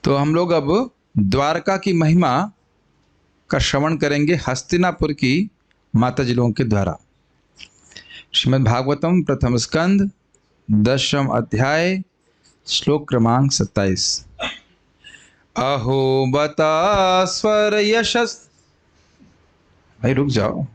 तो हम लोग अब द्वारका की महिमा का श्रवण करेंगे हस्तिनापुर की माता जी लोगों के द्वारा। श्रीमद् भागवतम प्रथम स्कंद 10वां अध्याय श्लोक क्रमांक 27। अहो बता स्वर यशस्, भाई रुक जाओ।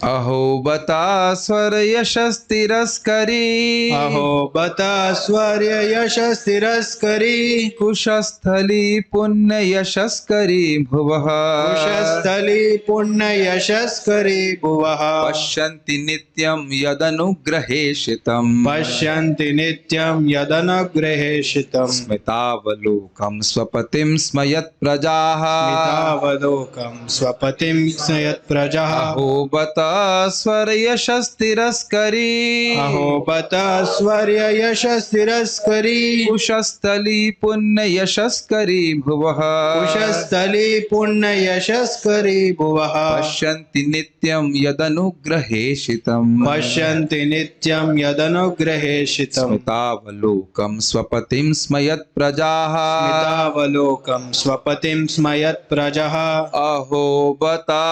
अहो बता स्वर यशस् तिरस्करी, अहो बता स्वर्य यशस् तिरस्करी, कुशस्थली पुण्य यशस्करी भुवः, कुशस्थली पुण्य यशस्करी भुवः, पश्यन्ति नित्यं यदनुग्रहेशितं, पश्यन्ति नित्यं यदनुग्रहेशितं, स्मितावलोकं स्वपतिं स्मयत् प्रजाः, स्मितावलोकं स्वपतिं स्मयत् प्रजाः। अहो बता स्वर यशस् तिरस्करी, अहो बता स्वर्य यशस् तिरस्करी, कुशस्थली पुण्य यशस्करी भुवः, कुशस्थली पुण्य यशस्करी भुवः, पश्यन्ति नित्यं यदनुग्रहेशितं, पश्यन्ति नित्यं यदनुग्रहेशितं, स्मितावलोकं स्वपतिं स्मयत् प्रजाः, स्मितावलोकं स्वपतिं स्मयत् प्रजः। अहो बता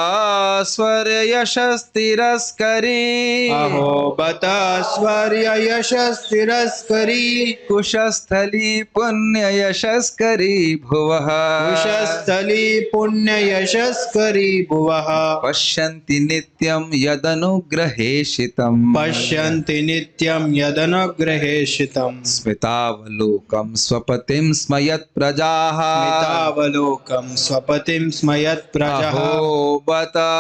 स्वर यशस् तिरस्करी, अहो बता स्वर्य यशस् तिरस्करी, कुशस्थली पुण्य यशस्करी भुवः, कुशस्थली पुण्य यशस्करी भुवः, पश्यन्ति नित्यं यदनुग्रहेशितं, पश्यन्ति नित्यं यदनुग्रहेशितं, स्मितावलोकं स्वपतिं स्मयत् प्रजाः, स्मितावलोकं स्वपतिं स्मयत् प्रजः। अहो बता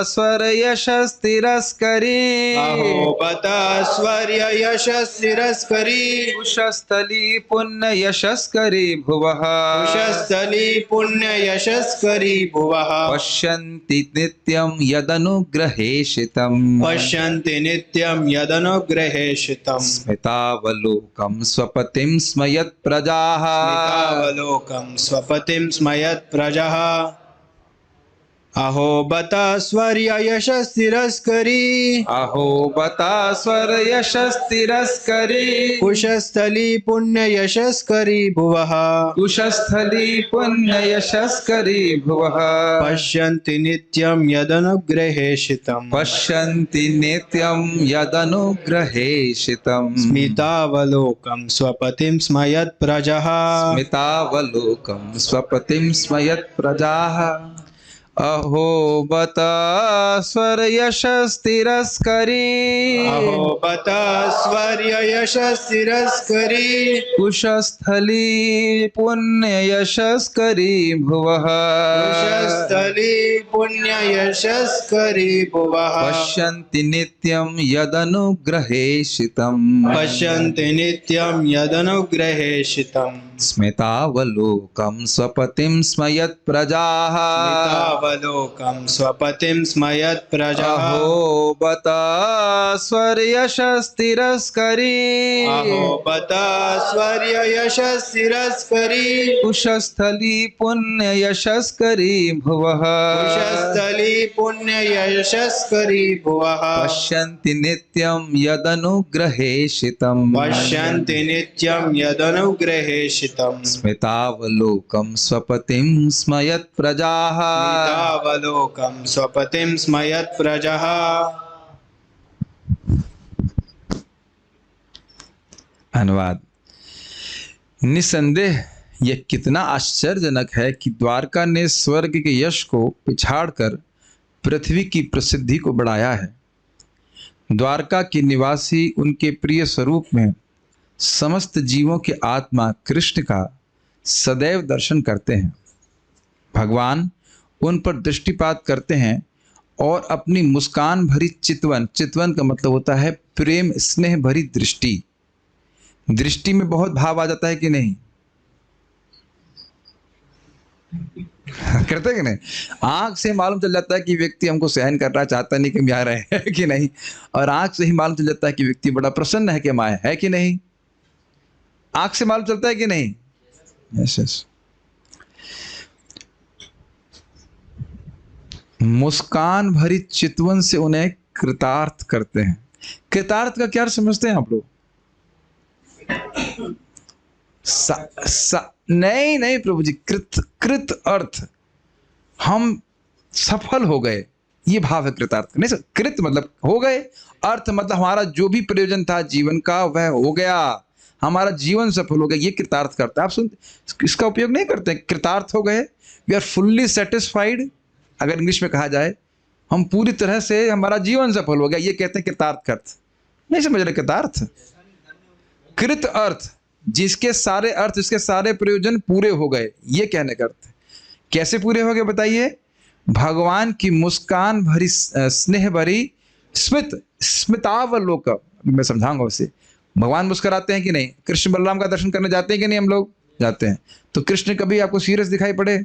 स्वर यशस् तिरस्करी, अहो बता स्वर्य यशस् तिरस्करी, कुशस्थली पुण्य यशस्करी भुवः, कुशस्थली पुण्य यशस्करी भुवः, पश्यन्ति नित्यं यदनुग्रहेशितं, पश्यन्ति नित्यं यदनुग्रहेशितं, स्मितावलोकं स्वपतिं स्मयत् प्रजाः, स्मितावलोकं स्वपतिं स्मयत् प्रजः। अहो बता स्वर्य यशस् तिरस्करी, अहो बता स्वर यशस् तिरस्करी, कुशस्थली पुण्य यशस्करी भुवः, कुशस्थली पुण्य यशस्करी भुवः, पश्यन्ति नित्यं यदनुग्रहेशितं, पश्यन्ति नित्यं यदनुग्रहेशितं, स्मितावलोकं स्वपतिं स्मयत् प्रजः, स्मितावलोकं स्वपतिं स्मयत् प्रजाः। अहो बता स्वर यशस् तिरस्करी, अहो बता स्वर्य यशस् तिरस्करी, कुशस्थली पुण्य यशस्करी भुवः, कुशस्थली पुण्य यशस्करी भुवः, पश्यन्ति नित्यं यदनुग्रहेशितं, पश्यन्ति नित्यं यदनुग्रहेशितं, स्मितावलोकं स्वपतिं स्मयत् प्रजाः, स्मितावलोकं स्वपतिं स्मयत् प्रजः। अहो बता स्वर यशस् तिरस्करी, अहो बता स्वर्य यशस् तिरस्करी, कुशस्थली पुण्य यशस्करी भुवः, कुशस्थली पुण्य यशस्करी भुवः, पश्यन्ति नित्यं यदनुग्रहेशितं, पश्यन्ति नित्यं यदनुग्रहेशितं, स्मितावलोकं स्वपतिं स्मयत् प्रजाः, स्मितावलोकं स्वपतिं स्मयत् प्रजः। अनुवाद। निसंदेह यह कितना आश्चर्यजनक है कि द्वारका ने स्वर्ग के यश को पिछाड़कर पृथ्वी की प्रसिद्धि को बढ़ाया है। द्वारका के निवासी उनके प्रिय स्वरूप में समस्त जीवों के आत्मा कृष्ण का सदैव दर्शन करते हैं। भगवान उन पर दृष्टिपात करते हैं और अपनी मुस्कान भरी चितवन, चितवन का मतलब होता है प्रेम स्नेह भरी दृष्टि। दृष्टि में बहुत भाव आ जाता है कि नहीं? करते कि नहीं? आंख से मालूम चल जाता है कि व्यक्ति हमको सहन कर रहा है, चाहता नहीं कि हम यहाँ रहे, है कि नहीं? और आंख से ही मालूम चल जाता है कि व्यक्ति बड़ा प्रसन्न है कि हम आए, है कि नहीं? आंख से मालूम चलता है कि नहीं? Yes yes. मुस्कान भरी चितवन से उन्हें कृतार्थ करते हैं। कृतार्थ का क्या समझते हैं आप लोग? नहीं नहीं प्रभु जी, कृत कृत अर्थ, हम सफल हो गए, ये भाव है कृतार्थ। नहीं सर, कृत मतलब हो गए, अर्थ मतलब हमारा जो भी प्रयोजन था जीवन का वह हो गया, हमारा जीवन सफल हो गया, ये कृतार्थ करता है। आप सुन, इसका उपयोग नहीं करते, कृतार्थ हो गए, वी आर फुल्ली सेटिस्फाइड, अगर इंग्लिश में कहा जाए हम पूरी तरह से हमारा जीवन सफल हो गया, ये कहते हैं कृतार्थ का अर्थ। नहीं समझ रहे कृतार्थ? कृत अर्थ, जिसके सारे अर्थ, जिसके सारे प्रयोजन पूरे हो गए, ये कहने का अर्थ है। कैसे पूरे हो गए बताइए? भगवान की मुस्कान भरी, स्नेह भरी स्मितावलोक, मैं समझाऊंगा उसे। भगवान मुस्कुराते हैं कि नहीं? कृष्ण बलराम का दर्शन करने जाते हैं कि नहीं? हम लोग जाते हैं। तो कृष्ण कभी आपको सीरियस दिखाई पड़े?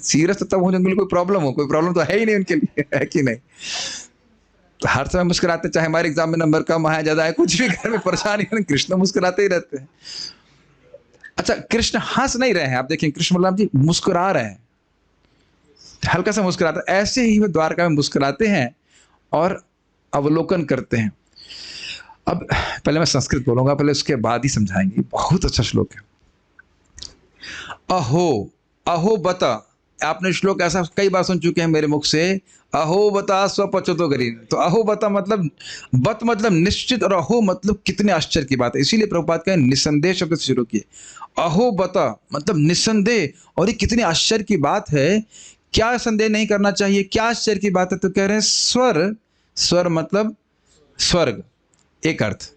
सीरियस तो तब हो जब कोई प्रॉब्लम हो, कोई प्रॉब्लम तो है ही नहीं उनके लिए, है कि नहीं? तो हर समय मुस्कुराते, चाहे हमारे एग्जाम में नंबर कम आया ज्यादा है, कुछ भी घर में परेशानी है, कृष्ण मुस्कुराते ही रहते हैं। अच्छा, कृष्ण हंस नहीं रहे हैं, आप देखें कृष्ण बलराम जी मुस्कुरा रहे हैं, हल्का सा मुस्कुराते, ऐसे ही वे द्वारका में मुस्कुराते हैं और अवलोकन करते हैं। अब पहले मैं संस्कृत बोलूंगा, पहले उसके बाद ही समझाएंगे। बहुत अच्छा श्लोक है। अहो, अहो बता, आपने श्लोक ऐसा कई बार सुन चुके हैं मेरे मुख से, अहो बता स्वपचतो गरीन। तो अहो बता मतलब, बत मतलब निश्चित, और अहो मतलब कितने आश्चर्य की बात है। इसीलिए प्रभुपाद कहें निसंदेह शब्द से शुरू किए। अहो बता मतलब निसंदेह, और ये कितनी आश्चर्य की बात है, क्या संदेह नहीं करना चाहिए, क्या आश्चर्य की बात है? तो कह रहे हैं स्वर, स्वर मतलब स्वर्ग, एक अर्थ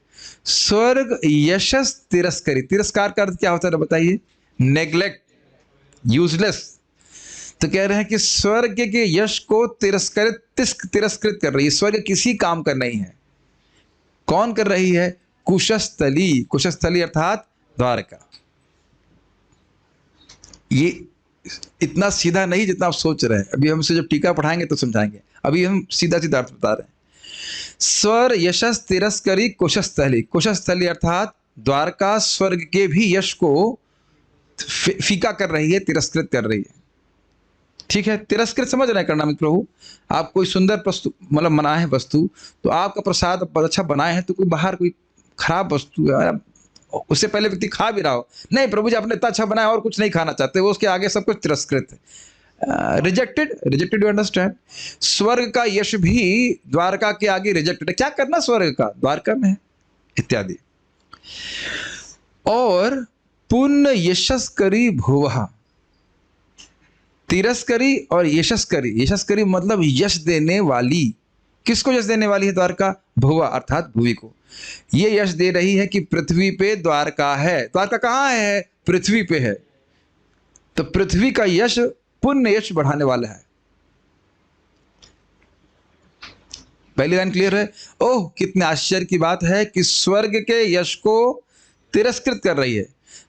स्वर्ग, यशस तिरस्करी, तिरस्कार का अर्थ क्या होता है बताइए? Neglect, useless. तो कह रहे हैं कि स्वर्ग के यश को तिरस्कृत कर रही है। स्वर्ग किसी काम का नहीं है। कौन कर रही है? कुशस्थली, कुशस्थली अर्थात द्वारका। ये इतना सीधा नहीं जितना आप सोच रहे हैं, अभी हमसे जब टीका पढ़ाएंगे तो समझाएंगे, अभी हम सीधा सीधा अर्थ बता रहे हैं। स्वर यशस तिरस्करी कुशस्थली, कुशस्थली अर्थात द्वारका स्वर्ग के भी यश को फीका कर रही है, तिरस्कृत कर रही है। ठीक है, तिरस्कृत समझ रहे हैं करना मित्र प्रभु? आप कोई सुंदर वस्तु मतलब बनाए हैं वस्तु, तो आपका प्रसाद अच्छा बनाए हैं, तो कोई बाहर कोई खराब वस्तु है, उससे पहले व्यक्ति खा भी रहा हो, नहीं प्रभु जी आपने इतना अच्छा बनाया और कुछ नहीं खाना चाहते, वो उसके आगे सब कुछ तिरस्कृत है, रिजेक्टेड, रिजेक्टेड, यू अंडरस्टैंड? स्वर्ग का यश भी द्वारका के आगे रिजेक्टेड है। क्या करना स्वर्ग का? द्वारका में है इत्यादि। और पुण्य यशस्करी भुवः, तिरस्करी और यशस्करी, यशस्करी मतलब यश देने वाली। किसको यश देने वाली है द्वारका? भुवा अर्थात भूमि को। ये यश दे रही है कि पृथ्वी पे द्वारका है। द्वारका कहाँ है? पृथ्वी पे है। तो पृथ्वी का यश पुण्य यश बढ़ाने वाला है। पहली लाइन क्लियर है? ओह कितने आश्चर्य की बात है कि स्वर्ग के यश को तिरस्कृत कर रही है,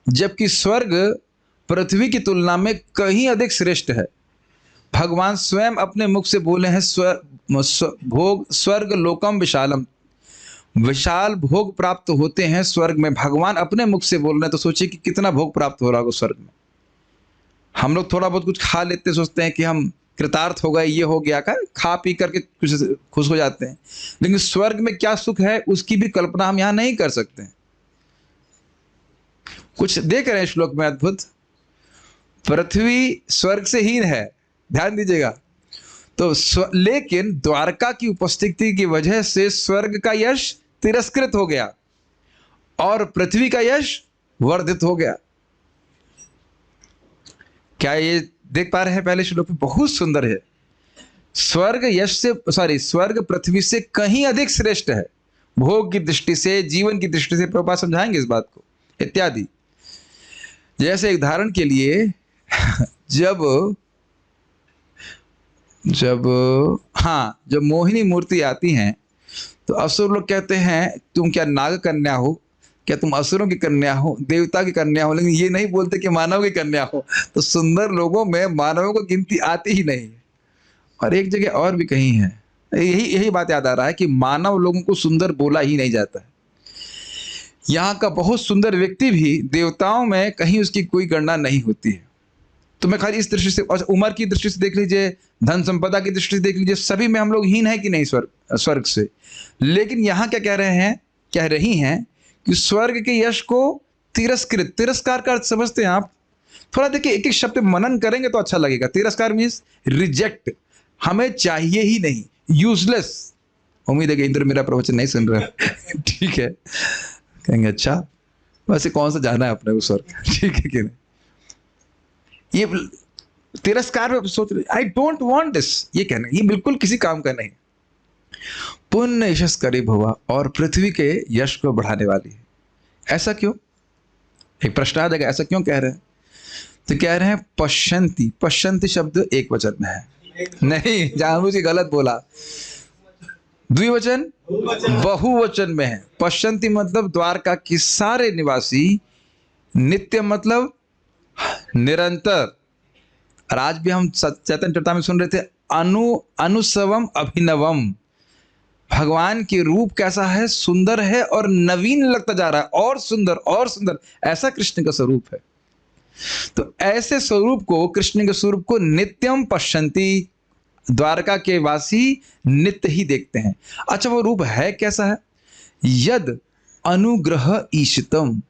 जबकि स्वर्ग पृथ्वी की तुलना में कहीं अधिक श्रेष्ठ है। भगवान स्वयं अपने मुख से बोले हैं, भोग स्वर्ग लोकम विशालम, विशाल भोग प्राप्त होते हैं स्वर्ग में। भगवान अपने मुख से बोल रहे हैं, तो सोचिए कि कितना भोग प्राप्त हो रहा होगा स्वर्ग में। हम लोग थोड़ा बहुत कुछ खा लेते, सोचते हैं कि हम कृतार्थ हो गए, ये हो गया, खा पी करके कुछ खुश हो जाते हैं, लेकिन स्वर्ग में क्या सुख है उसकी भी कल्पना हम यहां नहीं कर सकते। कुछ देख रहे हैं श्लोक में अद्भुत, पृथ्वी स्वर्ग से हीन है, ध्यान दीजिएगा। तो लेकिन द्वारका की उपस्थिति की वजह से स्वर्ग का यश तिरस्कृत हो गया और पृथ्वी का यश वर्धित हो गया। क्या ये देख पा रहे हैं? पहले श्लोक में बहुत सुंदर है। स्वर्ग यश से, स्वर्ग पृथ्वी से कहीं अधिक श्रेष्ठ है, भोग की दृष्टि से, जीवन की दृष्टि से। प्रभुपाद समझाएंगे इस बात को इत्यादि। जैसे एक उदाहरण के लिए, जब मोहिनी मूर्ति आती हैं तो असुर लोग कहते हैं तुम क्या नाग कन्या हो, क्या तुम असुरों की कन्या हो, देवता की कन्या हो, लेकिन ये नहीं बोलते कि मानव की कन्या हो। तो सुंदर लोगों में मानवों को गिनती आती ही नहीं। और एक जगह और भी कहीं है, यही बात याद आ रहा है कि मानव लोगों को सुंदर बोला ही नहीं जाता है। यहाँ का बहुत सुंदर व्यक्ति भी देवताओं में कहीं उसकी कोई गणना नहीं होती है। तो मैं खाली इस दृष्टि से, और उम्र की दृष्टि से देख लीजिए, धन संपदा की दृष्टि से देख लीजिए, सभी में हम लोग हीन है कि नहीं स्वर्ग से। लेकिन यहाँ क्या कह रही हैं कि स्वर्ग के यश को तिरस्कृत, तिरस्कार का अर्थ समझते हैं आप? थोड़ा देखिए, एक एक शब्द पे मनन करेंगे तो अच्छा लगेगा। तिरस्कार मीन्स रिजेक्ट, हमें चाहिए ही नहीं, यूजलेस। उम्मीद है कि इंद्र मेरा प्रवचन नहीं सुन रहा ठीक है, कहेंगे अच्छा वैसे कौन सा जाना है अपने को स्वर्ग, ठीक है कि नहीं। ये तिरस्कार में सोच रहे, आई डोंट वांट दिस, ये कहना ये बिल्कुल किसी काम का नहीं। पुण्य यशस करीब हुआ और पृथ्वी के यश को बढ़ाने वाली है। ऐसा क्यों? एक प्रश्न आ जाएगा, ऐसा क्यों कह रहे हैं? तो कह रहे हैं पश्यंती, पश्यंती शब्द एक वचन में है, नहीं जानबूझ के गलत बोला, द्विवचन बहुवचन में है। पश्यंती मतलब द्वारका के सारे निवासी, नित्य मतलब निरंतर। और आज भी हम चैतन्य चरिता में सुन रहे थे, अनुसवम अभिनवम, भगवान के रूप कैसा है, सुंदर है और नवीन लगता जा रहा है, और सुंदर और सुंदर, ऐसा कृष्ण का स्वरूप है। तो ऐसे स्वरूप को, कृष्ण के स्वरूप को नित्यम पश्यंती, द्वारका के वासी नित्य ही देखते हैं। अच्छा वो रूप है कैसा है? यद अनुग्रह ईशितम,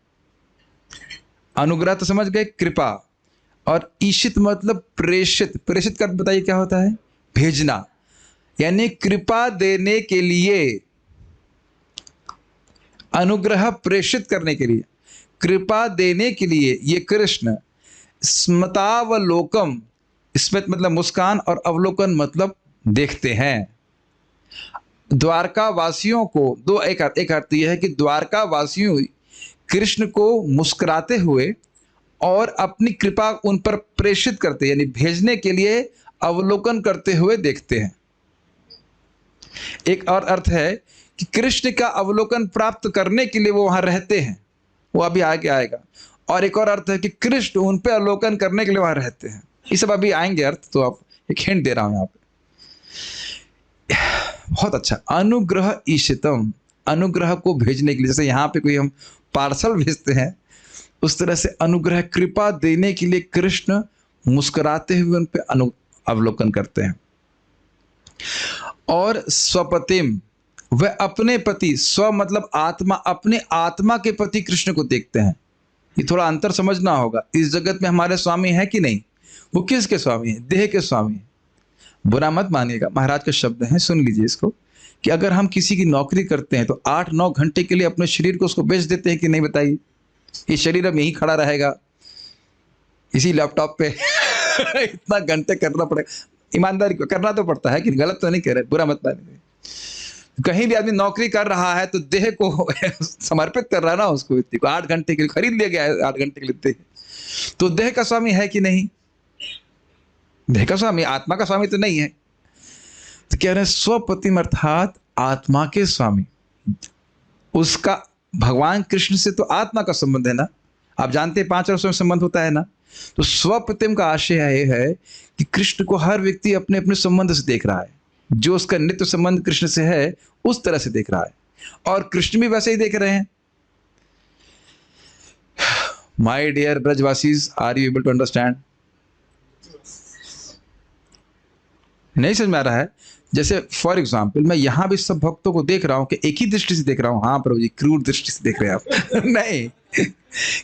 अनुग्रह तो समझ गए, कृपा, और ईशित मतलब प्रेषित। प्रेषित का बताइए क्या होता है? भेजना, यानी कृपा देने के लिए, अनुग्रह प्रेषित करने के लिए, कृपा देने के लिए ये कृष्ण स्मतावलोकम, स्मित मतलब मुस्कान और अवलोकन मतलब देखते हैं। द्वारका वासियों को दो, एक अर्थ यह है कि द्वारका वासियों कृष्ण को मुस्कुराते हुए और अपनी कृपा उन पर प्रेषित करते, यानी भेजने के लिए अवलोकन करते हुए देखते हैं। एक और अर्थ है कि कृष्ण का अवलोकन प्राप्त करने के लिए वो वहां रहते हैं, वो अभी आगे आएगा। और एक और अर्थ है कि कृष्ण उन पर अवलोकन करने के लिए वहां रहते हैं। ये सब अभी आएंगे अर्थ, तो आप एक हिंट दे रहा हूं यहाँ पे। बहुत अच्छा, अनुग्रह ईशितम, अनुग्रह को भेजने के लिए, जैसे यहाँ पे कोई हम पार्सल भेजते हैं, उस तरह से अनुग्रह कृपा देने के लिए कृष्ण मुस्कुराते हुए उन पे अवलोकन करते हैं। और स्वपतिम, वह अपने पति, स्व मतलब आत्मा, अपने आत्मा के पति कृष्ण को देखते हैं। ये थोड़ा अंतर समझना होगा। इस जगत में हमारे स्वामी है कि नहीं? वो किसके स्वामी है? देह के स्वामी है। बुरा मत मानिएगा, महाराज के शब्द हैं, सुन लीजिए इसको, कि अगर हम किसी की नौकरी करते हैं तो 8-9 घंटे के लिए अपने शरीर को उसको बेच देते हैं कि नहीं? बताइए। ये शरीर अब यहीं खड़ा रहेगा इसी लैपटॉप पे इतना घंटे करना पड़ेगा, ईमानदारी को करना तो पड़ता है कि गलत तो नहीं कह रहे, बुरा मत मानिए। कहीं भी आदमी नौकरी कर रहा है तो देह को समर्पित कर रहा है ना उसको, व्यक्ति को 8 घंटे के लिए खरीद लिया गया है, 8 घंटे के लिए देह। तो देह का स्वामी है कि नहीं? देह का स्वामी, आत्मा का स्वामी तो नहीं है। तो कह रहे हैं स्वपतिम अर्थात आत्मा के स्वामी। उसका भगवान कृष्ण से तो आत्मा का संबंध है ना, आप जानते हैं 5 रसों में संबंध होता है ना। तो स्वपतिम का आशय यह है कि कृष्ण को हर व्यक्ति अपने अपने संबंध से देख रहा है, जो उसका नित्य संबंध कृष्ण से है उस तरह से देख रहा है, और कृष्ण भी वैसे ही देख रहे हैं। माय डियर ब्रजवासीज, are you able to understand? नहीं समझ में आ रहा है? जैसे फॉर एग्जाम्पल मैं यहाँ भी सब भक्तों को देख रहा हूँ कि एक ही दृष्टि से देख रहा हूँ। हाँ प्रभु जी, क्रूर दृष्टि से देख रहे हैं आप नहीं,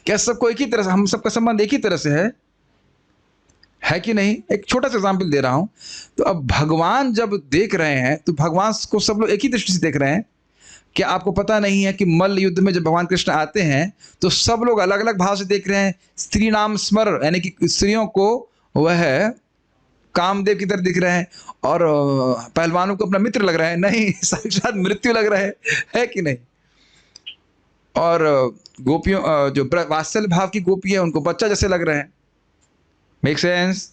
क्या सबको एक ही तरह से, हम सबका संबंध एक ही तरह से है कि नहीं? एक छोटा सा एग्जाम्पल दे रहा हूं। तो अब भगवान जब देख रहे हैं तो भगवान को सब लोग एक ही दृष्टि से देख रहे हैं। क्या आपको पता नहीं है कि मल्ल युद्ध में जब भगवान कृष्ण आते हैं तो सब लोग अलग अलग भाव से देख रहे हैं? स्त्री नाम स्मर, यानी कि स्त्रियों को वह कामदेव की तरह दिख रहे हैं, और पहलवानों को अपना मित्र लग रहा है, नहीं साक्षात मृत्यु लग रहा है कि नहीं? और गोपियों, जो वात्सल्य भाव की गोपी है, उनको बच्चा जैसे लग रहे हैं। Make sense?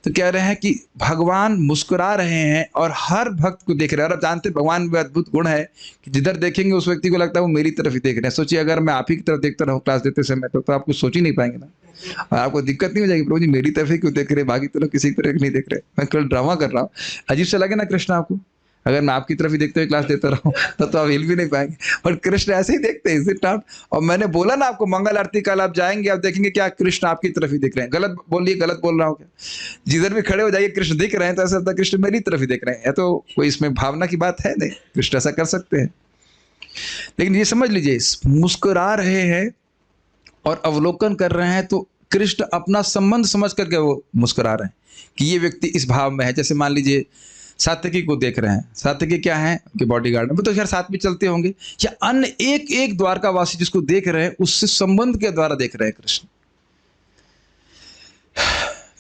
तो कह रहे हैं कि भगवान मुस्कुरा रहे हैं और हर भक्त को देख रहे हैं। और आप जानते हैं भगवान में अद्भुत गुण है कि जिधर देखेंगे उस व्यक्ति को लगता है वो मेरी तरफ ही देख रहे हैं। सोचिए अगर मैं आप ही की तरफ देखता रहूँ क्लास देते समय तो आप कुछ सोच ही नहीं पाएंगे ना, और आपको दिक्कत नहीं हो जाएगी, प्रभु जी मेरी तरफ ही क्यों देख रहे, बाकी तो लोग किसी तरफ नहीं देख रहे, मैं केवल ड्रामा कर रहा हूँ। अजीब से लगे ना कृष्ण आपको? अगर मैं आपकी तरफ ही देखते हुए क्लास देता रहूं तो आप हिल भी नहीं पाएंगे, पर कृष्ण ऐसे ही देखते हैं, इज इट नॉट? और मैंने बोला ना आपको, मंगल आरती कल आप जाएंगे, आप देखेंगे क्या कृष्ण आपकी तरफ ही दिख रहे हैं। गलत बोलिए, गलत बोल रहा हूँ क्या? जिधर भी खड़े हो जाइए कृष्ण दिख रहे हैं तो ऐसा कृष्ण मेरी तरफ ही देख रहे हैं। तो कोई इसमें भावना की बात है नहीं, कृष्ण ऐसा कर सकते हैं। लेकिन ये समझ लीजिए, मुस्कुरा रहे हैं और अवलोकन कर रहे हैं तो कृष्ण अपना संबंध समझ करके वो मुस्कुरा रहे हैं कि ये व्यक्ति इस भाव में है। जैसे मान लीजिए सात्यकी को देख रहे हैं, सात्यकी क्या है, उनके बॉडीगार्ड, वो तो खैर साथ में चलते होंगे, या अन्य एक एक द्वारकावासी जिसको देख रहे हैं उससे संबंध के द्वारा देख रहे हैं कृष्ण।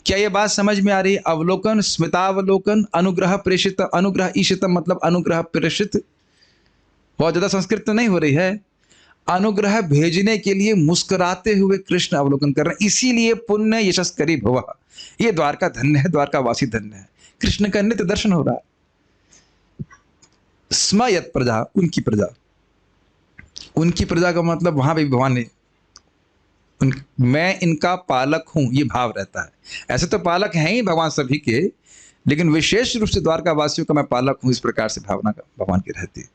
क्या ये बात समझ में आ रही है? अवलोकन, स्मितावलोकन, अनुग्रह प्रेषित, अनुग्रह ईशित मतलब अनुग्रह प्रेषित, बहुत ज्यादा संस्कृत तो नहीं हो रही है। अनुग्रह भेजने के लिए मुस्कुराते हुए कृष्ण अवलोकन कर रहे हैं, इसीलिए पुण्य यशस्करी भव, ये द्वारका धन्य है, द्वारकावासी धन्य है। कृष्ण का नित्य दर्शन हो रहा है। स्म यत प्रजा, उनकी प्रजा, उनकी प्रजा का मतलब वहां भी भगवान ने मैं इनका पालक हूं, ये भाव रहता है। ऐसे तो पालक हैं ही भगवान सभी के, लेकिन विशेष रूप से द्वारकावासियों का मैं पालक हूं, इस प्रकार से भावना का भगवान की रहती है।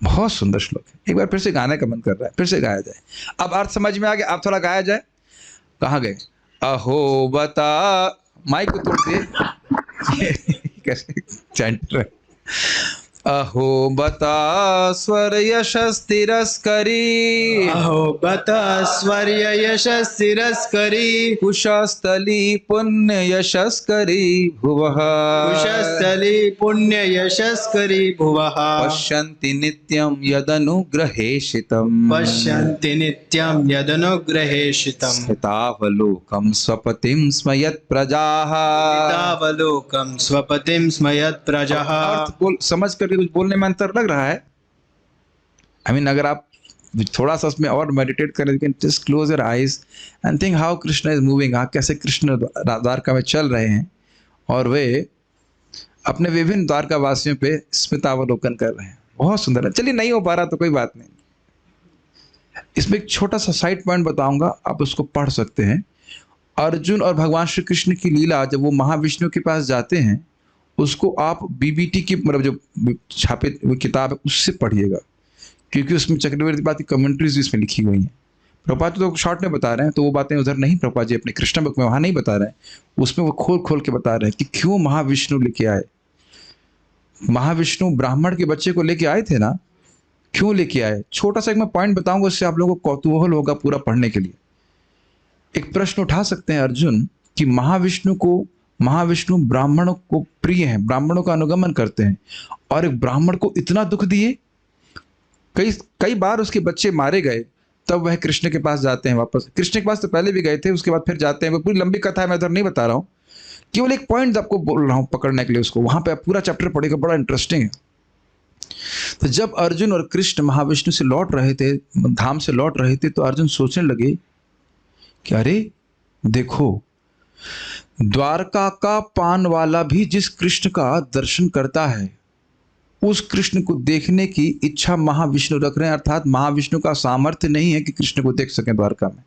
बहुत सुंदर श्लोक है, एक बार फिर से गाने का मन कर रहा है, फिर से गाया जाए। अब अर्थ समझ में आ गया, अब थोड़ा गाया जाए। कहाँ गए? अहो बता, माइक को तोड़ दे कैसे चैंट रहे। अहो बता स्वर यशस तिरस्करी, अहो बता स्वर्य यशस् तिरस्करी, कुशस्थली पुण्य यशस्करी भुवः, कुशस्थली पुण्य यशस्करी भुवः, पश्यन्ति नित्यं यदनुग्रहेशितं, पश्यन्ति नित्यं यदनुग्रहेशितं, स्मितावलोकं स्वपतिं स्मयत् प्रजाः। तावलोकं स्वपतिं स्मयत् प्रजः। अर्थ बोल समझ करके कुछ बोलने में अंतर लग रहा है। I mean, अगर आप थोड़ा सा उसमें और मेडिटेट करें, can just close your eyes and think how Krishna is moving, कैसे कृष्ण द्वारका में चल रहे हैं और वे अपने विभिन्न द्वारकावासियों पे स्मितावलोकन कर रहे हैं। बहुत सुंदर है। चलिए, नहीं हो पा रहा तो कोई बात नहीं, इसमें एक छोटा सा साइड पॉइंट बताऊंगा, आप उसको पढ़ सकते हैं। अर्जुन और भगवान श्री कृष्ण की लीला, जब वो महाविष्णु के पास जाते हैं, उसको आप बीबीटी की मतलब जो छापे वो किताब है उससे पढ़िएगा, क्योंकि उसमें चक्रवर्ती बात की कमेंट्रीज भी इसमें लिखी हुई हैं। प्रभुपाद तो शॉर्ट में बता रहे हैं, तो वो बातें उधर नहीं, प्रभुपाद जी अपने कृष्ण बुक में वहाँ नहीं बता रहे हैं, उसमें वो खोल खोल के बता रहे हैं कि क्यों महाविष्णु लेके आए। महाविष्णु ब्राह्मण के बच्चे को लेके आए थे ना, क्यों लेके आए? छोटा सा एक मैं पॉइंट बताऊंगा, उससे आप लोगों को कौतूहल होगा पूरा पढ़ने के लिए। एक प्रश्न उठा सकते हैं अर्जुन कि महाविष्णु ब्राह्मणों को प्रिय हैं, ब्राह्मणों का अनुगमन करते हैं, और एक ब्राह्मण को इतना दुख दिए, कई बार उसके बच्चे मारे गए, तब वह कृष्ण के पास जाते हैं वापस। कृष्ण के पास तो पहले भी गए थे, उसके बाद फिर जाते हैं। वो पूरी लंबी कथा है, मैं उधर नहीं बता रहा हूँ, केवल एक पॉइंट आपको बोल रहा हूँ पकड़ने के लिए उसको। वहां पे पूरा चैप्टर पढ़ेगा, बड़ा इंटरेस्टिंग है। तो जब अर्जुन और कृष्ण महाविष्णु से लौट रहे थे, धाम से लौट रहे थे, तो अर्जुन सोचने लगे कि अरे देखो, द्वारका का पान वाला भी जिस कृष्ण का दर्शन करता है, उस कृष्ण को देखने की इच्छा महाविष्णु रख रहे हैं। अर्थात महाविष्णु का सामर्थ्य नहीं है कि कृष्ण को देख सकें द्वारका में,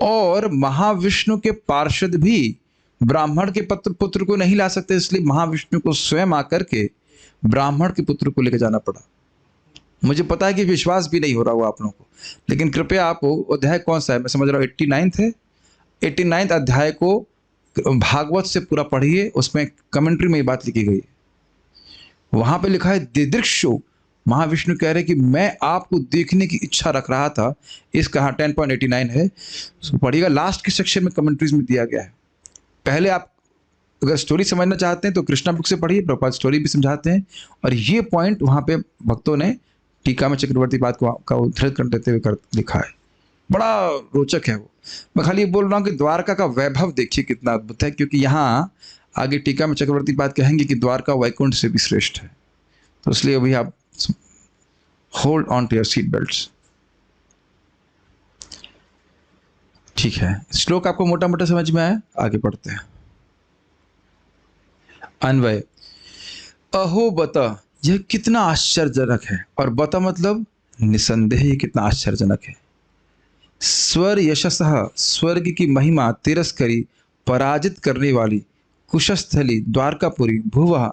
और महाविष्णु के पार्षद भी ब्राह्मण के पुत्र को नहीं ला सकते, इसलिए महाविष्णु को स्वयं आकर के ब्राह्मण के पुत्र को लेकर जाना पड़ा। मुझे पता है कि विश्वास भी नहीं हो रहा हो आप लोगों को, लेकिन कृपया आप अध्याय कौन सा है, मैं समझ रहा हूँ 89 है, 89 अध्याय को भागवत से पूरा पढ़िए, उसमें कमेंट्री में ये बात लिखी गई है। वहां पे लिखा है दिदृक्षु, महाविष्णु कह रहे कि मैं आपको देखने की इच्छा रख रहा था। इसका 10.89 है, उसको पढ़िएगा, लास्ट के सेक्शन में कमेंट्रीज में दिया गया है। पहले आप अगर स्टोरी समझना चाहते हैं तो कृष्णा बुक से पढ़िए, प्रभुपाद स्टोरी भी समझाते हैं, और ये पॉइंट वहां पे भक्तों ने टीका में चक्रवर्ती बात का उद्धृत कर देते हुए लिखा है। बड़ा रोचक है वो। मैं खाली बोल रहा हूँ कि द्वारका का वैभव देखिए कितना अद्भुत है, क्योंकि यहाँ आगे टीका में चक्रवर्ती बात कहेंगे कि द्वारका वैकुंठ से भी श्रेष्ठ है। तो इसलिए अभी आप hold on to your seat belts. ठीक है, श्लोक आपको मोटा मोटा समझ में आया? आगे बढ़ते हैं। अन्वय, अहो बता, यह कितना आश्चर्यजनक है, और बता मतलब निसंदेह ये कितना आश्चर्यजनक है। स्वर यशसः, स्वर्ग की महिमा तिरस्करी, पराजित करने वाली, कुशस्थली द्वारकापुरी, भुवः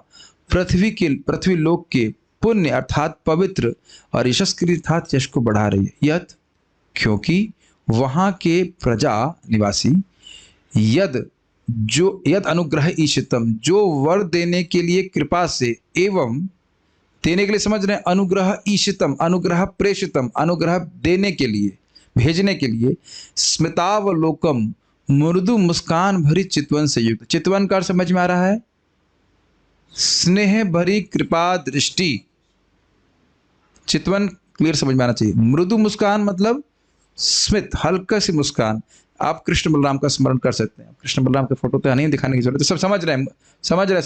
पृथ्वी लोक के, पुण्य अर्थात पवित्र, और यशस्करी अर्थात यश को बढ़ा रही है। यत क्योंकि वहां के प्रजा निवासी, यद अनुग्रह ईशितम, जो वर देने के लिए कृपा से, एवं देने के लिए समझ रहे हैं, अनुग्रह ईशितम, अनुग्रह प्रेषितम, अनुग्रह देने के लिए, भेजने के लिए। स्मितावलोकम, मृदु मुस्कान भरी चितवन से युक्त। चितवन का समझ में आ रहा है, स्नेह भरी कृपा दृष्टि। चितवन क्लियर समझ में आना चाहिए। मृदु मुस्कान मतलब स्मित, हल्का सी मुस्कान। आप कृष्ण बलराम का स्मरण कर सकते हैं। कृष्ण बलराम के फोटो तो नहीं दिखाने की जरूरत है, सब समझ रहे हैं, समझ रहे हैं।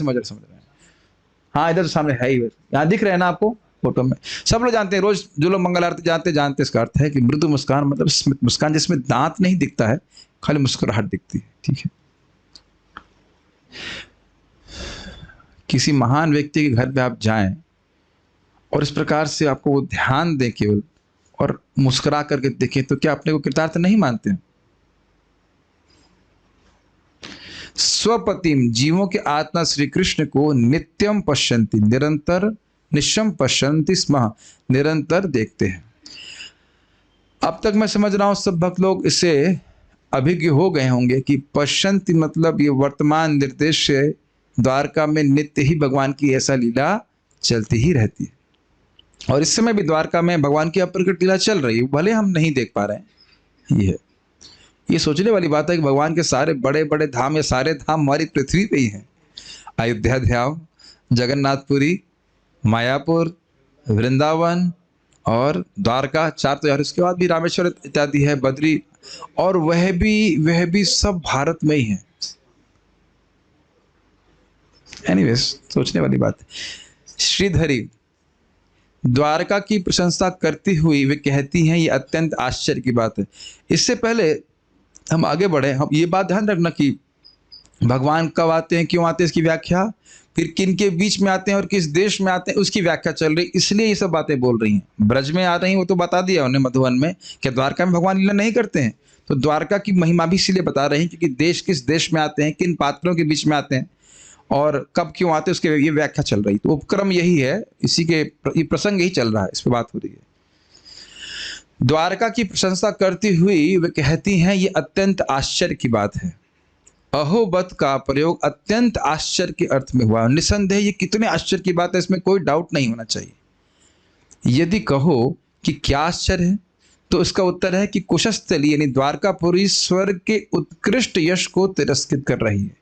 हाँ, इधर तो सामने है ही, यहाँ दिख रहे हैं ना आपको फोटो में। सब लोग जानते हैं, रोज जो लोग मंगल आरती जानते हैं इसका अर्थ है कि मृदु मुस्कान मतलब स्मित मुस्कान, जिसमें दांत नहीं दिखता है, खाली मुस्कुराहट दिखती है। ठीक है, किसी महान व्यक्ति के घर पे आप जाएं और इस प्रकार से आपको वो ध्यान दें केवल और मुस्कुरा करके देखें, तो क्या अपने को कृतार्थ नहीं मानते हैं? स्वपतिम, जीवों के आत्मा श्री कृष्ण को नित्यम पश्यन्ति, निरंतर निश्चम पश्यन्ति स्म, निरंतर देखते हैं। अब तक मैं समझ रहा हूं सब भक्त लोग इससे अभिज्ञ हो गए होंगे कि पश्यन्ति मतलब ये वर्तमान निर्देश से द्वारका में नित्य ही भगवान की ऐसा लीला चलती ही रहती है। और इस समय भी द्वारका में भगवान की अप्रकट लीला चल रही है, भले हम नहीं देख पा रहे हैं। ये सोचने वाली बात है कि भगवान के सारे बड़े बड़े धाम या सारे धाम हमारी पृथ्वी पे ही हैं। अयोध्या धाम, जगन्नाथपुरी, मायापुर, वृंदावन और द्वारका, 4 तो यार, इसके बाद भी रामेश्वर इत्यादि है, बद्री, और वह भी सब भारत में ही है। एनीवेज, सोचने वाली बात है। श्रीधरी द्वारका की प्रशंसा करती हुई वे कहती हैं, ये अत्यंत आश्चर्य की बात है। इससे पहले हम आगे बढ़े, हम ये बात ध्यान रखना कि भगवान कब आते हैं, क्यों आते हैं, इसकी व्याख्या, फिर किन के बीच में आते हैं और किस देश में आते हैं, उसकी व्याख्या चल रही, इसलिए ये सब बातें बोल रही हैं। ब्रज में आ रही हैं वो तो बता दिया उन्हें, मधुवन में, क्या द्वारका में भगवान लीला नहीं करते हैं? तो द्वारका की महिमा भी इसीलिए बता रहे हैं क्योंकि देश किस देश में आते हैं, किन पात्रों के बीच में आते हैं और कब क्यों आते हैं, उसके ये व्याख्या चल रही। तो उपक्रम यही है, इसी के ये प्रसंग यही चल रहा है, इस पर बात हो रही है। द्वारका की प्रशंसा करती हुई वे कहती हैं, ये अत्यंत आश्चर्य की बात है। अहोबत का प्रयोग अत्यंत आश्चर्य के अर्थ में हुआ। निसंदेह ये कितने आश्चर्य की बात है, इसमें कोई डाउट नहीं होना चाहिए। यदि कहो कि क्या आश्चर्य है, तो इसका उत्तर है कि कुशस्थली यानी द्वारकापुरी स्वर्ग के उत्कृष्ट यश को तिरस्कृत कर रही है।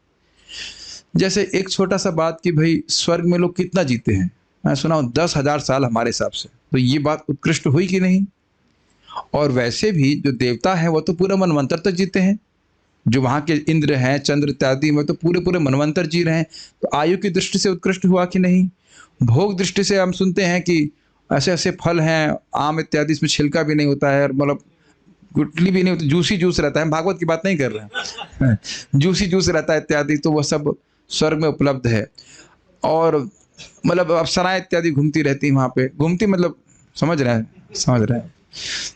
जैसे एक छोटा सा बात कि भाई स्वर्ग में लोग कितना जीते हैं, मैं सुना हूं 10,000 साल हमारे हिसाब से, तो ये बात उत्कृष्ट हुई कि नहीं? और वैसे भी जो देवता है वो तो पूरा मनवंतर तक जीते हैं, जो वहाँ के इंद्र हैं, चंद्र इत्यादि में तो पूरे मनवंतर जी रहे हैं, तो आयु की दृष्टि से उत्कृष्ट हुआ कि नहीं? भोग दृष्टि से हम सुनते हैं कि ऐसे ऐसे फल हैं, आम इत्यादि, इसमें छिलका भी नहीं होता है और मतलब गुटली भी नहीं होती, जूसी जूस रहता है। हम भागवत की बात नहीं कर रहे हैं, जूसी जूस रहता है इत्यादि, तो वह सब स्वर्ग में उपलब्ध है। और मतलब अप्सराएं इत्यादि घूमती रहती हैं वहाँ पे, घूमती मतलब समझ रहे हैं।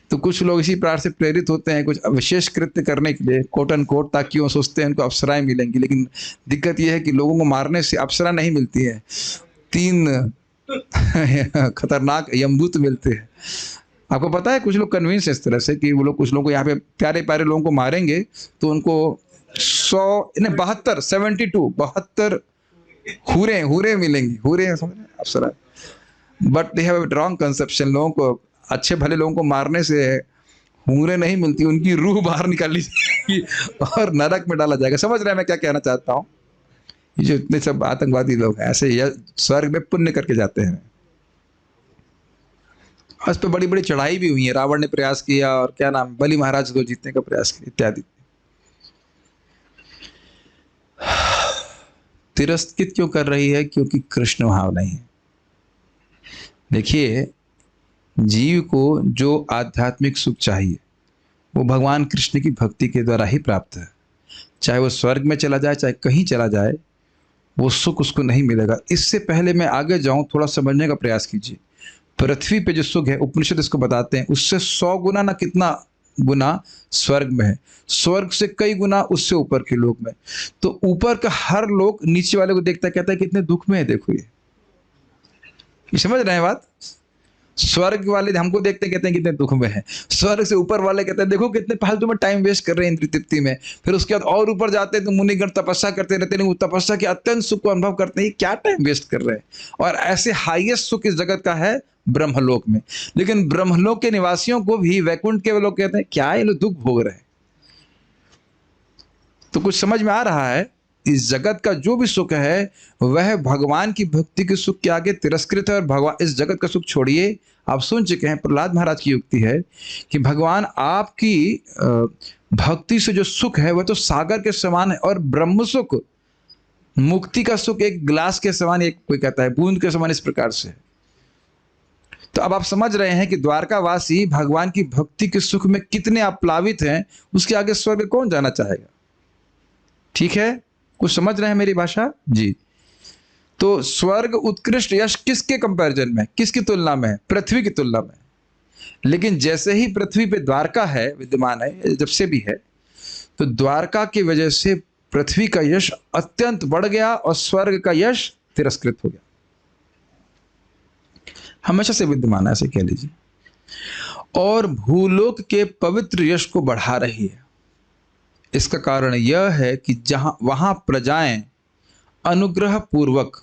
तो कुछ लोग इसी प्रकार से प्रेरित होते हैं कुछ विशेष कृत्य करने के लिए, कोट एंड कोट, ताकि वो सोचते हैं उनको अप्सराएं मिलेंगी। लेकिन दिक्कत यह है कि लोगों को मारने से अप्सरा नहीं मिलती है, 3 खतरनाक यमदूत मिलते हैं। आपको पता है कुछ लोग कन्विंस इस तरह से कि वो लोग कुछ लोगों को यहाँ पे प्यारे प्यारे लोगों को मारेंगे तो उनको 72 हुरे मिलेंगी, हुरे अप्सरा। But they have a wrong conception. लोगों को, अच्छे भले लोगों को मारने से हुरे नहीं मिलती, उनकी रूह बाहर निकाली जाएगी और नरक में डाला जाएगा। समझ रहे हैं मैं क्या कहना चाहता हूँ? ये जो इतने सब आतंकवादी लोग हैं ऐसे स्वर्ग में पुण्य करके जाते हैं। उस पर बड़ी बड़ी चढ़ाई भी हुई है, रावण ने प्रयास किया और क्या नाम, बलि महाराज को जीतने का प्रयास किया इत्यादि। तिरस्कृत क्यों कर रही है? क्योंकि कृष्ण भाव नहीं है। देखिए, जीव को जो आध्यात्मिक सुख चाहिए वो भगवान कृष्ण की भक्ति के द्वारा ही प्राप्त है। चाहे वो स्वर्ग में चला जाए, चाहे कहीं चला जाए, वो सुख उसको नहीं मिलेगा। इससे पहले मैं आगे जाऊं, थोड़ा समझने का प्रयास कीजिए। पृथ्वी पे जो सुख है, उपनिषद इसको बताते हैं, उससे 100 गुना ना कितना गुना स्वर्ग में है, स्वर्ग से कई गुना उससे ऊपर के लोक में। तो ऊपर का हर लोग नीचे वाले को देखता कहता है कितने दुख में है, देखो ये समझ रहे हैं बात? स्वर्ग वाले हमको देखते कहते हैं कितने दुख में है, स्वर्ग से ऊपर वाले कहते हैं देखो कितने फालतू में टाइम वेस्ट कर रहे हैं इंद्रिय तृप्ति में। फिर उसके बाद और ऊपर जाते हैं तो मुनिगण तपस्या करते रहते हैं, तपस्या के अत्यंत सुख को अनुभव करते हैं, ये क्या टाइम वेस्ट कर रहे हैं। और ऐसे हाईएस्ट सुख इस जगत का है ब्रह्मलोक में। लेकिन ब्रह्मलोक के निवासियों को भी वैकुंठ के लोग कहते हैं क्या ये लोग दुख भोग रहे हैं। तो कुछ समझ में आ रहा है, इस जगत का जो भी सुख है वह भगवान की भक्ति के सुख के आगे तिरस्कृत है। और भगवान इस जगत का सुख छोड़िए, आप सुन चुके हैं प्रहलाद महाराज की युक्ति है कि भगवान आपकी भक्ति से जो सुख है वह तो सागर के समान है, और ब्रह्म सुख, मुक्ति का सुख एक ग्लास के समान, एक कोई कहता है बूंद के समान, इस प्रकार से। तो अब आप समझ रहे हैं कि द्वारकावासी भगवान की भक्ति के सुख में कितने आप्लावित हैं, उसके आगे स्वर्ग कौन जाना चाहेगा। ठीक है, कुछ समझ रहे हैं मेरी भाषा जी। तो स्वर्ग उत्कृष्ट यश किसके कंपैरिजन में, किसकी तुलना में है, पृथ्वी की तुलना में। लेकिन जैसे ही पृथ्वी पे द्वारका है, विद्यमान है, जब से भी है, तो द्वारका की वजह से पृथ्वी का यश अत्यंत बढ़ गया और स्वर्ग का यश तिरस्कृत हो गया। हमेशा से विद्यमान है, ऐसे कह लीजिए। और भूलोक के पवित्र यश को बढ़ा रही है। इसका कारण यह है कि वहां प्रजाएं अनुग्रह पूर्वक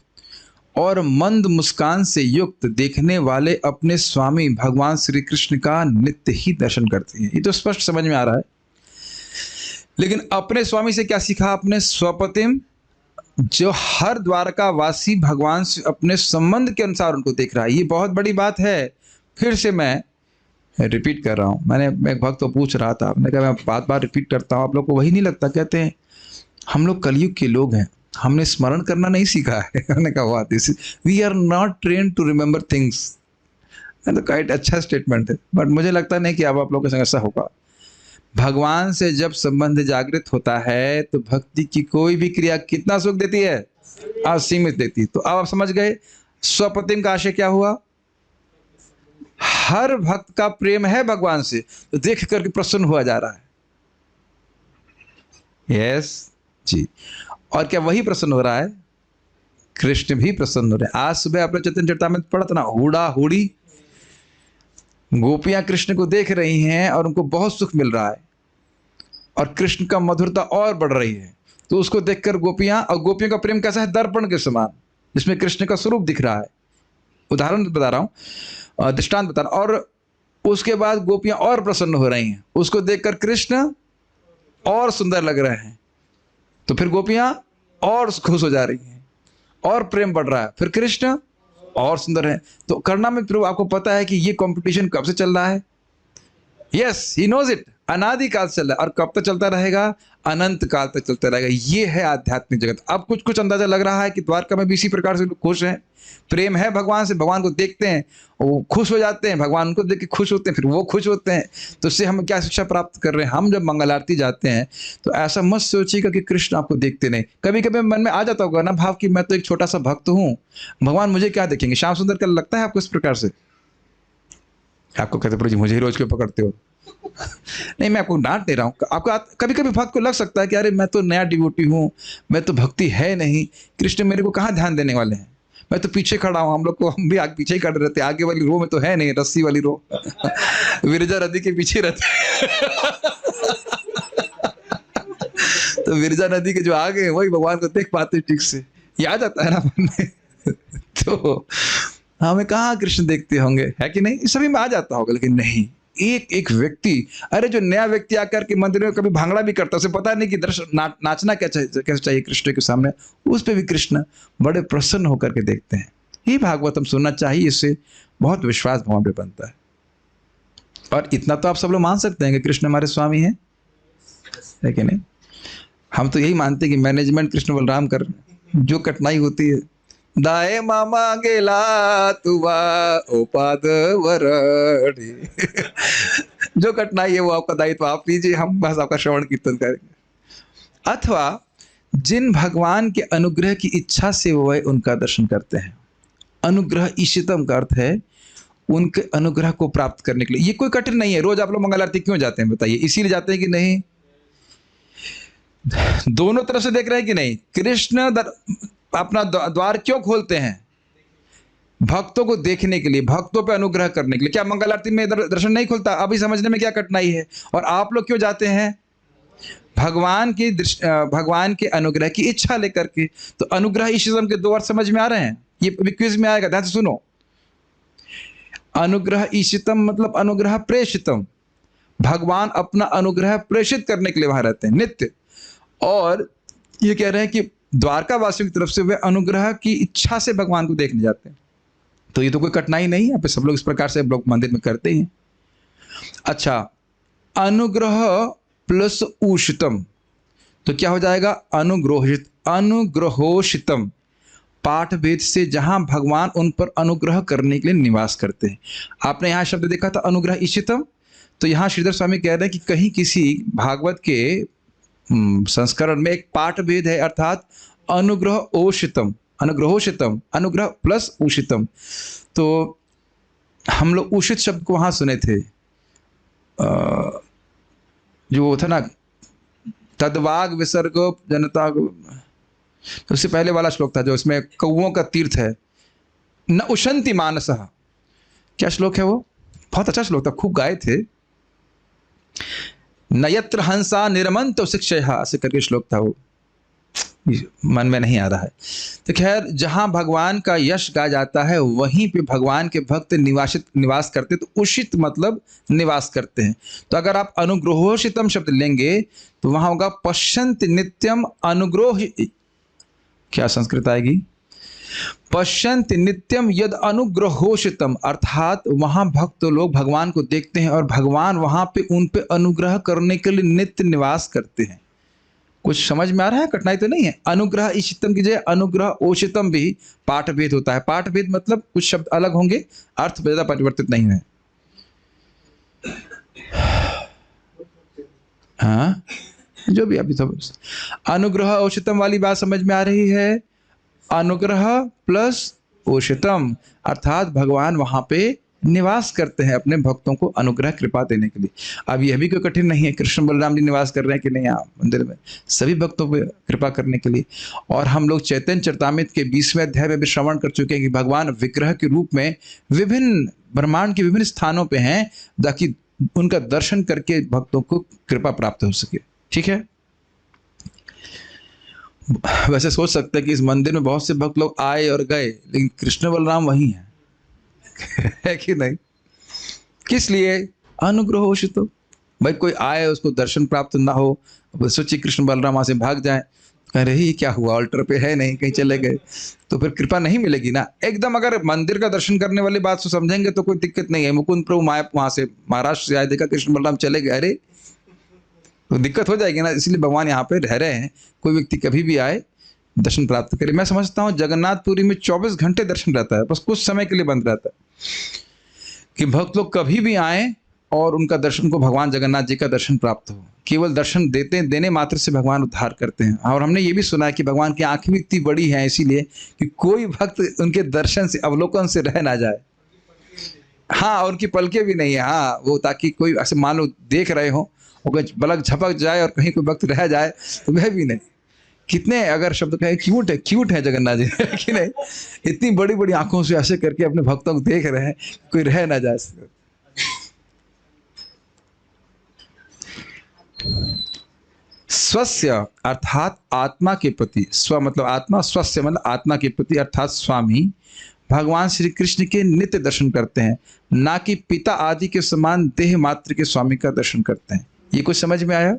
और मंद मुस्कान से युक्त देखने वाले अपने स्वामी भगवान श्री कृष्ण का नित्य ही दर्शन करती हैं। ये तो स्पष्ट समझ में आ रहा है। लेकिन अपने स्वामी से क्या सीखा, अपने स्वपतिम, जो हर द्वारकावासी भगवान से अपने संबंध के अनुसार उनको देख रहा है। ये बहुत बड़ी बात है। फिर से मैं रिपीट कर रहा हूँ। मैं एक भक्त को पूछ रहा था, मैंने कहा मैं बार बार रिपीट करता हूँ, आप लोग को वही नहीं लगता। कहते हैं हम लोग कलयुग के लोग हैं, हमने स्मरण करना नहीं सीखा है। मैंने कहा वाह, this we are not train to remember things. तो काइट अच्छा स्टेटमेंट है, बट मुझे लगता नहीं कि अब आप लोगों के संग ऐसा होगा। भगवान से जब संबंध जागृत होता है तो भक्ति की कोई भी क्रिया कितना सुख देती है, असीमित देती है। तो अब आप समझ गए स्वपतिम का आशय क्या हुआ। हर भक्त का प्रेम है भगवान से, तो देख करके प्रसन्न हुआ जा रहा है। यस जी। और क्या वही प्रसन्न हो रहा है, कृष्ण भी प्रसन्न हो रहे हैं। आज सुबह आपने चैतन्य चरितामृत पढ़ा था ना, हुड़ा हुड़ी गोपियां कृष्ण को देख रही हैं और उनको बहुत सुख मिल रहा है, और कृष्ण का मधुरता और बढ़ रही है। तो उसको देखकर गोपियां, और गोपियों का प्रेम कैसा है, दर्पण के समान, जिसमें कृष्ण का स्वरूप दिख रहा है। उदाहरण बता रहा हूं, दृष्टांत बता रहा हूं। और उसके बाद गोपियां और प्रसन्न हो रही हैं, उसको देखकर कृष्ण और सुंदर लग रहे हैं, तो फिर गोपियां और खुश हो जा रही हैं और प्रेम बढ़ रहा है, फिर कृष्ण और सुंदर है। तो करना में फिर आपको पता है कि ये कंपटीशन कब से चल रहा है। यस, ही नोज इट, अनादि काल से चल रहा है, और कब तक चलता रहेगा, अनंत काल तक चलता रहेगा। ये है आध्यात्मिक जगत। अब कुछ कुछ अंदाजा लग रहा है कि द्वारका में भी इसी प्रकार से लोग खुश हैं, प्रेम है भगवान से, भगवान को देखते हैं वो खुश हो जाते हैं, भगवान उनको देख के खुश होते हैं, फिर वो खुश होते हैं। तो इससे हम क्या शिक्षा प्राप्त कर रहे हैं, हम जब मंगल आरती जाते हैं तो ऐसा मत सोचिएगा कि कृष्ण आपको देखते नहीं। कभी कभी मन में आ जाता होगा ना भाव कि मैं तो एक छोटा सा भक्त हूँ, भगवान मुझे क्या देखेंगे। श्याम सुंदर का लगता है आपको इस प्रकार से, आपको कहते प्रभु जी मुझे ही रोज क्यों पकड़ते हो। नहीं, मैं आपको डांट दे रहा हूँ। आपको कभी कभी भक्त को लग सकता है कि अरे मैं तो नया डिवोटी हूँ, मैं तो भक्ति है नहीं, कृष्ण मेरे को कहाँ ध्यान देने वाले हैं, मैं तो पीछे खड़ा हूँ। हम लोग को, हम भी आगे पीछे ही खड़े रहते हैं, आगे वाली रो में तो है नहीं, रस्सी वाली रो विरजा नदी के पीछे रहते तो विरजा नदी के जो आगे हैं वही भगवान को देख पाते ठीक से, ये आ जाता है ना मन में। तो हमें कहाँ कृष्ण देखते होंगे, है कि नहीं, सभी में आ जाता होगा। लेकिन नहीं, एक एक व्यक्ति, अरे जो नया व्यक्ति आकर के मंदिर में कभी भांगड़ा भी करता है, उसे पता नहीं कि नाचना कैसे चाहिए कृष्ण के सामने, उस पे भी कृष्ण बड़े प्रसन्न होकर के देखते हैं। ये भागवत हम सुनना चाहिए, इससे बहुत विश्वास भगवान पे बनता है। और इतना तो आप सब लोग मान सकते हैं कि कृष्ण हमारे स्वामी हैं, है कि नहीं। हम तो यही मानते हैं कि मैनेजमेंट कृष्ण बलराम कर रहे हैं। जो कठिनाई होती है, दाए मामा गेला तुवा ओपाद वरडी जो कठिनाई है वो आपका दायित्व आप लीजिए, हम बस आपका श्रवण कीर्तन करेंगे। अथवा जिन भगवान के अनुग्रह की इच्छा से वह उनका दर्शन करते हैं। अनुग्रह ईशितम का अर्थ है उनके अनुग्रह को प्राप्त करने के लिए। ये कोई कठिन नहीं है। रोज आप लोग मंगल आरती क्यों जाते हैं बताइए, इसीलिए जाते हैं कि नहीं, दोनों तरफ से देख रहे हैं कि नहीं। कृष्ण अपना द्वार क्यों खोलते हैं, भक्तों को देखने के लिए, भक्तों पे अनुग्रह करने के लिए। क्या मंगल आरती में दर्शन नहीं खुलता? अभी समझने में क्या कठिनाई है? और आप लोग क्यों जाते हैं? भगवान के अनुग्रह की इच्छा लेकर के। तो अनुग्रह ईशितम के दो अर्थ समझ में आ रहे हैं? ये क्विज में आएगा, ध्यान से सुनो। अनुग्रह ईशितम मतलब अनुग्रह प्रेषितम। भगवान अपना अनुग्रह प्रेषित करने के लिए वहां रहते हैं नित्य। और ये कह रहे हैं कि द्वारका वासियों की तरफ से वे अनुग्रह की इच्छा से भगवान को देखने जाते हैं। तो ये तो कोई कठिनाई नहीं है, यहाँ पे सब लोग इस प्रकार से लोग मंदिर में करते ही हैं। अच्छा, अनुग्रह प्लस उषितम तो क्या हो जाएगा? अनुग्रहोषितम। पाठ भेद से जहां भगवान उन पर अनुग्रह करने के लिए निवास करते हैं। आपने यहां शब्द देखा था अनुग्रह ईशितम, तो यहां श्रीधर स्वामी कह रहे हैं कि कहीं किसी भागवत के संस्करण में एक पाठ भेद है, अर्थात अनुग्रहोषितम, अनुग्रहोषितम, अनुग्रह प्लस उषितम। तो हम लोग उषित शब्द को वहां सुने थे, जो था ना, तद्वाग विसर्ग जनता, तो उससे पहले वाला श्लोक था जो इसमें कौओं का तीर्थ है, न उशंति मानसः। क्या श्लोक है वो? बहुत अच्छा श्लोक था, खूब गाए थे। नयत्र हंसा निरमंत शिक्षया, ऐसे करके श्लोक था वो, मन में नहीं आ रहा है। तो खैर, जहां भगवान का यश गाया जाता है वहीं पे भगवान के भक्त निवास करते, तो उषित मतलब निवास करते हैं। तो अगर आप अनुग्रहोषितम शब्द लेंगे तो वहां होगा पश्यन्ति नित्यम अनुग्रह, क्या संस्कृत आएगी? पश्यन्ति नित्यम यद अनुग्रहोषितम, अर्थात वहां भक्त लोग भगवान को देखते हैं और भगवान वहां पे उन पे अनुग्रह करने के लिए नित्य निवास करते हैं। कुछ समझ में आ रहा है? कठिनाई तो नहीं है। अनुग्रह ईशितम की जगह अनुग्रह ओषितम भी पाठ भेद होता है। पाठ भेद मतलब कुछ शब्द अलग होंगे, अर्थ ज्यादा परिवर्तित नहीं है। हाँ, जो भी अभी सब अनुग्रह ओषितम वाली बात समझ में आ रही है? अनुग्रह प्लस ओषितम अर्थात भगवान वहां पे निवास करते हैं अपने भक्तों को अनुग्रह कृपा देने के लिए। अब यह भी कोई कठिन नहीं है, कृष्ण बलराम जी निवास कर रहे हैं कि नहीं यहाँ मंदिर में, सभी भक्तों पर कृपा करने के लिए। और हम लोग चैतन्य चरितामृत के 20वें अध्याय में भी श्रवण कर चुके हैं कि भगवान विग्रह के रूप में विभिन्न ब्रह्मांड के विभिन्न स्थानों पे हैं, ताकि उनका दर्शन करके भक्तों को कृपा प्राप्त हो सके। ठीक है, वैसे सोच सकते हैं कि इस मंदिर में बहुत से भक्त लोग आए और गए, लेकिन कृष्ण बलराम वही हैं है कि नहीं? किस लिए? अनुग्रहोषित। भाई कोई आए उसको दर्शन प्राप्त ना हो, सोचिए कृष्ण बलराम वहां से भाग जाए, कह रहे ही क्या हुआ, ऑल्टर पे है नहीं, कहीं चले गए, तो फिर कृपा नहीं मिलेगी ना। एकदम अगर मंदिर का दर्शन करने वाली बात को समझेंगे तो कोई दिक्कत नहीं है। मुकुंद प्रभु माया वहां से महाराष्ट्र से आए, देखा कृष्ण बलराम चले गए, अरे तो दिक्कत हो जाएगी ना। इसलिए भगवान यहाँ पे रह रहे हैं, कोई व्यक्ति कभी भी आए दर्शन प्राप्त करे। मैं समझता हूँ जगन्नाथपुरी में 24 घंटे दर्शन रहता है, बस कुछ समय के लिए बंद रहता है कि भक्त लोग कभी भी आए और उनका दर्शन को, भगवान जगन्नाथ जी का दर्शन प्राप्त हो। केवल दर्शन देने मात्र से भगवान उद्धार करते हैं। और हमने ये भी सुना है कि भगवान की आंखें भी इतनी बड़ी हैं इसीलिए कि कोई भक्त उनके दर्शन से, अवलोकन से रह ना जाए। हाँ, उनकी पलकें भी नहीं है, हाँ, वो ताकि कोई ऐसे मान लो देख रहे हो, अगर पलक झपक जाए और कहीं कोई भक्त रह जाए तो वह भी नहीं। कितने अगर शब्द कहे क्यूट है जगन्नाथ जी कि नहीं, इतनी बड़ी बड़ी आंखों से ऐसे करके अपने भक्तों को देख रहे हैं, कोई रह ना जाए। स्वस्य अर्थात आत्मा के प्रति, स्व मतलब आत्मा, स्वस्य मतलब आत्मा के प्रति अर्थात स्वामी भगवान श्री कृष्ण के नित्य दर्शन करते हैं, ना कि पिता आदि के समान देह मात्र के स्वामी का दर्शन करते हैं। ये कुछ समझ में आया?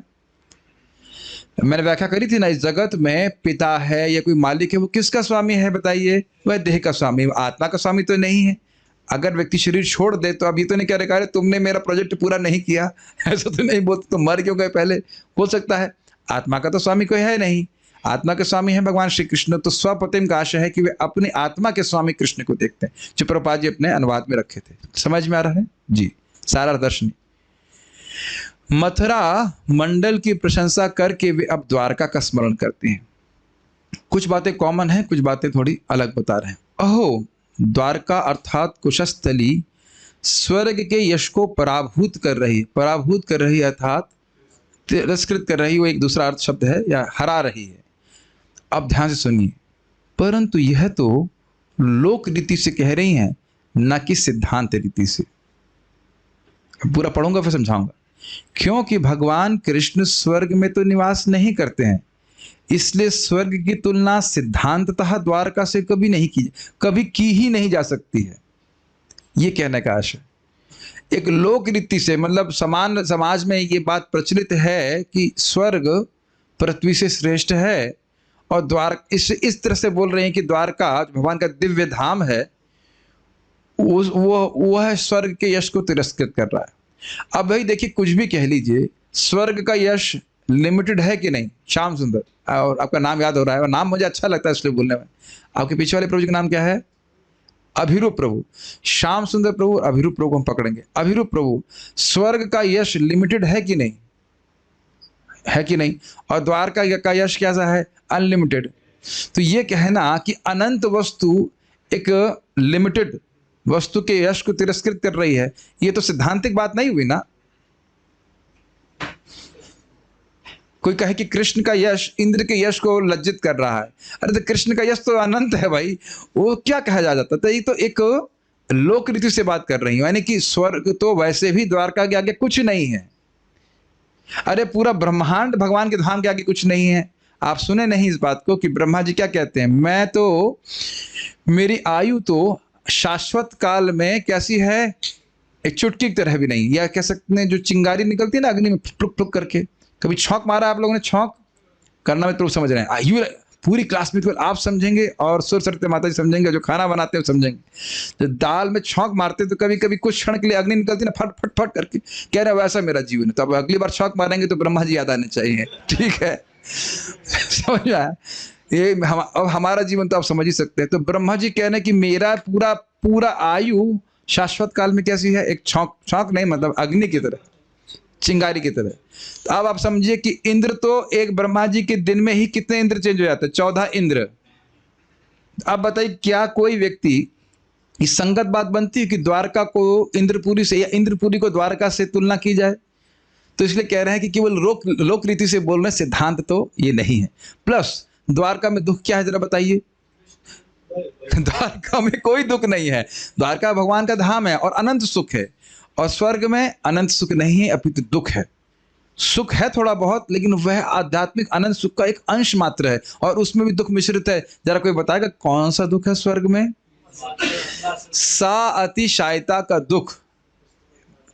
मैंने व्याख्या करी थी ना, इस जगत में पिता है या कोई मालिक है, वो किसका स्वामी है बताइए? वह देह का स्वामी, आत्मा का स्वामी तो नहीं है। अगर व्यक्ति शरीर छोड़ दे तो अब ये तो नहीं कह रहे अरे तुमने मेरा प्रोजेक्ट पूरा नहीं किया, ऐसा तो नहीं बोलते, तो मर क्यों गए पहले, बोल सकता है। आत्मा का तो स्वामी कोई है नहीं, आत्मा के स्वामी है भगवान श्री कृष्ण। तो स्वपतिम का आशय है कि वे अपनी आत्मा के स्वामी कृष्ण को देखते हैं, जो प्रभुपाद जी अपने अनुवाद में रखे थे। समझ में आ रहा है जी? सारा दर्शनी मथुरा मंडल की प्रशंसा करके वे अब द्वारका का स्मरण करते हैं। कुछ बातें कॉमन हैं, कुछ बातें थोड़ी अलग बता रहे हैं। अहो, द्वारका अर्थात कुशस्थली स्वर्ग के यश को पराभूत कर रही अर्थात तिरस्कृत कर रही, वो एक दूसरा अर्थ शब्द है, या हरा रही है। अब ध्यान से सुनिए, परंतु यह तो लोक रीति से कह रही हैं, ना कि सिद्धांत रीति से। पूरा पढ़ूंगा फिर समझाऊंगा। क्योंकि भगवान कृष्ण स्वर्ग में तो निवास नहीं करते हैं, इसलिए स्वर्ग की तुलना सिद्धांततः द्वारका से कभी की ही नहीं जा सकती है, ये कहने का आशय। एक लोक रीति से मतलब समान समाज में ये बात प्रचलित है कि स्वर्ग पृथ्वी से श्रेष्ठ है, और इस तरह से बोल रहे हैं कि द्वारका भगवान का दिव्य धाम है, वह स्वर्ग के यश को तिरस्कृत कर रहा है। अब भाई देखिए, कुछ भी कह लीजिए, स्वर्ग का यश लिमिटेड है कि नहीं? श्याम सुंदर, और आपका नाम याद हो रहा है, और नाम मुझे अच्छा लगता है इसलिए बोलने में। आपके पीछे वाले प्रभु जी का नाम क्या है? अभिरूप प्रभु। श्याम सुंदर प्रभु, अभिरूप प्रभु को हम पकड़ेंगे। अभिरूप प्रभु, स्वर्ग का यश लिमिटेड है कि नहीं? है कि नहीं? और द्वारका का यश कैसा है? अनलिमिटेड। तो ये कहना कि अनंत वस्तु एक लिमिटेड वस्तु के यश को तिरस्कृत कर रही है, ये तो सिद्धांतिक बात नहीं हुई ना। कोई कहे कि कृष्ण का यश इंद्र के यश को लज्जित कर रहा है, अरे तो कृष्ण का यश तो अनंत है भाई, वो क्या कहा जा जाता? तो ये तो एक लोक रीति से बात कर रही हूं, यानी कि स्वर्ग तो वैसे भी द्वारका के आगे कुछ नहीं है। अरे पूरा ब्रह्मांड भगवान के धाम के आगे कुछ नहीं है। आप सुने नहीं इस बात को कि ब्रह्मा जी क्या कहते हैं? मेरी आयु तो शाश्वत काल में कैसी है? एक चुटकी की तरह भी नहीं। या कह सकते हैं जो चिंगारी निकलती है ना अग्नि में फुक फुक करके, कभी छौंक मारा आप लोगों ने? छौंक करना में तो समझ रहे हैं, आयु पूरी क्लास में आप समझेंगे, और सुर सरते माता जी समझेंगे, जो खाना बनाते हैं समझेंगे। तो दाल में छौंक मारते तो कभी कभी कुछ क्षण के लिए अग्नि निकलती ना, फट फट फट करके, कह रहे वैसा मेरा जीवन है। तो अब अगली बार छौंक मारेंगे तो ब्रह्मा जी याद आने चाहिए, ठीक है? समझ में आया? ये अब हमारा जीवन तो आप समझ ही सकते हैं। तो ब्रह्मा जी कह रहे हैं कि मेरा पूरा आयु शाश्वत काल में कैसी है? एक छौंक नहीं, मतलब अग्नि की तरह, चिंगारी की तरह। तो अब आप समझिए कि इंद्र तो एक ब्रह्मा जी के दिन में ही कितने इंद्र चेंज हो जाते हैं? 14 इंद्र। अब बताइए, क्या कोई व्यक्ति, इस संगत बात बनती है कि द्वारका को इंद्रपुरी से या इंद्रपुरी को द्वारका से तुलना की जाए? तो इसलिए कह रहे हैं कि केवल लोक रीति से बोल रहे हैं, सिद्धांत तो ये नहीं है। प्लस द्वारका में दुख क्या है जरा बताइए? द्वारका में कोई दुख नहीं है। द्वारका भगवान का धाम है और अनंत सुख है, और स्वर्ग में अनंत सुख नहीं है, अपितु दुख है। सुख है थोड़ा बहुत, लेकिन वह आध्यात्मिक अनंत सुख का एक अंश मात्र है, और उसमें भी दुख मिश्रित है। जरा कोई बताएगा कौन सा दुख है स्वर्ग में? सा अतिशायता का दुख।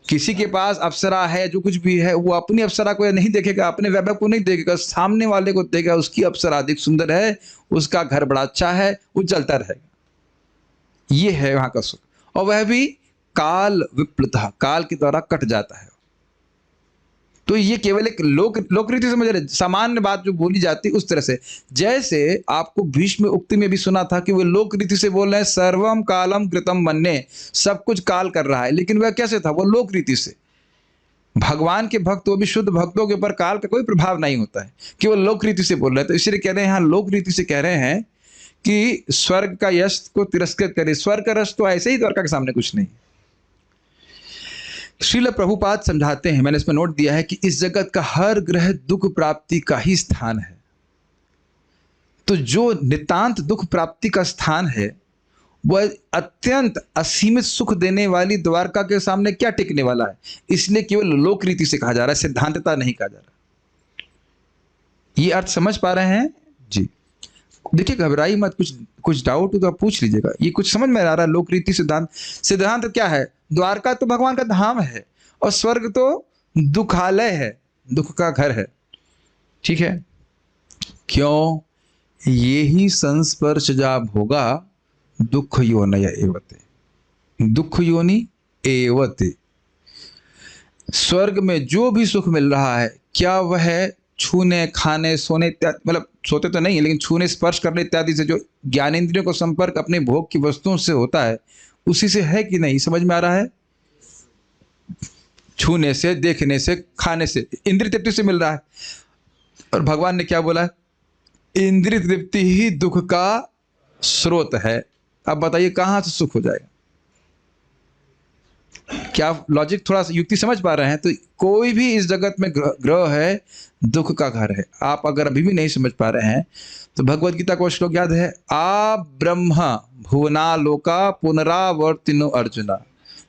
किसी के पास अप्सरा है, जो कुछ भी है, वो अपनी अप्सरा को नहीं देखेगा, अपने वैभव को नहीं देखेगा, सामने वाले को देखेगा। उसकी अप्सरा अधिक सुंदर है, उसका घर बड़ा अच्छा है, वो चलता रहेगा। ये है वहां का सुख, और वह भी काल विप्लुतः, काल के द्वारा कट जाता है। तो ये केवल एक लोक रीति समझ रहे, सामान्य बात जो बोली जाती है उस तरह से। जैसे आपको भीष्म उक्ति में भी सुना था कि वो लोक रीति से बोल रहे हैं, सर्वम कालम कृतम मन्ये, सब कुछ काल कर रहा है। लेकिन वह कैसे था? वो लोक रीति से। भगवान के भक्त, वो भी शुद्ध भक्तों के ऊपर काल का कोई प्रभाव नहीं होता है, केवल लोक रीति से बोल रहे हैं। तो इसलिए कह रहे हैं, यहाँ लोक रीति से कह रहे हैं कि स्वर्ग का यश को तिरस्कृत करे। स्वर्ग का यश तो ऐसे ही द्वारका के सामने कुछ नहीं। श्रील प्रभुपाद समझाते हैं, मैंने इसमें नोट दिया है, कि इस जगत का हर ग्रह दुख प्राप्ति का ही स्थान है। तो जो नितांत दुख प्राप्ति का स्थान है, वह अत्यंत असीमित सुख देने वाली द्वारका के सामने क्या टिकने वाला है? इसलिए केवल लोक रीति से कहा जा रहा है, सिद्धांतता नहीं कहा जा रहा। ये अर्थ समझ पा रहे हैं जी? देखिए, घबराई मत, कुछ डाउट हो तो आप पूछ लीजिएगा। ये कुछ समझ में आ रहा है? लोक रीति सिद्धांत क्या है? द्वारका तो भगवान का धाम है, और स्वर्ग तो दुखालय है, दुख का घर है, ठीक है? क्यों? ये ही संस्पर्श जा भोगा दुख योनय एवते, दुख योनि एवते। स्वर्ग में जो भी सुख मिल रहा है, क्या वह छूने, खाने, सोने इत्यादि, मतलब सोते तो नहीं है, लेकिन छूने, स्पर्श करने इत्यादि से जो ज्ञानेंद्रियों को संपर्क अपने भोग की वस्तुओं से होता है, उसी से है कि नहीं? समझ में आ रहा है? छूने से, देखने से, खाने से, इंद्रिय तृप्ति से मिल रहा है। और भगवान ने क्या बोला है? इंद्रिय तृप्ति ही दुख का स्रोत है। अब बताइए कहां से सुख हो जाएगा? क्या लॉजिक थोड़ा सा युक्ति समझ पा रहे हैं? तो कोई भी इस जगत में ग्रह है, दुख का घर है। आप अगर अभी भी नहीं समझ पा रहे हैं तो भगवत गीता को श्लोक याद है, आ ब्रह्म भुवनालोका पुनरावर्तिनो अर्जुना।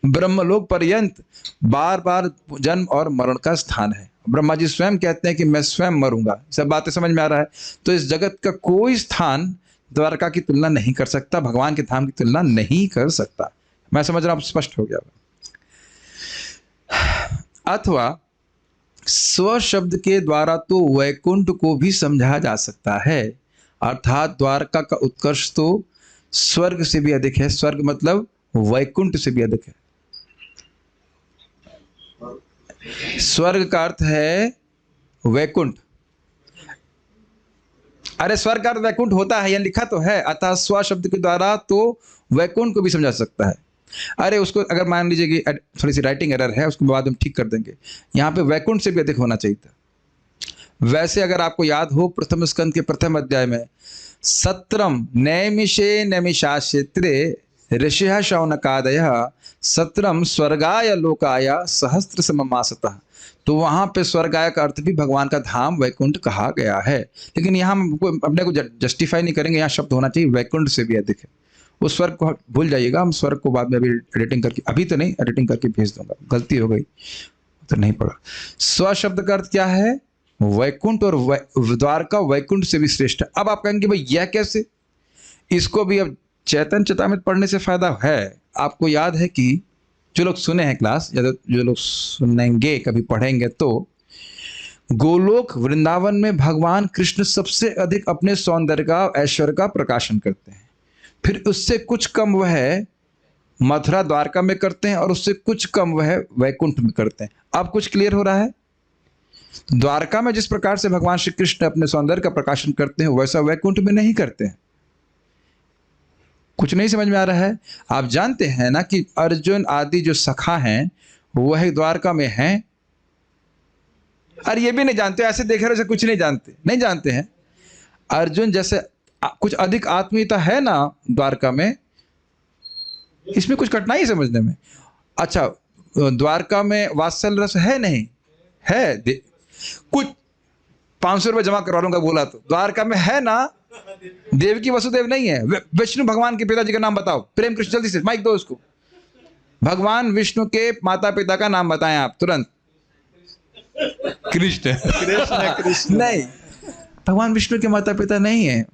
ब्रह्मलोक पर्यंत बार बार जन्म और मरण का स्थान है। ब्रह्मा जी स्वयं कहते हैं कि मैं स्वयं मरूंगा। सब बातें समझ में आ रहा है? तो इस जगत का कोई स्थान द्वारका की तुलना नहीं कर सकता, भगवान के धाम की तुलना नहीं कर सकता। मैं समझ रहा हूं, स्पष्ट हो गया। अथवा स्व शब्द के द्वारा तो वैकुंठ को भी समझा जा सकता है, अर्थात द्वारका का उत्कर्ष तो स्वर्ग से भी अधिक है। स्वर्ग मतलब वैकुंठ से भी अधिक है। स्वर्ग का अर्थ है वैकुंठ। अरे स्वर्ग का अर्थ वैकुंठ होता है, यह लिखा तो है। अतः स्व शब्द के द्वारा तो वैकुंठ को भी समझा सकता है। अरे उसको अगर मान लीजिए कि थोड़ी सी राइटिंग एरर है, उसको बाद हम ठीक कर देंगे। यहाँ पे वैकुंठ से भी अधिक होना चाहिए था। वैसे अगर आपको याद हो, प्रथम स्कंद के प्रथम अध्याय में सत्रम नैमिषे नैमिषाक्षेत्रे ऋषिः शौनकादयः सत्रम स्वर्गाय लोकाय सहस्त्र सममासतः। तो वहां पे स्वर्गाय का अर्थ भी भगवान का धाम वैकुंठ कहा गया है। लेकिन यहाँ हम अपने को जस्टिफाई नहीं करेंगे, यहाँ शब्द होना चाहिए वैकुंठ से भी अधिक है। उस स्वर्ग को भूल जाइएगा, हम स्वर्ग को बाद में अभी एडिटिंग करके, अभी तो नहीं, एडिटिंग करके भेज दूंगा। गलती हो गई तो नहीं पड़ा। स्व शब्द का अर्थ क्या है? वैकुंठ, और द्वारका वैकुंठ से भी श्रेष्ठ है। अब आप कहेंगे भाई यह कैसे? इसको भी अब चैतन्य चेतामृत पढ़ने से फायदा है। आपको याद है कि जो लोग सुने हैं क्लास, या जो लोग सुनेंगे कभी पढ़ेंगे, तो गोलोक वृंदावन में भगवान कृष्ण सबसे अधिक अपने सौंदर्य का, ऐश्वर्य का प्रकाशन करते हैं। फिर उससे कुछ कम वह मथुरा द्वारका में करते हैं, और उससे कुछ कम वह वैकुंठ में करते हैं। अब कुछ क्लियर हो रहा है? द्वारका में जिस प्रकार से भगवान श्री कृष्ण अपने सौंदर्य का प्रकाशन करते हैं, वैसा वैकुंठ में नहीं करते हैं। कुछ नहीं समझ में आ रहा है? आप जानते हैं ना कि अर्जुन आदि जो सखा हैं वह द्वारका में हैं। अरे ये भी नहीं जानते, ऐसे देख रहे, कुछ नहीं जानते, नहीं जानते हैं। अर्जुन जैसे कुछ अधिक आत्मीयता है ना द्वारका में, इसमें कुछ कठिनाई समझने में। अच्छा, द्वारका में वात्सल्य रस है? नहीं है। कुछ 500 रुपये जमा करवा लूंगा बोला तो। द्वारका में है ना? देवकी वसुदेव नहीं है। विष्णु भगवान के पिताजी का नाम बताओ। प्रेम कृष्ण, जल्दी से माइक दो उसको। भगवान विष्णु के माता पिता का नाम बताएं आप तुरंत। कृष्ण कृष्ण नहीं, भगवान विष्णु के माता पिता नहीं है।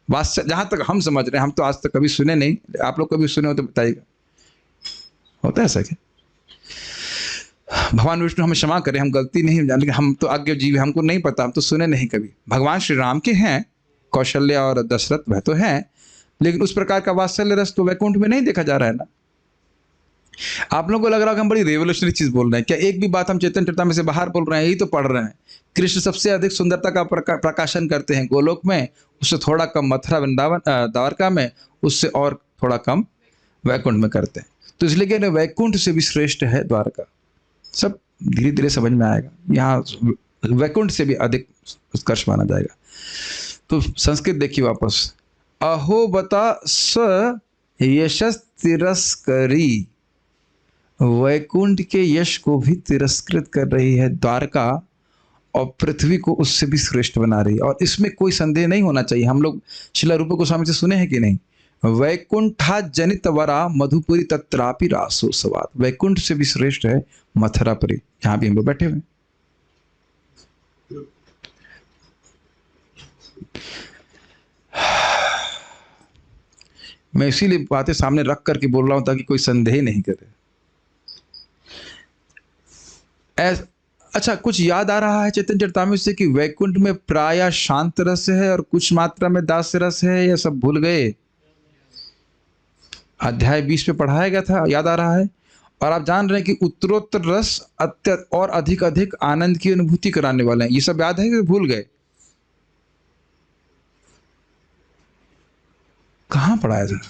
जहां तक हम समझ रहे हैं, हम तो आज तक कभी सुने नहीं, आप लोग कभी सुने हो तो बताइएगा, होता है ऐसा क्या? भगवान विष्णु हमें क्षमा करें, हम गलती नहीं जानते, हम तो आज्ञा जीव, हमको नहीं पता, हम तो सुने नहीं कभी। भगवान श्री राम के हैं, कौशल्या और दशरथ वह तो हैं, लेकिन उस प्रकार का वात्सल्य रस तो वैकुंठ में नहीं देखा जा रहा है ना। आप लोगों को लग रहा है कि हम बड़ी रेवोल्यूशनरी चीज बोल रहे हैं क्या? एक भी बात हम चेतन चेता में से बाहर बोल रहे हैं, यही तो पढ़ रहे हैं। कृष्ण सबसे अधिक सुंदरता का प्रकाशन करते हैं गोलोक में, उससे थोड़ा कम मथुरा वृंदावन द्वारका में, उससे और थोड़ा कम वैकुंठ में करते हैं। तो इसलिए कि वैकुंठ से भी श्रेष्ठ है द्वारका। सब धीरे धीरे समझ में आएगा। यहाँ वैकुंठ से भी अधिक उत्कर्ष माना जाएगा। तो संस्कृत देखिए वापस, अहो बता स यशस तिरस्करी। वैकुंठ के यश को भी तिरस्कृत कर रही है द्वारका, और पृथ्वी को उससे भी श्रेष्ठ बना रही है। और इसमें कोई संदेह नहीं होना चाहिए। हम लोग शिला रूप गोस्वामी से सुने हैं कि नहीं, वैकुंठा जनित वरा मधुपुरी तत्रापि रासो सवाद। वैकुंठ से भी श्रेष्ठ है मथुरापुरी, जहां भी हम लोग बैठे हुए। मैं इसीलिए बातें सामने रख करके बोल रहा हूं ताकि कोई संदेह नहीं करे। अच्छा, कुछ याद आ रहा है चैतन्य चरितामृत से कि वैकुंठ में प्रायः शांत रस है और कुछ मात्रा में दास्य रस है, या सब भूल गए? अध्याय 20 में पढ़ाया गया था, याद आ रहा है? और आप जान रहे हैं कि उत्तरोत्तर रस और अधिक अधिक आनंद की अनुभूति कराने वाले हैं। ये सब याद है कि भूल गए? कहाँ पढ़ाया था?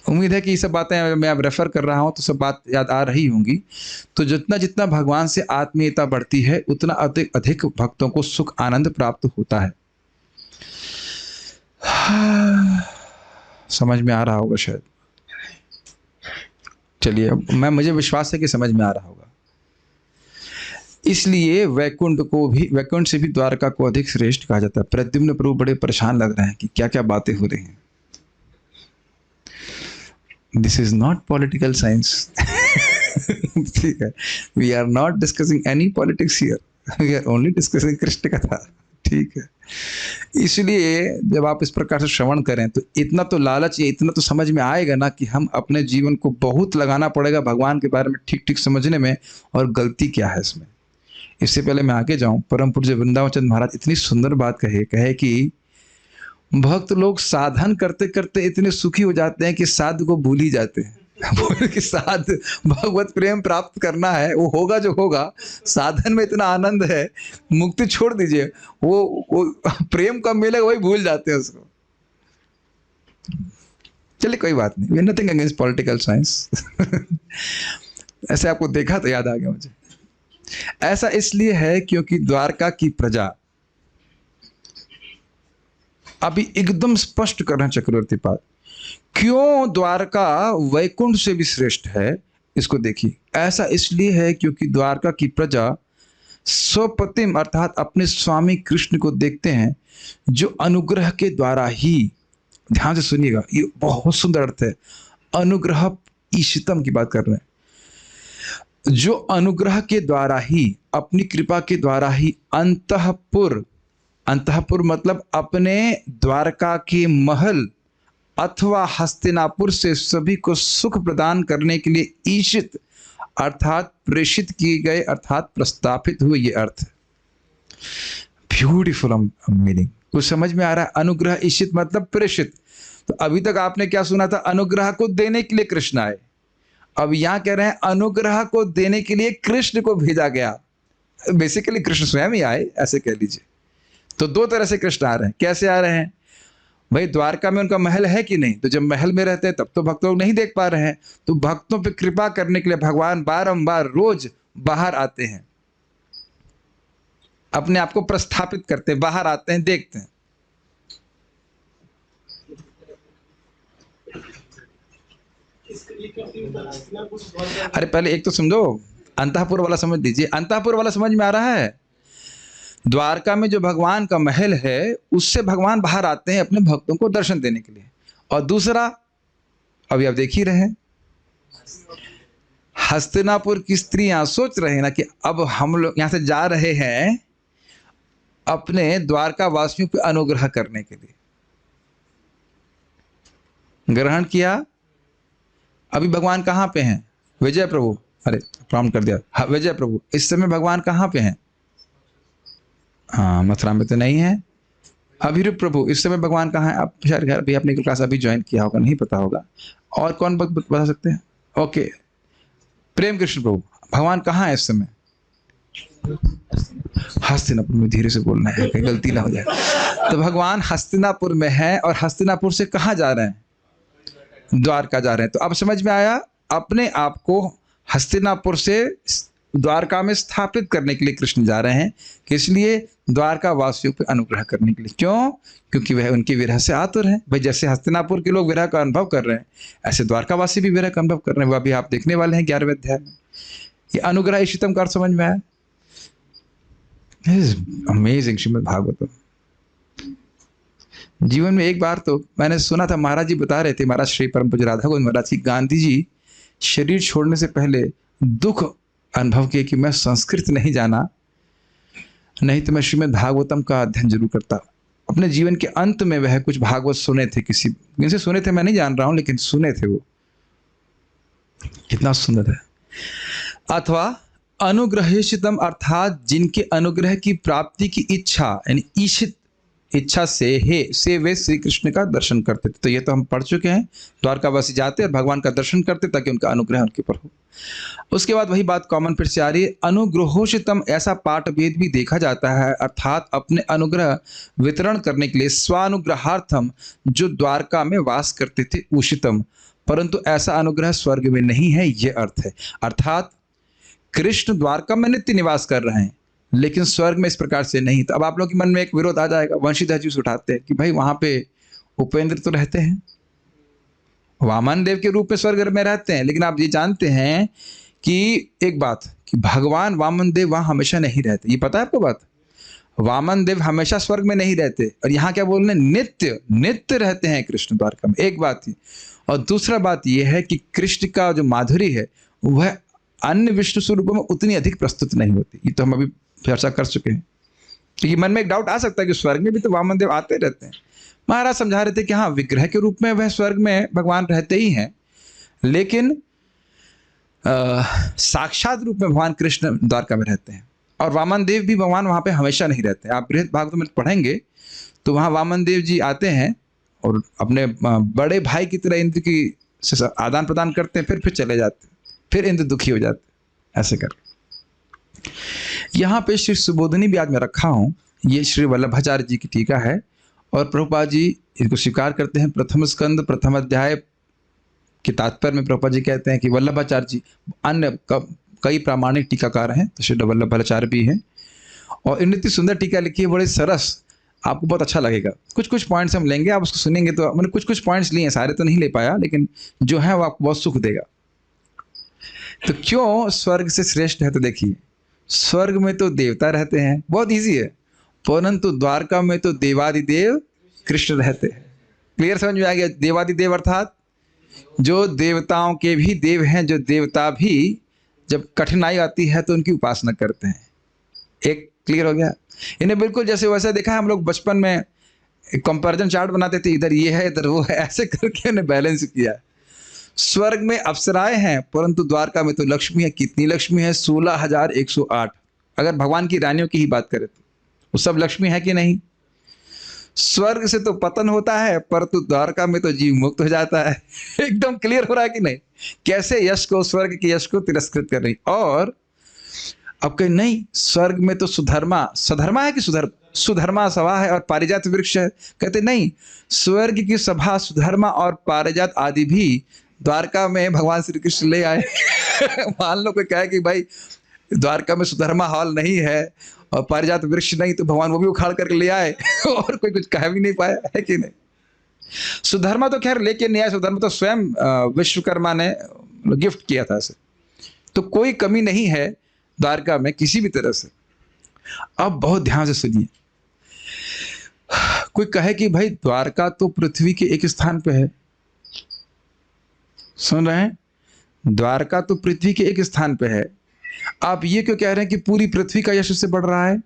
उम्मीद है कि ये सब बातें मैं अब रेफर कर रहा हूं तो सब बात याद आ रही होंगी। तो जितना जितना भगवान से आत्मीयता बढ़ती है, उतना अधिक अधिक भक्तों को सुख आनंद प्राप्त होता है। समझ में आ रहा होगा शायद। चलिए, मुझे विश्वास है कि समझ में आ रहा होगा। इसलिए वैकुंठ से भी द्वारका को अधिक श्रेष्ठ कहा जाता है। प्रद्युम्न प्रभु बड़े परेशान लग रहे हैं कि क्या क्या बातें हो रही हैं। This is not political science. ठीक है, we are not discussing any politics here, we are only discussing Krishna कथा। ठीक है, इसलिए जब आप इस प्रकार से श्रवण करें तो इतना तो लालच या इतना तो समझ में आएगा ना कि हम अपने जीवन को बहुत लगाना पड़ेगा भगवान के बारे में ठीक ठीक समझने में, और गलती क्या है इसमें। इससे पहले मैं आगे जाऊं, परम पूज्य वृंदावन चंद्र महाराज इतनी सुंदर बात कहे कि भक्त लोग साधन करते करते इतने सुखी हो जाते हैं कि साध को भूल ही जाते हैं। बोले कि साध भगवत प्रेम प्राप्त करना है, वो होगा जो होगा, साधन में इतना आनंद है, मुक्ति छोड़ दीजिए, वो प्रेम कब मिलेगा वही भूल जाते हैं उसको। चलिए कोई बात नहीं, we nothing against political science. ऐसे आपको देखा तो याद आ गया मुझे। ऐसा इसलिए है क्योंकि द्वारका की प्रजा, अभी एकदम स्पष्ट कर रहे हैं चक्रवर्ती पाद, क्यों द्वारका वैकुंठ से भी श्रेष्ठ है। इसको देखिए, ऐसा इसलिए है क्योंकि द्वारका की प्रजा स्वपतिम अर्थात अपने स्वामी कृष्ण को देखते हैं, जो अनुग्रह के द्वारा ही, ध्यान से सुनिएगा, ये बहुत सुंदर अर्थ है, अनुग्रह ईशितम की बात कर रहे हैं, जो अनुग्रह के द्वारा ही, अपनी कृपा के द्वारा ही अंतःपुर मतलब अपने द्वारका के महल अथवा हस्तिनापुर से सभी को सुख प्रदान करने के लिए ईशित अर्थात प्रेषित किए गए अर्थात प्रस्तापित हुए। ये अर्थ ब्यूटीफुल मीनिंग, कुछ समझ में आ रहा है। अनुग्रह ईशित मतलब प्रेषित। तो अभी तक आपने क्या सुना था, अनुग्रह को देने के लिए कृष्ण आए। अब यहां कह रहे हैं अनुग्रह को देने के लिए कृष्ण को भेजा गया। बेसिकली कृष्ण स्वयं ही आए, ऐसे कह लीजिए। तो दो तरह से कृष्ण आ रहे हैं। कैसे आ रहे हैं भाई, द्वारका में उनका महल है कि नहीं, तो जब महल में रहते हैं तब तो भक्त लोग नहीं देख पा रहे हैं, तो भक्तों पे कृपा करने के लिए भगवान बारंबार रोज बाहर आते हैं, अपने आप को प्रस्थापित करते हैं, बाहर आते हैं, देखते हैं। अरे पहले एक तो समझो, अंतःपुर वाला समझ लीजिए। अंतःपुर वाला समझ में आ रहा है, द्वारका में जो भगवान का महल है उससे भगवान बाहर आते हैं अपने भक्तों को दर्शन देने के लिए। और दूसरा, अभी आप देख ही रहे हैं, हस्तिनापुर की स्त्रियां सोच रहे हैं ना कि अब हम लोग यहां से जा रहे हैं अपने द्वारका वासियों पर अनुग्रह करने के लिए। ग्रहण किया। अभी भगवान कहां पे हैं? विजय प्रभु, अरे प्रणाम कर दिया। हाँ, विजय प्रभु, इस समय भगवान कहां पे हैं? हाँ, मथुरा में तो नहीं है। अभिरूप प्रभु, इस समय भगवान कहाँ है? आप शायद घर भी अपनी क्लास अभी ज्वाइन किया होगा, नहीं पता होगा। और कौन बता सकते हैं? ओके, प्रेम कृष्ण प्रभु, भगवान कहाँ है इस समय? हस्तिनापुर में, धीरे से बोलना है कहीं गलती ना हो जाए। तो भगवान हस्तिनापुर में है, और हस्तिनापुर से कहाँ जा रहे हैं? द्वारका जा रहे हैं। तो अब समझ में आया, अपने आप को हस्तिनापुर से द्वारका में स्थापित करने के लिए कृष्ण जा रहे हैं। किस लिए? द्वारका वासियों पर अनुग्रह करने के लिए। क्यों? क्योंकि वह उनकी विरह से आतुर है। भाई जैसे हस्तिनापुर के लोग विरह का अनुभव कर रहे हैं, ऐसे द्वारकावासी भी विरह का अनुभव कर रहे हैं। वह भी आप देखने वाले हैं 11वें अध्याय में। ये अनुग्रह ईशितम का अर्थ समझ में आया? अमेजिंग श्रीमद् भागवतम। जीवन में एक बार तो मैंने सुना था, महाराज जी बता रहे थे, महाराज श्री परम पूज्य राधा गोविंद महाराज जी, गांधी जी शरीर छोड़ने से पहले दुख अनुभव किए कि मैं संस्कृत नहीं जाना, नहीं तो मैं श्रीमद् भागवतम का अध्ययन जरूर करता। अपने जीवन के अंत में वह कुछ भागवत सुने थे, किसी से सुने थे, मैं नहीं जान रहा हूं, लेकिन सुने थे। वो कितना सुंदर है। अथवा अनुग्रहेशितम अर्थात जिनके अनुग्रह की प्राप्ति की इच्छा, यानी ईशित इच्छा से वे श्री कृष्ण का दर्शन करते थे। तो ये तो हम पढ़ चुके हैं, द्वारकावासी जाते और भगवान का दर्शन करते ताकि उनका अनुग्रह उनके ऊपर हो। उसके बाद वही बात कॉमन फिर से आ रही है, अनुग्रहोशितम ऐसा पाठ भेद भी देखा जाता है, अर्थात अपने अनुग्रह वितरण करने के लिए स्वानुग्रहार्थम जो द्वारका में वास करते थे उषितम, परंतु ऐसा अनुग्रह स्वर्ग में नहीं है, ये अर्थ है। अर्थात कृष्ण द्वारका में नित्य निवास कर रहे हैं, लेकिन स्वर्ग में इस प्रकार से नहीं। तो अब आप लोग के मन में एक विरोध आ जाएगा, वंशीधर जी उठाते हैं कि भाई वहां पे उपेंद्र तो रहते हैं, वामन देव के रूप में स्वर्ग में रहते हैं, लेकिन आप ये जानते हैं कि एक बात कि भगवान वामन देव वहां हमेशा नहीं रहते। ये पता है आपको बात? वामन देव हमेशा स्वर्ग में नहीं रहते, और यहाँ क्या बोल रहे हैं, नित्य नित्य रहते हैं कृष्ण द्वारका में। एक बात ही, और दूसरा बात यह है कि कृष्ण का जो माधुरी है वह अन्य विष्णु स्वरूपों में उतनी अधिक प्रस्तुत नहीं होती। ये तो हम अभी चर्चा कर चुके हैं। क्योंकि मन में एक डाउट आ सकता है कि स्वर्ग में भी तो वामन देव आते रहते हैं। महाराज समझा रहे थे कि हाँ, विग्रह के रूप में वह स्वर्ग में भगवान रहते ही हैं, लेकिन साक्षात रूप में भगवान कृष्ण द्वारका में रहते हैं। और वामन देव भी भगवान वहाँ पे हमेशा नहीं रहते। आप बृहद भागवत में पढ़ेंगे तो वहाँ वामन देव जी आते हैं और अपने बड़े भाई की तरह इंद्र की से आदान प्रदान करते हैं, फिर चले जाते हैं, फिर इंद्र दुखी हो जाते हैं, ऐसे कर। यहाँ पे श्री सुबोधनी भी आज मैं रखा हूँ, ये श्री वल्लभाचार्य जी की टीका है, और प्रभुपाद जी इनको स्वीकार करते हैं। प्रथम स्कंद प्रथम अध्याय के तात्पर्य में प्रभुपाद जी कहते हैं कि वल्लभाचार्य जी अन्य कई प्रामाणिक टीकाकार हैं, तो श्री वल्लभाचार्य भी हैं, और इन्होंने इतनी सुंदर टीका लिखी है, बड़े सरस, आपको बहुत अच्छा लगेगा। कुछ कुछ पॉइंट्स हम लेंगे, आप उसको सुनेंगे तो मैंने कुछ कुछ पॉइंट्स लिए हैं, सारे तो नहीं ले पाया, लेकिन जो है वो आपको बहुत सुख देगा। तो क्यों स्वर्ग से श्रेष्ठ है? तो देखिए, स्वर्ग में तो देवता रहते हैं, बहुत ईजी है, परंतु द्वारका में तो देवादिदेव कृष्ण रहते हैं। क्लियर समझ में आ गया? देवादिदेव अर्थात जो देवताओं के भी देव हैं, जो देवता भी जब कठिनाई आती है तो उनकी उपासना करते हैं। एक क्लियर हो गया? इन्हें बिल्कुल जैसे वैसा देखा है, हम लोग बचपन में कंपैरिजन चार्ट बनाते थे, इधर ये है इधर वो है, ऐसे करके उन्हें बैलेंस किया। स्वर्ग में अप्सराएं हैं, परंतु द्वारका में तो लक्ष्मी है। कितनी लक्ष्मी है? 16,108। अगर भगवान की रानियों की ही बात करें तो वो सब लक्ष्मी है कि नहीं? स्वर्ग से तो पतन होता है, परंतु द्वारका में तो जीव मुक्त हो जाता है। एकदम क्लियर हो रहा है कि नहीं? कैसे यश को, स्वर्ग के यश को तिरस्कृत कर रही। और अब कहीं नहीं, स्वर्ग में तो सुधर्मा, सधर्मा है कि सुधर्मा सभा है और पारिजात वृक्ष है। कहते नहीं, स्वर्ग की सभा सुधर्मा और पारिजात आदि भी द्वारका में भगवान श्री कृष्ण ले आए। मान लो कोई कहे कि भाई द्वारका में सुधर्मा हॉल नहीं है और पारिजात वृक्ष नहीं, तो भगवान वो भी उखाड़ करके ले आए और कोई कुछ कह भी नहीं पाया, है कि नहीं? सुधर्मा तो खैर लेके नहीं आया, सुधर्मा तो स्वयं विश्वकर्मा ने गिफ्ट किया था इसे, तो कोई कमी नहीं है द्वारका में किसी भी तरह से। अब बहुत ध्यान से सुनिए, कोई कहे कि भाई द्वारका तो पृथ्वी के एक स्थान पे है। सुन रहे हैं? द्वारका तो पृथ्वी के एक स्थान पे है, आप ये क्यों कह रहे हैं कि पूरी पृथ्वी का यश उससे बढ़ रहा है?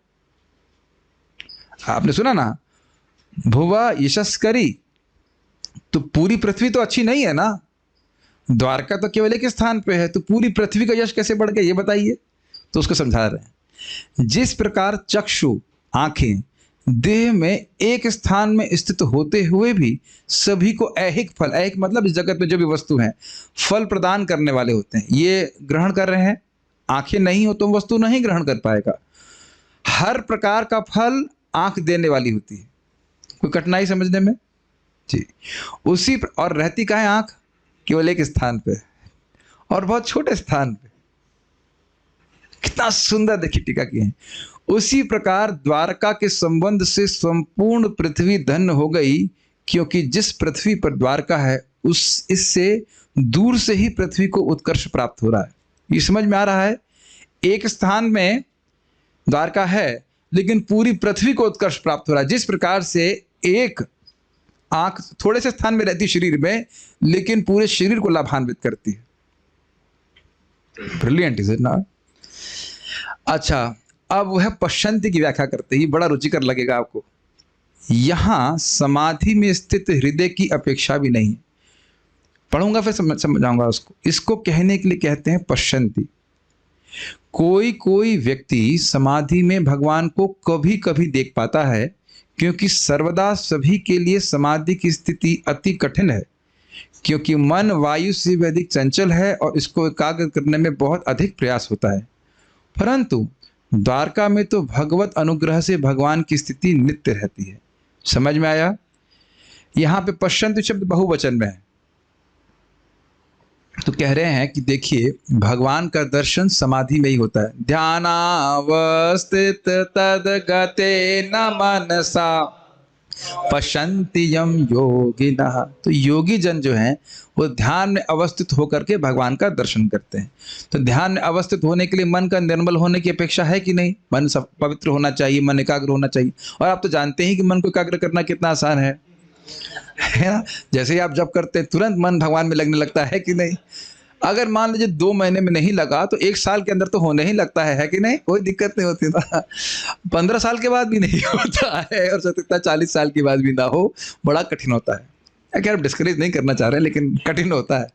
आपने सुना ना, भुवा यशस्करी, तो पूरी पृथ्वी तो अच्छी नहीं है ना। द्वारका तो केवल एक स्थान पे है, तो पूरी पृथ्वी का यश कैसे बढ़ गया, ये बताइए। तो उसको समझा रहे हैं, जिस प्रकार चक्षु, आंखें देह में एक स्थान में स्थित होते हुए भी सभी को ऐहिक फल, ऐहिक मतलब इस जगत में जो भी वस्तु है फल प्रदान करने वाले होते हैं, ये ग्रहण कर रहे हैं। आंखें नहीं हो तो वस्तु नहीं ग्रहण कर पाएगा। हर प्रकार का फल आंख देने वाली होती है। कोई कठिनाई समझने में? जी। उसी और रहती कहाँ है आंख? केवल एक स्थान पे और बहुत छोटे स्थान पे। कितना सुंदर देखिए टीका किए हैं। उसी प्रकार द्वारका के संबंध से संपूर्ण पृथ्वी धन्य हो गई, क्योंकि जिस पृथ्वी पर द्वारका है उस इससे दूर से ही पृथ्वी को उत्कर्ष प्राप्त हो रहा है। ये समझ में आ रहा है? एक स्थान में द्वारका है लेकिन पूरी पृथ्वी को उत्कर्ष प्राप्त हो रहा है। जिस प्रकार से एक आंख थोड़े से स्थान में रहती शरीर में, लेकिन पूरे शरीर को लाभान्वित करती है। Brilliant is it not? अच्छा, अब वह पश्यंती की व्याख्या करते ही बड़ा रुचिकर लगेगा आपको। यहां समाधि में स्थित हृदय की अपेक्षा भी नहीं। पढ़ूंगा फिर समझाऊंगा उसको। इसको कहने के लिए कहते हैं पश्यंती। कोई कोई व्यक्ति समाधि में भगवान को कभी कभी देख पाता है, क्योंकि सर्वदा सभी के लिए समाधि की स्थिति अति कठिन है, क्योंकि मन वायु से भी अधिक चंचल है और इसको एकाग्र करने में बहुत अधिक प्रयास होता है। परंतु द्वारका में तो भगवत अनुग्रह से भगवान की स्थिति नित्य रहती है। समझ में आया? यहाँ पे पश्यंती शब्द बहुवचन में है, तो कह रहे हैं कि देखिए भगवान का दर्शन समाधि में ही होता है। ध्यानावस्थित तद गते न मनसा पश्यन्ति यम योगिनः। तो योगी जन जो हैं वो ध्यान में अवस्थित होकर के भगवान का दर्शन करते हैं। तो ध्यान में अवस्थित होने के लिए मन का निर्मल होने की अपेक्षा है कि नहीं? मन सब पवित्र होना चाहिए, मन एकाग्र होना चाहिए। और आप तो जानते हैं कि मन को एकाग्र करना कितना आसान है ना? जैसे ही आप जप करते हैं तुरंत मन भगवान में लगने लगता है कि नहीं? अगर मान लीजिए 2 महीने में नहीं लगा तो 1 साल के अंदर तो होने ही लगता है कि नहीं? कोई दिक्कत नहीं होती ना। 15 साल के बाद भी नहीं होता है, और सकता 40 साल के बाद भी ना हो, बड़ा कठिन होता है। खैर डिस्करेज नहीं करना चाह रहे, लेकिन कठिन होता है।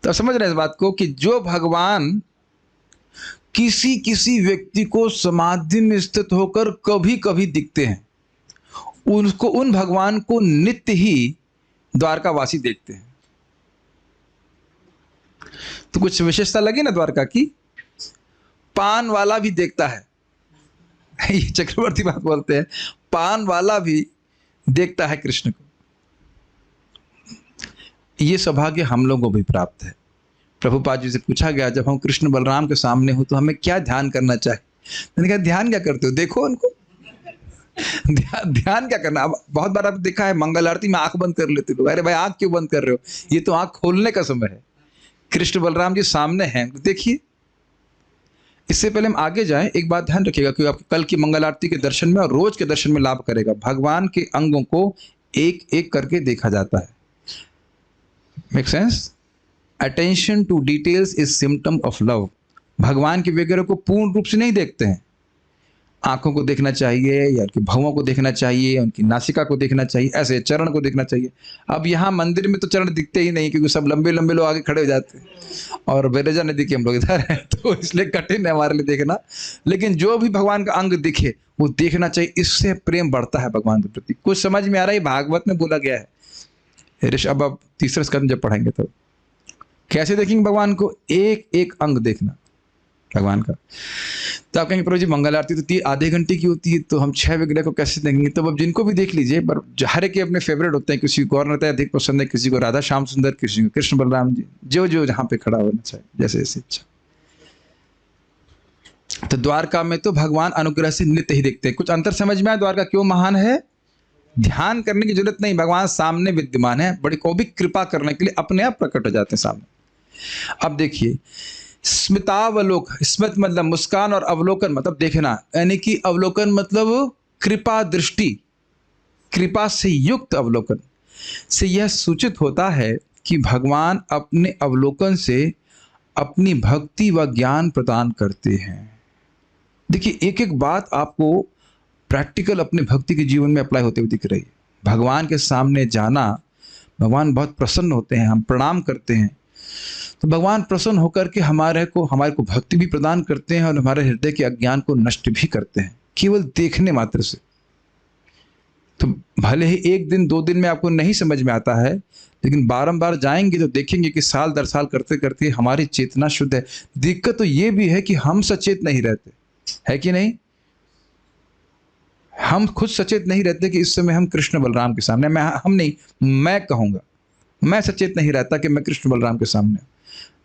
तो समझ रहे हैं इस बात को कि जो भगवान किसी किसी व्यक्ति को समाधि में स्थित होकर कभी कभी दिखते हैं, उनको, उन भगवान को नित्य ही द्वारकावासी देखते हैं। तो कुछ विशेषता लगी ना द्वारका की? पान वाला भी देखता है। ये चक्रवर्ती बात बोलते हैं, पान वाला भी देखता है कृष्ण को। ये सौभाग्य हम लोगों को भी प्राप्त है। प्रभुपाद जी से पूछा गया, जब हम कृष्ण बलराम के सामने हो तो हमें क्या ध्यान करना चाहिए? मैंने कहा ध्यान क्या करते हो, देखो उनको। ध्यान क्या करना? अब बहुत बार आपने देखा है मंगल आरती में आंख बंद कर लेते लोग। अरे भाई आंख क्यों बंद कर रहे हो? ये तो आंख खोलने का समय है। कृष्ण बलराम जी सामने हैं, देखिए। इससे पहले हम आगे जाएं, एक बात ध्यान रखिएगा कि आप कल की मंगल आरती के दर्शन में और रोज के दर्शन में लाभ करेगा। भगवान के अंगों को एक एक करके देखा जाता है। Make sense? Attention to details is symptom of love. भगवान के वगैरह को पूर्ण रूप से नहीं देखते हैं। आंखों को देखना चाहिए, या उनकी भौहों को देखना चाहिए, उनकी नासिका को देखना चाहिए, ऐसे चरण को देखना चाहिए। अब यहाँ मंदिर में तो चरण दिखते ही नहीं, क्योंकि सब लंबे लंबे लोग आगे खड़े हो जाते हैं, और बेरजा नदी के हम लोग इधर हैं, तो इसलिए कठिन है हमारे लिए देखना। लेकिन जो भी भगवान का अंग दिखे वो देखना चाहिए, इससे प्रेम बढ़ता है भगवान के प्रति। कुछ समझ में आ रहा है? भागवत में बोला गया है। ऋषभ अब तीसरे स्कंद जब पढ़ेंगे तो कैसे देखेंगे भगवान को? एक एक अंग देखना भगवान का। तो आप कहेंगे प्रभु जी मंगल आरती तो आधे घंटे की होती है, तो हम 6 विग्रह को कैसे देखेंगे? तो अब जिनको भी देख लीजिए, पर हर एक के अपने फेवरेट होते हैं। किसी को गौर रहता है अधिक पसंद है, किसी को राधा श्याम सुंदर, किसी को कृष्ण बलराम जी, जो जो जहाँ पे खड़ा होना चाहिए, जैसे जैसे इच्छा। तो द्वारका में तो भगवान अनुग्रह से नित्य ही देखते हैं। कुछ अंतर समझ में आया द्वारका क्यों महान है? ध्यान करने की जरूरत नहीं, भगवान सामने विद्यमान है, बड़ी को भी कृपा करने के लिए अपने आप प्रकट हो जाते हैं सामने। अब देखिए, स्मितावलोक, स्मित मतलब मुस्कान, और अवलोकन मतलब देखना, यानी कि अवलोकन मतलब कृपा दृष्टि, कृपा से युक्त अवलोकन से यह सूचित होता है कि भगवान अपने अवलोकन से अपनी भक्ति व ज्ञान प्रदान करते हैं। देखिए एक एक बात आपको प्रैक्टिकल अपने भक्ति के जीवन में अप्लाई होते हुए दिख रही है। भगवान के सामने जाना, भगवान बहुत प्रसन्न होते हैं, हम प्रणाम करते हैं तो भगवान प्रसन्न होकर के हमारे को भक्ति भी प्रदान करते हैं, और हमारे हृदय के अज्ञान को नष्ट भी करते हैं, केवल देखने मात्र से। तो भले ही 1 दिन 2 दिन में आपको नहीं समझ में आता है, लेकिन बारंबार जाएंगे तो देखेंगे कि साल दर साल करते करते हमारी चेतना शुद्ध है। दिक्कत तो ये भी है कि हम सचेत नहीं रहते, है कि नहीं? हम खुद सचेत नहीं रहते कि इस समय हम कृष्ण बलराम के सामने, मैं कहूँगा, मैं सचेत नहीं रहता कि मैं कृष्ण बलराम के सामने।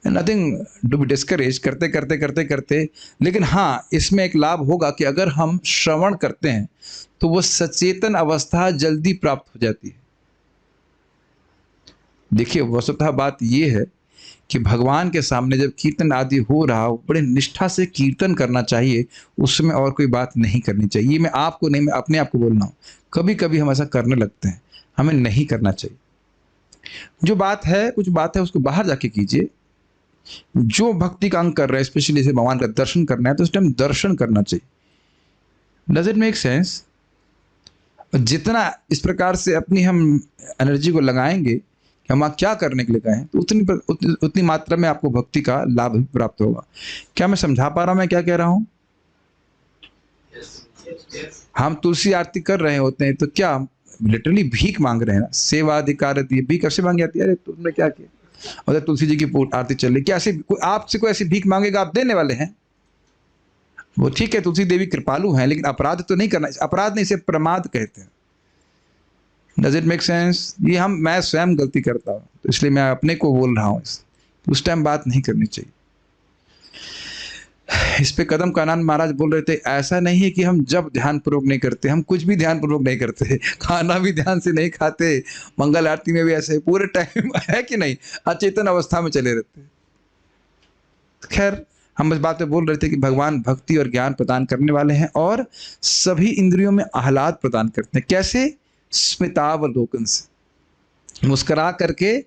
नथिंग टू बी डिस्करेज, करते करते करते करते। लेकिन हाँ, इसमें एक लाभ होगा कि अगर हम श्रवण करते हैं तो वो सचेतन अवस्था जल्दी प्राप्त हो जाती है। देखिए वस्तुतः बात ये है कि भगवान के सामने जब कीर्तन आदि हो रहा हो, बड़े निष्ठा से कीर्तन करना चाहिए, उसमें और कोई बात नहीं करनी चाहिए। मैं आपको नहीं, मैं अपने आप को बोल रहा हूँ। कभी कभी हम ऐसा करने लगते हैं, हमें नहीं करना चाहिए। जो बात है, कुछ बात है, उसको बाहर जाके कीजिए। जो भक्ति का अंग कर रहे हैं, स्पेशली जैसे भगवान का दर्शन करना है, तो उस टाइम दर्शन करना चाहिए। Does it make sense? जितना इस प्रकार से अपनी हम एनर्जी को लगाएंगे कि हम क्या करने के लिए गए हैं, तो उतनी मात्रा में आपको भक्ति का लाभ भी प्राप्त होगा। क्या मैं समझा पा रहा हूं मैं क्या कह रहा हूं? हम तुलसी आरती कर रहे होते हैं तो क्या लिटरली भीख मांग रहे हैं ना? सेवाधिकार भीख कैसे मांगी जाती है? अरे तुमने क्या किया? और तुलसी जी की आरती चल रही, क्या आपसे कोई ऐसी भीख मांगेगा? आप देने वाले हैं? वो ठीक है, तुलसी देवी कृपालु हैं, लेकिन अपराध तो नहीं करना। अपराध नहीं, इसे प्रमाद कहते हैं। Does it make sense? ये मैं स्वयं गलती करता हूँ, तो इसलिए मैं अपने को बोल रहा हूँ, उस टाइम बात नहीं करनी चाहिए। इस पे कदम कानन महाराज बोल रहे थे, ऐसा नहीं है कि हम जब ध्यान पूर्वक नहीं करते, हम कुछ भी ध्यान पूर्वक नहीं करते, खाना भी ध्यान से नहीं खाते, मंगल आरती में भी ऐसे पूरे टाइम है कि नहीं अचेतन अवस्था में चले रहते। खैर, हम इस बात पे बोल रहे थे कि भगवान भक्ति और ज्ञान प्रदान करने वाले हैं और सभी इंद्रियों में आह्लाद प्रदान करते हैं। कैसे? स्मितावलोकन से, मुस्कुरा करके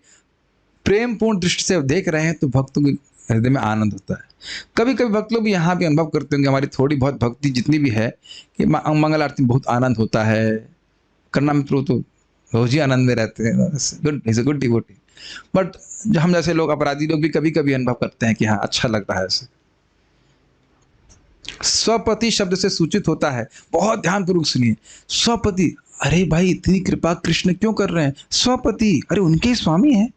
प्रेमपूर्ण दृष्टि से देख रहे हैं तो भक्तों के हृदय में आनंद होता है। कभी कभी भक्त लोग भी यहाँ भी अनुभव करते होंगे, हमारी थोड़ी बहुत भक्ति जितनी भी है कि मंगल आरती में बहुत आनंद होता है, करना मित्रों तो रोज ही आनंद में रहते हैं, good is a good devotee. But जो हम जैसे लोग अपराधी लोग भी कभी कभी अनुभव करते हैं कि हाँ अच्छा लगता है ऐसे। स्वपति शब्द से सूचित होता है, बहुत ध्यानपूर्वक सुनिए, स्वपति, अरे भाई इतनी कृपा कृष्ण क्यों कर रहे हैं? स्वपति, अरे उनके ही स्वामी हैं।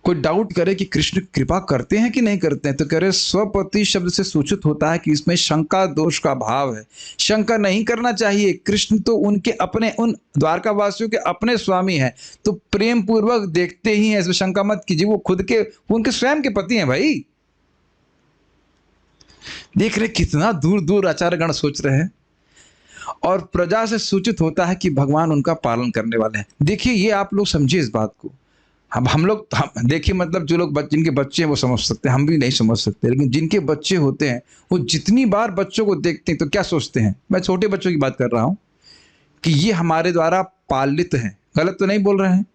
कोई डाउट करे कि कृष्ण कृपा करते हैं कि नहीं करते हैं, तो कह रहे स्वपति शब्द से सूचित होता है कि इसमें शंका दोष का भाव है। शंका नहीं करना चाहिए, कृष्ण तो उनके अपने, उन द्वारका वासियों के अपने स्वामी हैं, तो प्रेम पूर्वक देखते ही हैं, इसमें शंका मत कीजिए। वो खुद के, उनके स्वयं के पति हैं भाई। देख रहे कितना दूर दूर आचार्यगण सोच रहे हैं। और प्रजा से सूचित होता है कि भगवान उनका पालन करने वाले हैं। देखिए, ये आप लोग समझिए इस बात को। हम लोग देखिए, मतलब जो लोग जिनके बच्चे हैं वो समझ सकते हैं, हम भी नहीं समझ सकते, लेकिन जिनके बच्चे होते हैं वो जितनी बार बच्चों को देखते हैं तो क्या सोचते हैं? मैं छोटे बच्चों की बात कर रहा हूं कि ये हमारे द्वारा पालित हैं। गलत तो नहीं बोल रहे हैं।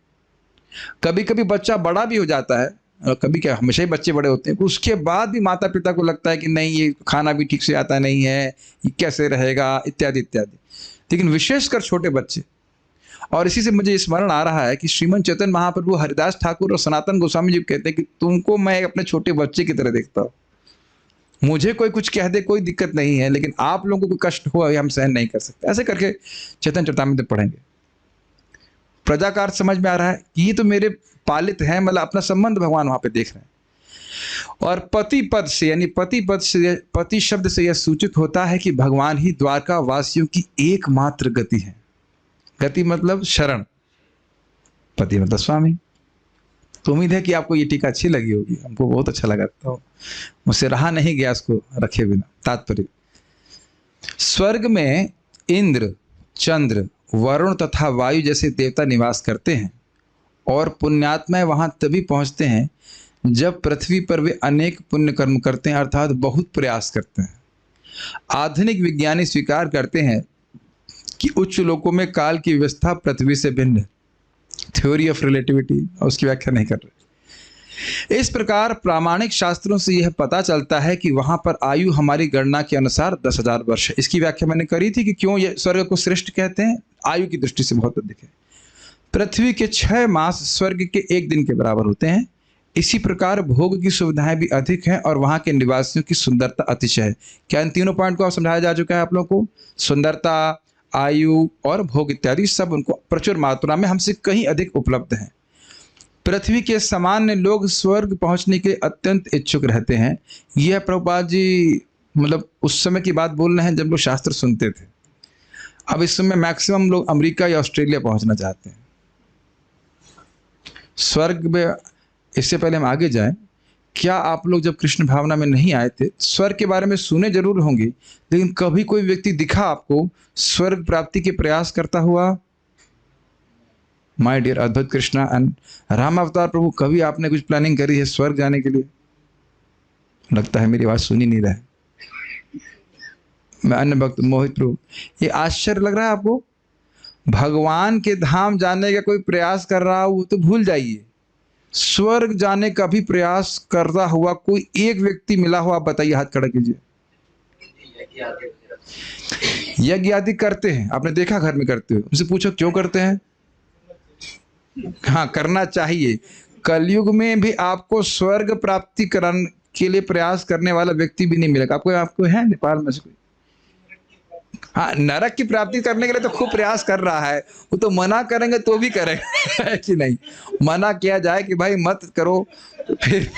कभी कभी बच्चा बड़ा भी हो जाता है, और कभी क्या हमेशा ही बच्चे बड़े होते हैं, उसके बाद भी माता पिता को लगता है कि नहीं ये खाना भी ठीक से आता नहीं है, ये कैसे रहेगा, इत्यादि इत्यादि। लेकिन विशेषकर छोटे बच्चे, और इसी से मुझे स्मरण आ रहा है कि श्रीमन चैतन्य महाप्रभु, हरिदास ठाकुर और सनातन गोस्वामी जी कहते हैं कि तुमको मैं अपने छोटे बच्चे की तरह देखता हूँ। मुझे कोई कुछ कह दे कोई दिक्कत नहीं है, लेकिन आप लोगों को कष्ट हो हम सहन नहीं कर सकते। ऐसे करके चैतन्य चरितामृत पढ़ेंगे, प्रजाकार समझ में आ रहा है कि ये तो मेरे पालित हैं, मतलब अपना संबंध भगवान वहां पे देख रहे हैं। और पति पद से, यानी पति पद से, पति शब्द से यह सूचित होता है कि भगवान ही द्वारका वासियों की एकमात्र गति है। गति मतलब शरण, पति मतलब स्वामी। तो उम्मीद है कि आपको ये टीका अच्छी लगी होगी, हमको बहुत अच्छा लगा, तो मुझसे रहा नहीं गया इसको रखे बिना। तात्पर्य, स्वर्ग में इंद्र, चंद्र, वरुण तथा वायु जैसे देवता निवास करते हैं, और पुण्यात्मा वहां तभी पहुंचते हैं जब पृथ्वी पर वे अनेक पुण्य कर्म करते हैं, अर्थात बहुत प्रयास करते हैं। आधुनिक विज्ञानी स्वीकार करते हैं कि उच्च लोकों में काल की व्यवस्था पृथ्वी से भिन्न है, थ्योरी ऑफ रिलेटिविटी, और उसकी व्याख्या नहीं कर रहे। इस प्रकार प्रामाणिक शास्त्रों से यह पता चलता है कि वहां पर आयु हमारी गणना के अनुसार 10,000 वर्ष है। इसकी व्याख्या मैंने करी थी कि क्यों यह स्वर्ग को श्रेष्ठ कहते हैं, आयु की दृष्टि से बहुत अधिक है। पृथ्वी के 6 मास स्वर्ग के 1 दिन के बराबर होते हैं। इसी प्रकार भोग की सुविधाएं भी अधिक हैं और वहां के निवासियों की सुंदरता अतिशय है। क्या इन तीनों पॉइंट को समझाया जा चुका है आप लोगों को? सुंदरता, आयु और भोग इत्यादि सब उनको प्रचुर मात्रा में हमसे कहीं अधिक उपलब्ध हैं। पृथ्वी के सामान्य लोग स्वर्ग पहुंचने के अत्यंत इच्छुक रहते हैं। यह प्रभुपाद जी मतलब उस समय की बात बोल रहे हैं जब लोग शास्त्र सुनते थे। अब इस समय मैक्सिमम लोग अमेरिका या ऑस्ट्रेलिया पहुंचना चाहते हैं स्वर्ग में। इससे पहले हम आगे जाएं, क्या आप लोग जब कृष्ण भावना में नहीं आए थे, स्वर्ग के बारे में सुने जरूर होंगे, लेकिन कभी कोई व्यक्ति दिखा आपको स्वर्ग प्राप्ति के प्रयास करता हुआ? माय डियर अद्भुत कृष्णा एंड राम अवतार प्रभु, कभी आपने कुछ प्लानिंग करी है स्वर्ग जाने के लिए? लगता है मेरी आवाज सुनी नहीं रहा है। मैं अन्य भक्त मोहित प्रभु, ये आश्चर्य लग रहा है आपको? भगवान के धाम जाने का कोई प्रयास कर रहा हो तो भूल जाइए, स्वर्ग जाने का भी प्रयास करता हुआ कोई एक व्यक्ति मिला हो, आप बताइए, हाथ खड़ा कीजिए। यज्ञ आदि करते हैं, आपने देखा घर में करते हुए, उनसे पूछो क्यों करते हैं? हाँ, करना चाहिए। कलयुग में भी आपको स्वर्ग प्राप्ति करने के लिए प्रयास करने वाला व्यक्ति भी नहीं मिलेगा। आपको है नेपाल में से कोई? हाँ, नरक की प्राप्ति करने के लिए तो खूब प्रयास कर रहा है, वो तो मना करेंगे तो भी करेंगे है कि नहीं? मना किया जाए कि भाई मत करो तो फिर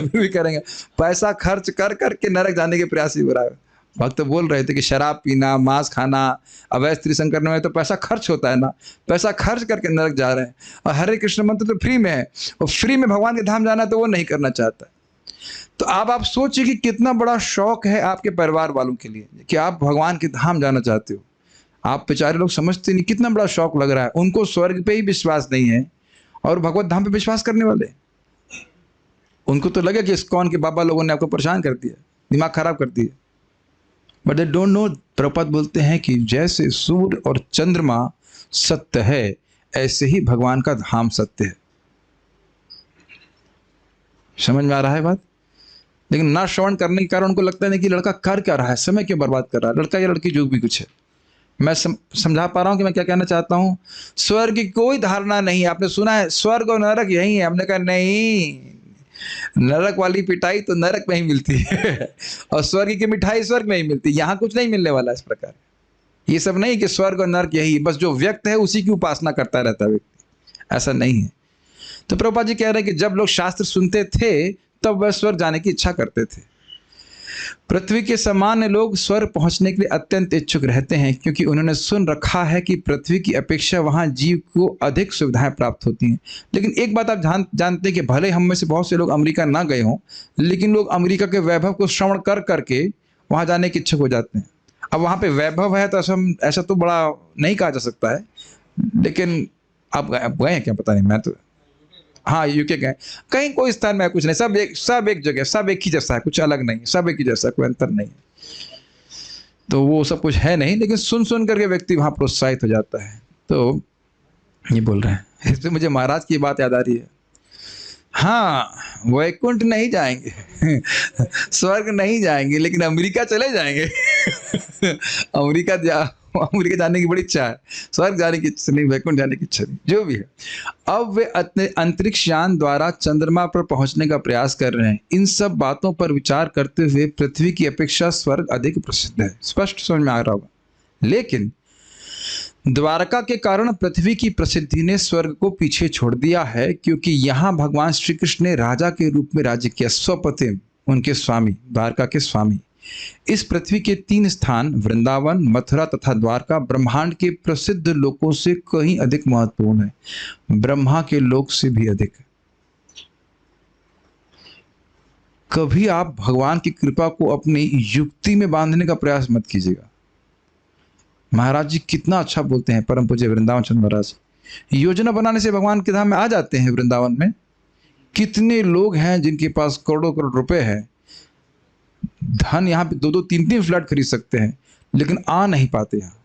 भी करेंगे। पैसा खर्च कर करके नरक जाने के प्रयास ही हो रहा है। भक्त बोल रहे थे कि शराब पीना, मांस खाना, अवैध स्त्री संग करने में तो पैसा खर्च होता है ना, पैसा खर्च करके नरक जा रहे हैं। और हरे कृष्ण मंत्र तो फ्री में है, और फ्री में भगवान के धाम जाना तो वो नहीं करना चाहता। तो अब आप सोचिए कि कितना बड़ा शौक है आपके परिवार वालों के लिए कि आप भगवान के धाम जाना चाहते हो। आप बेचारे लोग समझते नहीं कितना बड़ा शौक लग रहा है। उनको स्वर्ग पे ही विश्वास नहीं है और भगवत धाम पे विश्वास करने वाले। उनको तो लगे कि इस्कॉन के बाबा लोगों ने आपको परेशान कर दिया, दिमाग खराब कर दिया। But they don't know. Prabhupada बोलते हैं कि जैसे सूर्य और चंद्रमा सत्य है, ऐसे ही भगवान का धाम सत्य है। समझ में आ रहा है बात? लेकिन ना श्रवण करने के कारण उनको लगता है कि लड़का कर क्या रहा है, समय क्यों बर्बाद कर रहा है, लड़का या लड़की जो भी कुछ है। मैं समझा पा रहा हूं कि मैं क्या कहना चाहता हूं। स्वर्ग की कोई धारणा नहीं। आपने सुना है स्वर्ग और नरक यही है, हमने कहा नहीं, नरक वाली पिटाई तो नरक में ही मिलती है और स्वर्ग की मिठाई स्वर्ग में ही मिलती है। यहां कुछ नहीं मिलने वाला इस प्रकार। ये सब नहीं कि स्वर्ग और नरक यही, बस जो व्यक्त है उसी की उपासना करता रहता है व्यक्ति, ऐसा नहीं है। तो प्रभुपाद जी कह रहे हैं कि जब लोग शास्त्र सुनते थे तब वह स्वर्ग जाने की इच्छा करते थे। पृथ्वी के सामान्य लोग स्वर्ग पहुंचने के लिए अत्यंत इच्छुक रहते हैं क्योंकि उन्होंने सुन रखा है कि पृथ्वी की अपेक्षा वहां जीव को अधिक सुविधाएं प्राप्त होती हैं। लेकिन एक बात आप जानते हैं कि भले हम में से बहुत से लोग अमेरिका ना गए हों, लेकिन लोग अमेरिका के वैभव को श्रवण कर करके वहां जाने के इच्छुक हो जाते हैं। अब वहां पे वैभव है तो ऐसा तो बड़ा नहीं कहा जा सकता है, लेकिन आप गए हैं क्या पता नहीं। मैं तो हाँ यूके गए, कहीं कोई स्थान में कुछ नहीं, सब एक जगह, सब एक ही जैसा है, कुछ अलग नहीं, सब एक ही जैसा, कोई अंतर नहीं। तो वो सब कुछ है नहीं, लेकिन सुन सुन करके व्यक्ति वहां प्रोत्साहित हो जाता है। तो ये बोल रहे हैं, इससे मुझे महाराज की बात याद आ रही है। हाँ, वैकुंठ नहीं जाएंगे स्वर्ग नहीं जाएंगे, लेकिन अमेरिका चले जाएंगे अमेरिका जाने की बड़ी इच्छा है, स्वर्ग जाने की इच्छा नहीं, वैकुंठ जाने की इच्छा नहीं, जो भी है। अब वे अंतरिक्ष यान द्वारा चंद्रमा पर पहुंचने का प्रयास कर रहे हैं। इन सब बातों पर विचार करते हुए पृथ्वी की अपेक्षा स्वर्ग अधिक प्रसिद्ध है। स्पष्ट समझ में आ रहा होगा। लेकिन द्वारका के कारण पृथ्वी की प्रसिद्धि ने स्वर्ग को पीछे छोड़ दिया है, क्योंकि यहाँ भगवान श्री कृष्ण ने राजा के रूप में राज्य किया। स्वपतिम, उनके स्वामी, द्वारका के स्वामी। इस पृथ्वी के 3 स्थान वृंदावन, मथुरा तथा द्वारका ब्रह्मांड के प्रसिद्ध लोकों से कहीं अधिक महत्वपूर्ण है, ब्रह्मा के लोक से भी अधिक। कभी आप भगवान की कृपा को अपनी युक्ति में बांधने का प्रयास मत कीजिएगा। महाराज जी कितना अच्छा बोलते हैं, परम पूज्य वृंदावन चंद्र महाराज। योजना बनाने से भगवान के धाम में आ जाते हैं। वृंदावन में कितने लोग हैं जिनके पास करोड़ों करोड़ रुपए है, धन, यहाँ पे 2-2, 3-3 फ्लैट खरीद सकते हैं, लेकिन आ नहीं पाते यहाँ।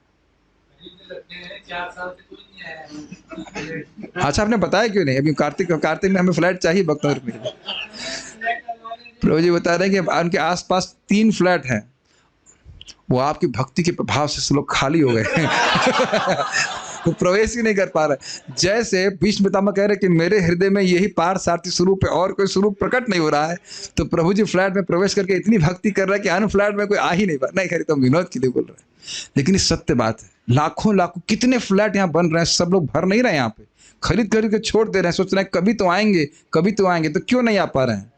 अच्छा, आपने बताया क्यों नहीं? अभी कार्तिक में हमें फ्लैट चाहिए भक्तों में। प्रभु जी बता रहे हैं कि उनके आसपास 3 फ्लैट हैं, वो आपकी भक्ति के प्रभाव से लोग खाली हो गए वो प्रवेश ही नहीं कर पा रहे। जैसे भीष्म पितामह कह रहे कि मेरे हृदय में यही पार सारथी स्वरूप है और कोई स्वरूप प्रकट नहीं हो रहा है, तो प्रभु जी फ्लैट में प्रवेश करके इतनी भक्ति कर रहा है कि अन्य फ्लैट में कोई आ ही नहीं पा। नहीं खरीद, तो विनोद के लिए बोल रहे हैं, लेकिन ये सत्य बात है। लाखों लाखों कितने फ्लैट यहाँ बन रहे हैं, सब लोग भर नहीं रहे यहाँ पे, खरीद खरीद के छोड़ दे रहे हैं, सोच रहे हैं कभी तो आएंगे, कभी तो आएंगे। तो क्यों नहीं आ पा रहे हैं?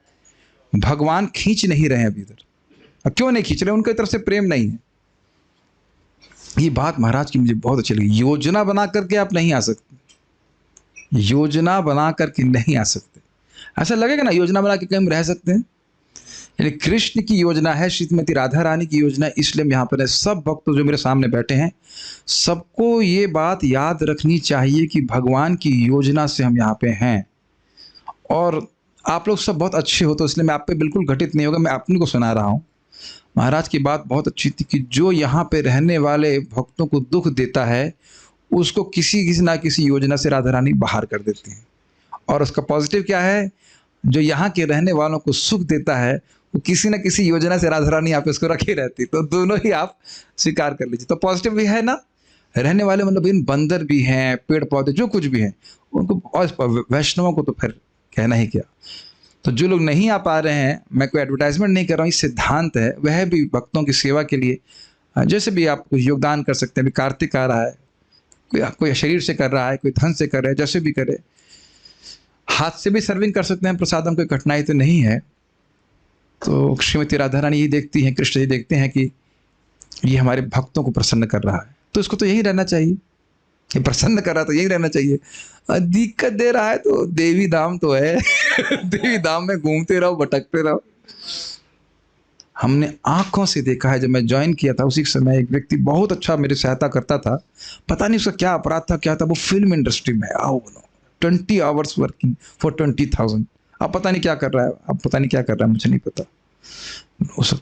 भगवान खींच नहीं रहे हैं अभी इधर। क्यों नहीं खींच रहे? उनकी तरफ से प्रेम नहीं है। ये बात महाराज की मुझे बहुत अच्छी लगी। योजना बना करके आप नहीं आ सकते, योजना बना करके नहीं आ सकते। ऐसा लगेगा ना योजना बना के कहीं हम रह सकते हैं? यानी कृष्ण की योजना है, श्रीमती राधा रानी की योजना है, इसलिए हम यहाँ पर है। सब भक्त जो मेरे सामने बैठे हैं, सबको ये बात याद रखनी चाहिए कि भगवान की योजना से हम यहाँ पे हैं। और आप लोग सब बहुत अच्छे हो, तो इसलिए मैं आप पे बिल्कुल घटित नहीं होगा, मैं अपने को सुना रहा हूँ। महाराज की बात बहुत अच्छी थी कि जो यहाँ पे रहने वाले भक्तों को दुख देता है, उसको किसी ना किसी योजना से राधा रानी बाहर कर देती हैं। और उसका पॉजिटिव क्या है? जो यहाँ के रहने वालों को सुख देता है, वो किसी न किसी योजना से राधा रानी आप इसको रखे रहती। तो दोनों ही आप स्वीकार कर लीजिए। तो पॉजिटिव भी है ना, रहने वाले मतलब इन बंदर भी हैं, पेड़ पौधे जो कुछ भी हैं उनको, और वैष्णवों को तो फिर कहना ही क्या। तो जो लोग नहीं आ पा रहे हैं, मैं कोई एडवर्टाइजमेंट नहीं कर रहा हूँ, ये सिद्धांत है, वह भी भक्तों की सेवा के लिए जैसे भी आप कुछ योगदान कर सकते हैं। अभी कार्तिक आ रहा है, कोई शरीर से कर रहा है, कोई धन से कर रहा है, जैसे भी करे, हाथ से भी सर्विंग कर सकते हैं प्रसादम, कोई कठिनाई तो नहीं है। तो श्रीमती राधा रानी यही देखती हैं, कृष्ण यही देखते हैं कि ये हमारे भक्तों को प्रसन्न कर रहा है, तो इसको तो यही रहना चाहिए। ये प्रसन्न कर रहा तो यही रहना चाहिए। दिक्कत दे रहा है तो देवी धाम तो है देवी धाम में घूमते रहो, भटकते रहो। हमने आंखों से देखा है। जब मैं ज्वाइन किया था उसी समय एक व्यक्ति बहुत अच्छा मेरी सहायता करता था, पता नहीं उसका क्या अपराध था, क्या था, वो फिल्म इंडस्ट्री में है। आओ 20 आवर्स वर्किंग फॉर 20,000। अब पता नहीं क्या कर रहा है, अब पता नहीं क्या कर रहा है, मुझे नहीं पता। वो सब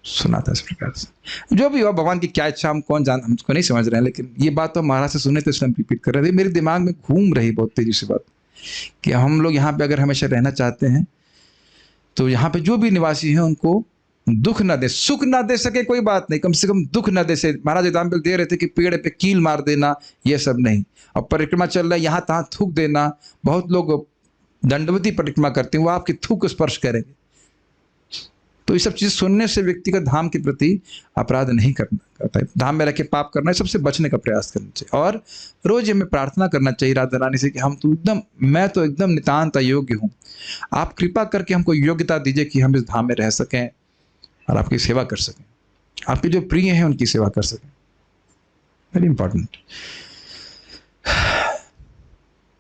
सुना था इस प्रकार से। जो भी हो, भगवान की क्या इच्छा हम कौन जान, हमको नहीं समझ रहे हैं, लेकिन ये बात तो महाराज से सुने तो इसलिए हम रिपीट कर रहे थे। मेरे दिमाग में घूम रही बहुत तेजी से बात कि हम लोग यहाँ पे अगर हमेशा रहना चाहते हैं तो यहाँ पे जो भी निवासी हैं उनको दुख ना दे, सुख ना दे सके कोई बात नहीं, कम से कम दुख ना दे से। महाराज एग्जाम्पल दे रहे थे कि पेड़ पे कील मार देना, ये सब नहीं। अब परिक्रमा चल रहा है, यहाँ तहाँ थूक देना, बहुत लोग दंडवती परिक्रमा करते हैं, वो आपकी थूक को स्पर्श करेंगे। तो ये सब चीज़ सुनने से व्यक्ति का धाम के प्रति अपराध नहीं करना है, धाम में रह के पाप करना है, सबसे बचने का प्रयास करना चाहिए। और रोज हमें प्रार्थना करना चाहिए राधा रानी से कि मैं तो एकदम नितांत अयोग्य हूँ, आप कृपा करके हमको योग्यता दीजिए कि हम इस धाम में रह सकें और आपकी सेवा कर सकें, आपके जो प्रिय हैं उनकी सेवा कर सकें। Very important.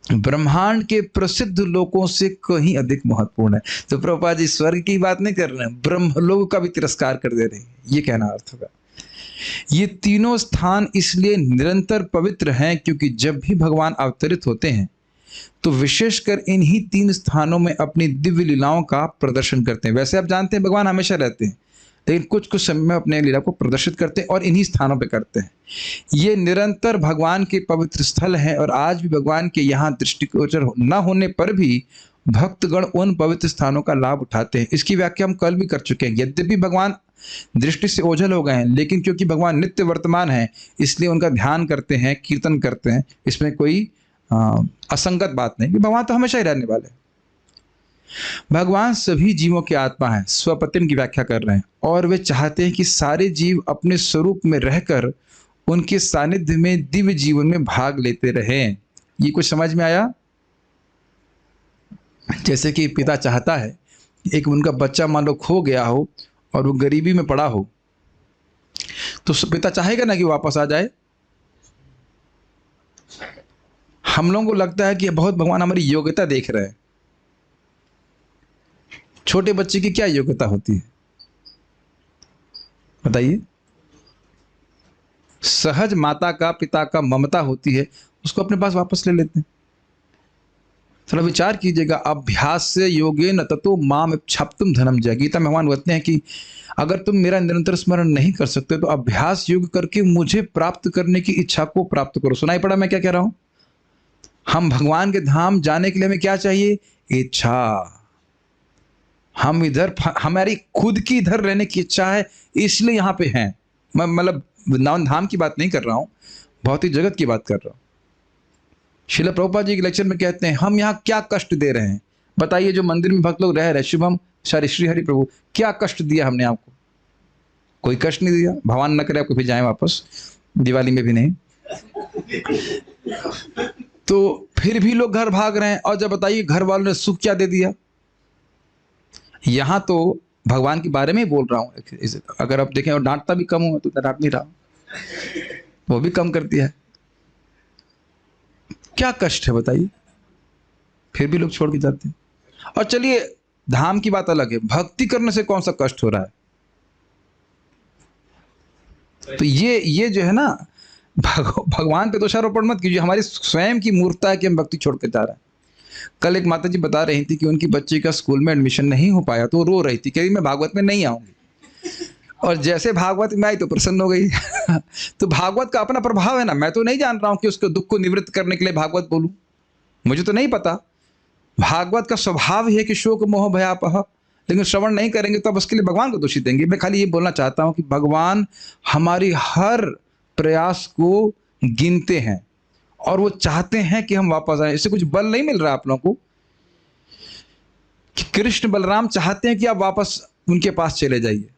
ब्रह्मांड के प्रसिद्ध लोकों से कहीं अधिक महत्वपूर्ण है। तो प्रभुपाद जी स्वर्ग की बात नहीं कर रहे हैं, ब्रह्मलोक का भी तिरस्कार कर दे रहे हैं, ये कहना अर्थ होगा। ये तीनों स्थान इसलिए निरंतर पवित्र हैं क्योंकि जब भी भगवान अवतरित होते हैं तो विशेषकर इन्हीं 3 स्थानों में अपनी दिव्य लीलाओं का प्रदर्शन करते हैं। वैसे आप जानते हैं भगवान हमेशा रहते हैं, लेकिन कुछ कुछ समय में अपने लीला को प्रदर्शित करते हैं और इन्हीं स्थानों पे करते हैं। ये निरंतर भगवान के पवित्र स्थल हैं और आज भी भगवान के यहाँ दृष्टिगोचर न होने पर भी भक्तगण उन पवित्र स्थानों का लाभ उठाते हैं। इसकी व्याख्या हम कल भी कर चुके हैं। यद्यपि भगवान दृष्टि से ओझल हो गए हैं, लेकिन क्योंकि भगवान नित्य वर्तमान है इसलिए उनका ध्यान करते हैं, कीर्तन करते हैं। इसमें कोई असंगत बात नहीं कि भगवान तो हमेशा ही रहने वाले हैं। भगवान सभी जीवों की आत्मा है, स्वपतिम की व्याख्या कर रहे हैं, और वे चाहते हैं कि सारे जीव अपने स्वरूप में रहकर उनके सानिध्य में दिव्य जीवन में भाग लेते रहें। ये कुछ समझ में आया? जैसे कि पिता चाहता है एक उनका बच्चा मान लो खो गया हो और वो गरीबी में पड़ा हो, तो पिता चाहेगा ना कि वापस आ जाए। हम लोगों को लगता है कि बहुत भगवान हमारी योग्यता देख रहे हैं। छोटे बच्चे की क्या योग्यता होती है बताइए? सहज माता का पिता का ममता होती है, उसको अपने पास वापस ले लेते हैं। थोड़ा विचार कीजिएगा। अभ्यास से योगेन ततो माम इच्छाप्तुम धनम जय। गीता में भगवान कहते हैं कि अगर तुम मेरा निरंतर स्मरण नहीं कर सकते तो अभ्यास योग करके मुझे प्राप्त करने की इच्छा को प्राप्त करो। सुनाई पड़ा मैं क्या कह रहा हूं? हम भगवान के धाम जाने के लिए हमें क्या चाहिए? इच्छा। हम इधर, हमारी खुद की इधर रहने की इच्छा है इसलिए यहाँ पे हैं। मैं मतलब धाम की बात नहीं कर रहा हूँ, भौतिक जगत की बात कर रहा हूँ। श्रील प्रभुपाद जी के लेक्चर में कहते हैं हम यहाँ क्या कष्ट दे रहे हैं बताइए? जो मंदिर में भक्त लोग रह रहे, शुभम श्री हरि प्रभु, क्या कष्ट दिया हमने आपको? कोई कष्ट नहीं दिया। भगवान न करे आपको फिर जाए वापस, दिवाली में भी नहीं। तो फिर भी लोग घर भाग रहे हैं। और जब बताइए घर वालों ने सुख क्या दे दिया? यहाँ तो भगवान के बारे में ही बोल रहा हूँ। अगर आप देखें और डांटता भी कम हुआ तो डांट नहीं रहा, वो भी कम कर दिया है। क्या कष्ट है बताइए? फिर भी लोग छोड़ के जाते हैं। और चलिए धाम की बात अलग है, भक्ति करने से कौन सा कष्ट हो रहा है? तो ये जो है ना, भगवान पे दोषारोपण मत कीजिए। हमारी स्वयं की मूर्खता है कि हम भक्ति छोड़ के जा रहे हैं। कल एक माता जी बता रही थी कि उनकी बच्ची का स्कूल में एडमिशन नहीं हो पाया तो वो रो रही थी, कह रही मैं भागवत में नहीं आऊंगी। और जैसे भागवत में आई तो प्रसन्न हो गई। तो भागवत का अपना प्रभाव है ना। मैं तो नहीं जान रहा हूं कि उसके दुख को निवृत्त करने के लिए भागवत बोलूं, मुझे तो नहीं पता। भागवत का स्वभाव ही है कि शोक मोह भयापह, लेकिन श्रवण नहीं करेंगे तो अब उसके लिए भगवान को दोषी देंगे। मैं खाली ये बोलना चाहता हूं कि भगवान हमारी हर प्रयास को गिनते हैं और वो चाहते हैं कि हम वापस आए। इससे कुछ बल नहीं मिल रहा आप लोगों को कि कृष्ण बलराम चाहते हैं कि आप वापस उनके पास चले जाइए।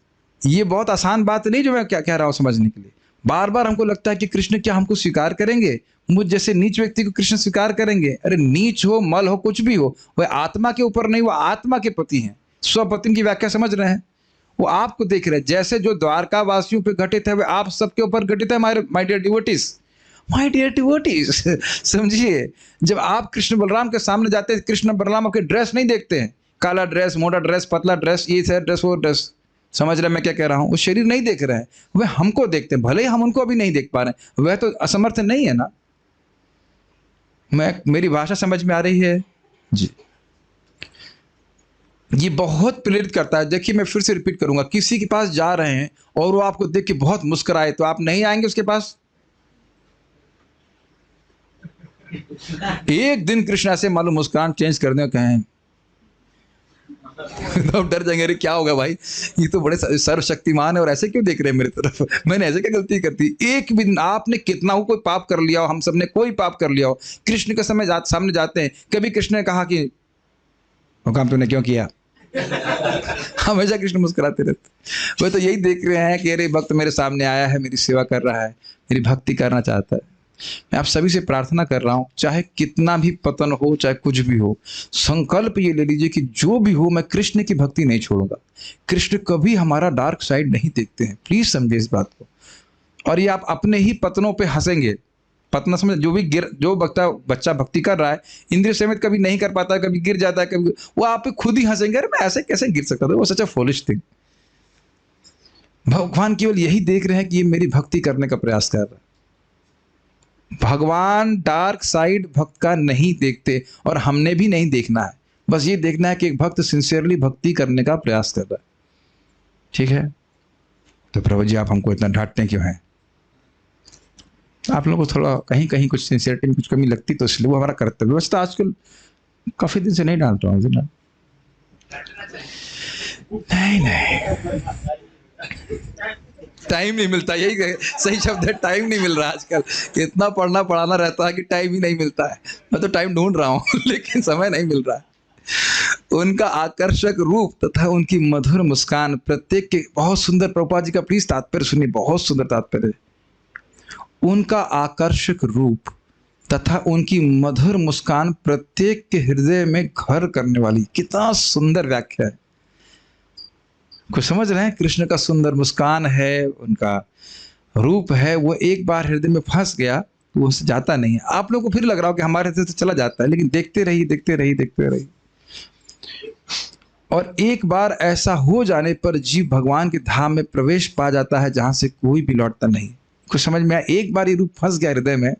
ये बहुत आसान बात नहीं जो मैं क्या कह रहा हूं समझने के लिए। बार बार हमको लगता है कि कृष्ण क्या हमको स्वीकार करेंगे? मुझ जैसे नीच व्यक्ति को कृष्ण स्वीकार करेंगे? अरे नीच हो, मल हो, कुछ भी हो, वह आत्मा के ऊपर नहीं, वो आत्मा के प्रति हैं। स्वपतिम की व्याख्या समझ रहे हैं? वो आपको देख रहे हैं। जैसे जो द्वारका वासियों पर घटित है वह आप सबके ऊपर घटित है। My dear devotees, my dear devotees, समझिए। जब आप कृष्ण बलराम के सामने जाते हैं, कृष्ण बलराम आपके ड्रेस नहीं देखते हैं काला ड्रेस, मोटा ड्रेस, पतला ड्रेस, ये है ड्रेस, वो ड्रेस। समझ रहे मैं क्या कह रहा हूँ? वो शरीर नहीं देख रहे हैं, वह हमको देखते हैं, भले ही हम उनको अभी नहीं देख पा रहे हैं। वह तो असमर्थ नहीं है ना। मेरी भाषा समझ में आ रही है जी? ये बहुत प्रेरित करता है। देखिए मैं फिर से रिपीट करूंगा, किसी के पास जा रहे हैं और वो आपको देख के बहुत मुस्कुराए, तो आप नहीं आएंगे उसके पास? एक दिन कृष्ण ऐसे मालूम मुस्कान चेंज कर दें, कहें तो डर जाएंगे, अरे क्या होगा भाई, ये तो बड़े सर्वशक्तिमान है और ऐसे क्यों देख रहे हैं मेरी तरफ, मैंने ऐसे क्या गलती कर दी? एक भी आपने कितना हो कोई पाप कर लिया हो, हम सब ने कोई पाप कर लिया हो, कृष्ण के सामने जाते हैं, कभी कृष्ण ने कहा कि वो काम तूने क्यों किया? हमेशा कृष्ण मुस्कुराते रहते। वो तो यही देख रहे हैं कि अरे भक्त मेरे सामने आया है, मेरी सेवा कर रहा है, मेरी भक्ति करना चाहता है। मैं आप सभी से प्रार्थना कर रहा हूं, चाहे कितना भी पतन हो, चाहे कुछ भी हो, संकल्प ये ले लीजिए कि जो भी हो मैं कृष्ण की भक्ति नहीं छोड़ूंगा। कृष्ण कभी हमारा डार्क साइड नहीं देखते हैं, प्लीज समझिए इस बात को। और ये आप अपने ही पतनों पे हंसेंगे। पतना समझ, जो बच्चा भक्ति कर रहा है, इंद्रिय संयमित कभी नहीं कर पाता, कभी गिर जाता है, कभी वो आप पे खुद ही हंसेंगे, अरे मैं ऐसे कैसे गिर सकता था, वो सच अ फूलिश थिंग। भगवान केवल यही देख रहे हैं कि ये मेरी भक्ति करने का प्रयास कर रहा है। भगवान डार्क साइड भक्त का नहीं देखते और हमने भी नहीं देखना है। बस ये देखना है कि एक भक्त सिंसियरली भक्ति करने का प्रयास कर रहा है। ठीक है? तो प्रभु जी आप हमको इतना डांटते क्यों हैं? आप लोगों को थोड़ा कहीं कहीं कुछ सिंसियरिटी में कुछ कमी लगती तो इसलिए वो हमारा कर्तव्य। वैसे तो आजकल काफी दिन से नहीं डांट रहा हूँ ना। नहीं टाइम नहीं मिलता, यही सही शब्द है, टाइम नहीं मिल रहा आजकल। इतना पढ़ना पढ़ाना रहता है कि टाइम ही नहीं मिलता है। मैं तो टाइम ढूंढ रहा हूँ लेकिन समय नहीं मिल रहा है। उनका आकर्षक रूप तथा उनकी मधुर मुस्कान प्रत्येक के, बहुत सुंदर, प्रभुपाद जी का प्लीज तात्पर्य सुनिए, बहुत सुंदर तात्पर्य। उनका आकर्षक रूप तथा उनकी मधुर मुस्कान प्रत्येक के हृदय में घर करने वाली, कितना सुंदर व्याख्या है। कुछ समझ रहे हैं? कृष्ण का सुंदर मुस्कान है, उनका रूप है, वो एक बार हृदय में फंस गया तो वो जाता नहीं है। आप लोगों को फिर लग रहा हो कि हमारे हृदय से चला जाता है, लेकिन देखते रहिए देखते रहिए देखते रहिए। और एक बार ऐसा हो जाने पर जीव भगवान के धाम में प्रवेश पा जाता है जहां से कोई भी लौटता नहीं। कुछ समझ में आया? एक बार ये रूप फंस गया हृदय में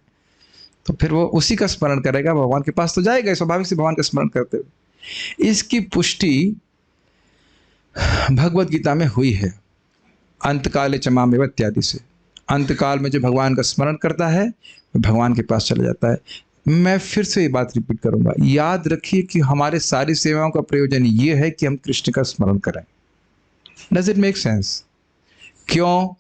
तो फिर वो उसी का स्मरण करेगा, भगवान के पास तो जाएगा स्वाभाविक से भगवान का स्मरण करते हुए। इसकी पुष्टि भगवत गीता में हुई है, अंतकाले चमामेव इत्यादि से। अंतकाल में जो भगवान का स्मरण करता है भगवान के पास चला जाता है। मैं फिर से ये बात रिपीट करूंगा, याद रखिए कि हमारे सारी सेवाओं का प्रयोजन ये है कि हम कृष्ण का स्मरण करें। Does it make sense? क्यों?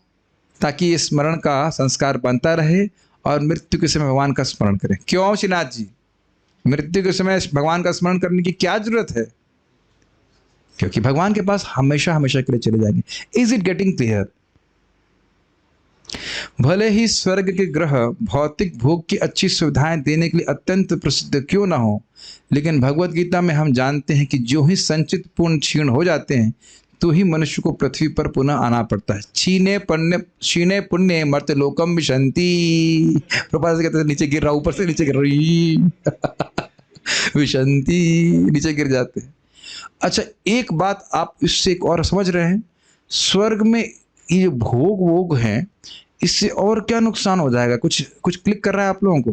ताकि ये स्मरण का संस्कार बनता रहे और मृत्यु के समय भगवान का स्मरण करें। क्यों श्रीनाथ जी? मृत्यु के समय भगवान का स्मरण करने की क्या जरूरत है? क्योंकि भगवान के पास हमेशा हमेशा के लिए चले जाएंगे। Is it getting clear? भले ही स्वर्ग के ग्रह भौतिक भोग की अच्छी सुविधाएं देने के लिए अत्यंत प्रसिद्ध क्यों ना हो, लेकिन भगवत गीता में हम जानते हैं कि जो ही संचित पूर्ण क्षीण हो जाते हैं तो ही मनुष्य को पृथ्वी पर पुनः आना पड़ता है। क्षीणे पुण्य मर्त लोकम विशंति। प्रभुपाद कहते हैं नीचे गिर रहा, ऊपर से नीचे गिर रही विशंति, नीचे गिर जाते हैं। अच्छा एक बात आप इससे एक और समझ रहे हैं, स्वर्ग में ये भोग वोग हैं, इससे और क्या नुकसान हो जाएगा? कुछ क्लिक कर रहा है आप लोगों को?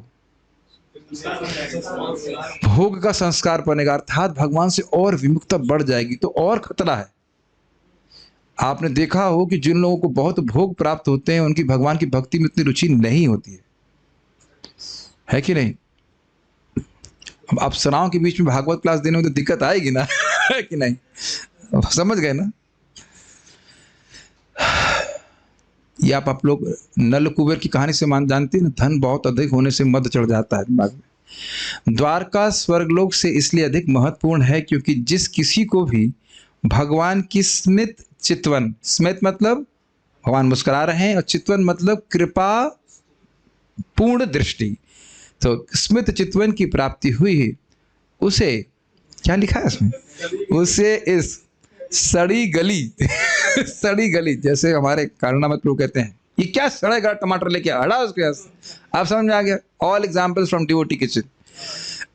भोग का संस्कार बनेगा, अर्थात भगवान से और विमुखता बढ़ जाएगी, तो और खतरा है। आपने देखा हो कि जिन लोगों को बहुत भोग प्राप्त होते हैं उनकी भगवान की भक्ति में इतनी रुचि नहीं होती है कि नहीं? अब आप सनाओं के बीच में भागवत क्लास देने में तो दिक्कत आएगी ना है कि नहीं? समझ गए ना? ये आप लोग नल कुबेर की कहानी से जानते हैं ना, धन बहुत अधिक होने से मद चढ़ जाता है दिमाग में। द्वारका स्वर्गलोक से इसलिए अधिक महत्वपूर्ण है क्योंकि जिस किसी को भी भगवान की स्मित चितवन, स्मित मतलब भगवान मुस्कुरा रहे हैं और चितवन मतलब कृपा पूर्ण दृष्टि, तो स्मित चितवन की प्राप्ति हुई, उसे क्या लिखा है इसमें? उसे इस सड़ी गली सड़ी गली, जैसे हमारे कारणा मत लोग कहते हैं ये क्या सड़ेगा टमाटर लेके हटा उसके पास, आप समझ में आ गया? All examples from devotee kitchen.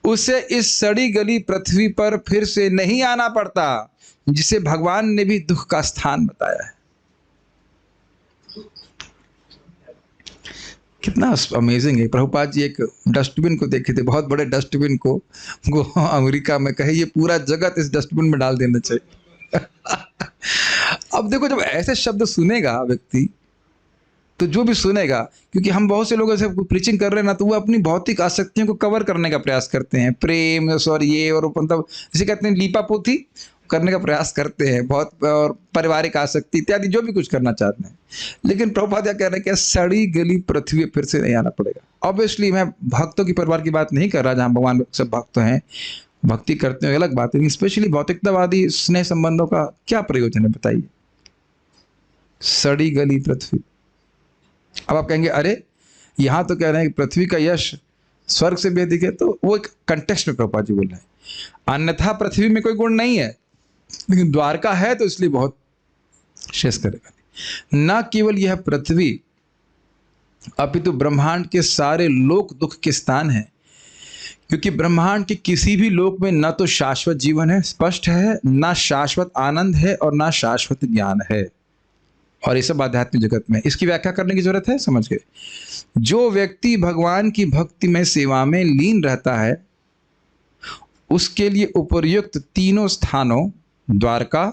उसे इस सड़ी गली पृथ्वी पर फिर से नहीं आना पड़ता, जिसे भगवान ने भी दुख का स्थान बताया है। कितना अमेजिंग है। प्रभुपाद जी एक डस्टबिन को देखे थे, बहुत बड़े डस्टबिन को, वो अमेरिका में, कहे ये पूरा जगत इस डस्टबिन में डाल देना चाहिए। अब देखो, जब ऐसे शब्द सुनेगा व्यक्ति, तो जो भी सुनेगा, क्योंकि हम बहुत से लोग ऐसे प्रीचिंग कर रहे हैं ना, तो वो अपनी भौतिक आसक्तियों को कवर करने का प्रयास करते हैं, प्रेम और ये, और मतलब जिसे कहते हैं लीपापोती करने का प्रयास करते हैं बहुत, और पारिवारिक आसक्ति इत्यादि जो भी कुछ करना चाहते हैं। लेकिन प्रभुपाद क्या कह रहे हैं कि सड़ी गली पृथ्वी फिर से नहीं आना पड़ेगा। ऑब्वियसली मैं भक्तों की परिवार की बात नहीं कर रहा, जहाँ भगवान सब भक्त हैं, भक्ति करते हैं, अलग बात है, स्पेशली भौतिकतावादी स्नेह संबंधों का क्या प्रयोजन है बताइए। सड़ी गली पृथ्वी। अब आप कहेंगे अरे यहाँ तो कह रहे हैं कि पृथ्वी का यश स्वर्ग से भी अधिक है, तो वो एक कंटेक्स्ट में प्रभुपाद जी बोल रहे हैं। अन्यथा पृथ्वी में कोई गुण नहीं है, लेकिन द्वारका है तो इसलिए बहुत शेष करेगा। न केवल यह पृथ्वी अपितु ब्रह्मांड के सारे लोक दुख के स्थान है, क्योंकि ब्रह्मांड के किसी भी लोक में न तो शाश्वत जीवन है, स्पष्ट है, न शाश्वत आनंद है और न शाश्वत ज्ञान है। और ये सब आध्यात्मिक जगत में, इसकी व्याख्या करने की जरूरत है, समझ गए। जो व्यक्ति भगवान की भक्ति में सेवा में लीन रहता है, उसके लिए उपर्युक्त तीनों स्थानों द्वारका,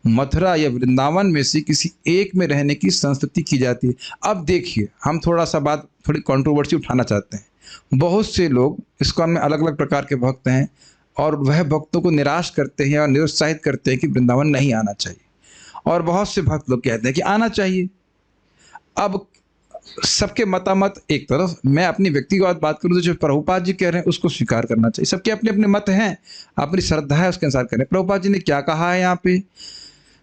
मथुरा या वृंदावन में से किसी एक में रहने की संस्तुति की जाती है। अब देखिए, हम थोड़ा सा बात, थोड़ी कंट्रोवर्सी उठाना चाहते हैं। बहुत से लोग इस्कॉन में अलग अलग प्रकार के भक्त हैं, और वह भक्तों को निराश करते हैं और निरुत्साहित करते हैं कि वृंदावन नहीं आना चाहिए, और बहुत से भक्त लोग कहते हैं कि आना चाहिए। अब सबके मतामत एक तरफ, मैं अपनी व्यक्तिगत बात करूं तो जो प्रभुपाद जी कह रहे हैं उसको स्वीकार करना चाहिए। सबके अपने अपने मत हैं, अपनी श्रद्धा है, उसके अनुसार करें। प्रभुपाद जी ने क्या कहा है यहाँ पे,